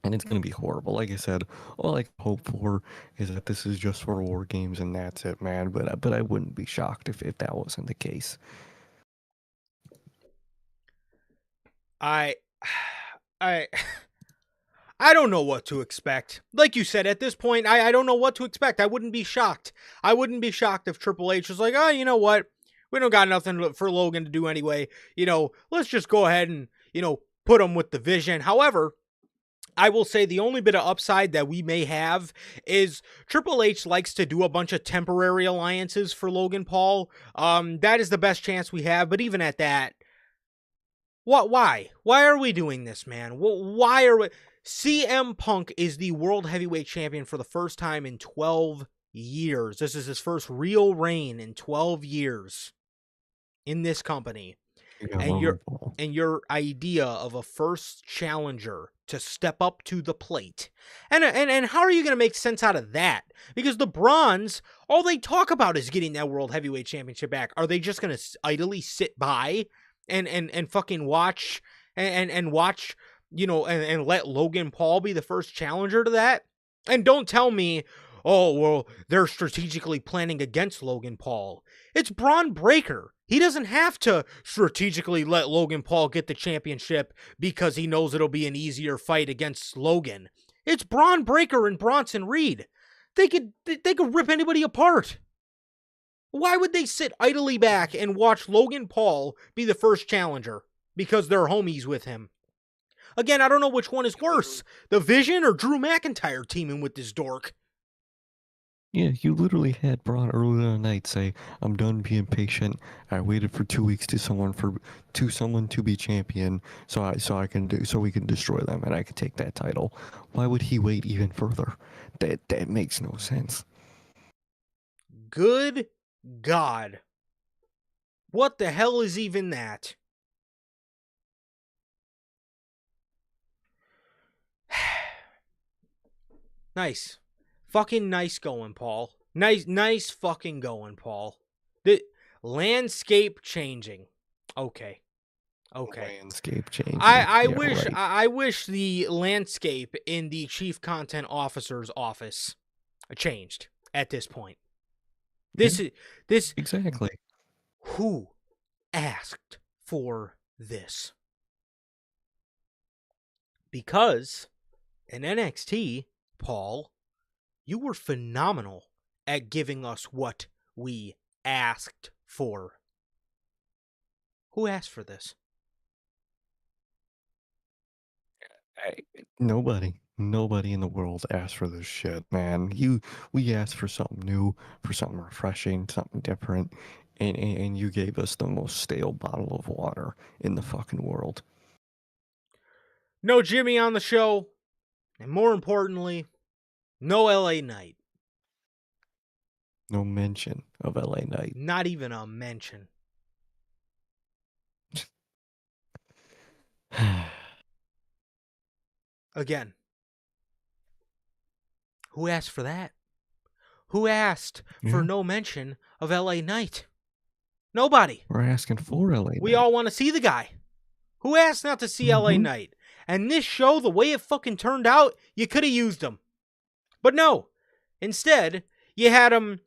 And it's going to be horrible. Like I said, all I hope for is that this is just for war games and that's it, man. But I wouldn't be shocked if that wasn't the case. I I don't know what to expect. Like you said, at this point, I don't know what to expect. I wouldn't be shocked. I wouldn't be shocked if Triple H was like, oh, you know what? We don't got nothing for Logan to do anyway. Let's just go ahead and, put him with the Vision. However, I will say the only bit of upside that we may have is Triple H likes to do a bunch of temporary alliances for Logan Paul. That is the best chance we have. But even at that, why? Why are we doing this, man? Why are we... CM Punk is the World Heavyweight Champion for the first time in 12 years. This is his first real reign in 12 years in this company. And your idea of a first challenger to step up to the plate. And how are you going to make sense out of that? Because the Bronze, all they talk about is getting that World Heavyweight Championship back. Are they just going to idly sit by and fucking watch and watch, and let Logan Paul be the first challenger to that? And don't tell me, oh, well, they're strategically planning against Logan Paul. It's Braun Breaker. He doesn't have to strategically let Logan Paul get the championship because he knows it'll be an easier fight against Logan. It's Braun Breaker and Bronson Reed. They could rip anybody apart. Why would they sit idly back and watch Logan Paul be the first challenger? Because they're homies with him. Again, I don't know which one is worse, the Vision or Drew McIntyre teaming with this dork. Yeah, you literally had Braun earlier in the night say, "I'm done being patient. I waited for 2 weeks to someone to be champion, so we can destroy them and I can take that title." Why would he wait even further? That makes no sense. Good God. What the hell is even that? Nice. Fucking nice going, Paul. Nice fucking going, Paul. The landscape changing. Okay. Landscape changing. I Yeah, wish right. I wish the landscape in the chief content officer's office changed at this point. Yeah, This exactly. who asked for this? Because in NXT, Paul, you were phenomenal at giving us what we asked for. Who asked for this? Nobody in the world asked for this shit, man. We asked for something new, for something refreshing, something different, and you gave us the most stale bottle of water in the fucking world. No Jimmy on the show, and more importantly, no LA Knight. No mention of LA Knight. Not even a mention. Again, who asked for that? Who asked for Yeah, no mention of LA Knight? Nobody. we're asking for LA We Knight. all want to see the guy. Who asked not to see LA Mm-hmm. Knight? And this show, the way it fucking turned out, you could have used him. But no. Instead, you had him,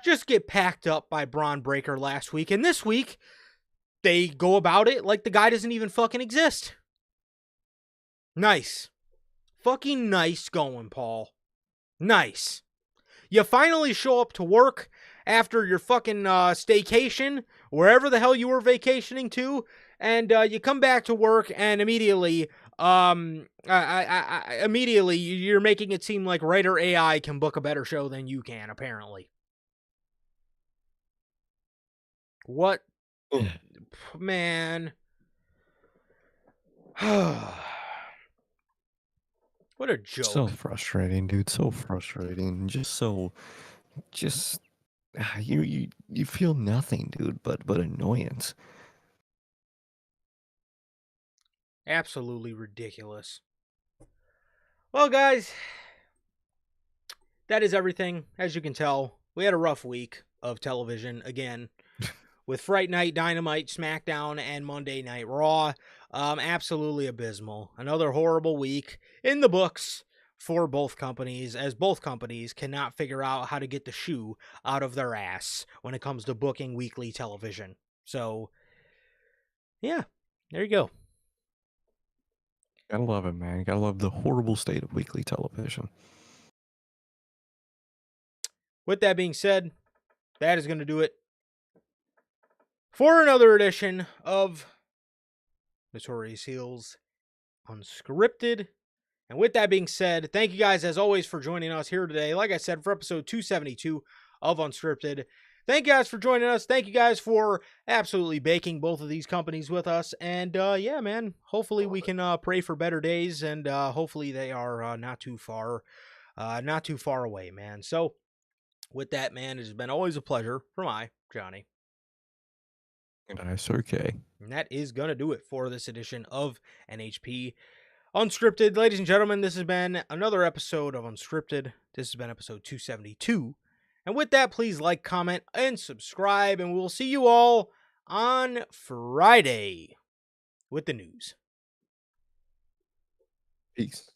just get packed up by Braun Breaker last week. And this week, they go about it like the guy doesn't even fucking exist. Nice. Fucking nice going, Paul. Nice. You finally show up to work after your fucking staycation, wherever the hell you were vacationing to, and you come back to work and immediately, immediately you're making it seem like writer AI can book a better show than you can, apparently. What? Man. What a So joke. frustrating, dude. So frustrating. Just you feel nothing, dude, but annoyance. Absolutely ridiculous. Well, guys, that is everything. As you can tell, we had a rough week of television again with Fright Night, Dynamite, SmackDown, and Monday Night Raw. Absolutely abysmal. Another horrible week in the books for both companies, as both companies cannot figure out how to get the shoe out of their ass when it comes to booking weekly television. So, yeah, there you go. Gotta love it, man. Gotta love the horrible state of weekly television. With that being said, that is going to do it for another edition of Notorious Heels Unscripted. And with that being said, thank you guys as always for joining us here today. Like I said, for episode 272 of Unscripted. Thank you guys for joining us. Thank you guys for absolutely baking both of these companies with us. And yeah, man, hopefully we can pray for better days, and hopefully they are not too far away, man. So with that, man, it has been always a pleasure for my Johnny. And I, Sir K. And that is going to do it for this edition of NHP Unscripted. Ladies and gentlemen, this has been another episode of Unscripted. This has been episode 272. And with that, please like, comment, and subscribe. And we will see you all on Friday with the news. Peace.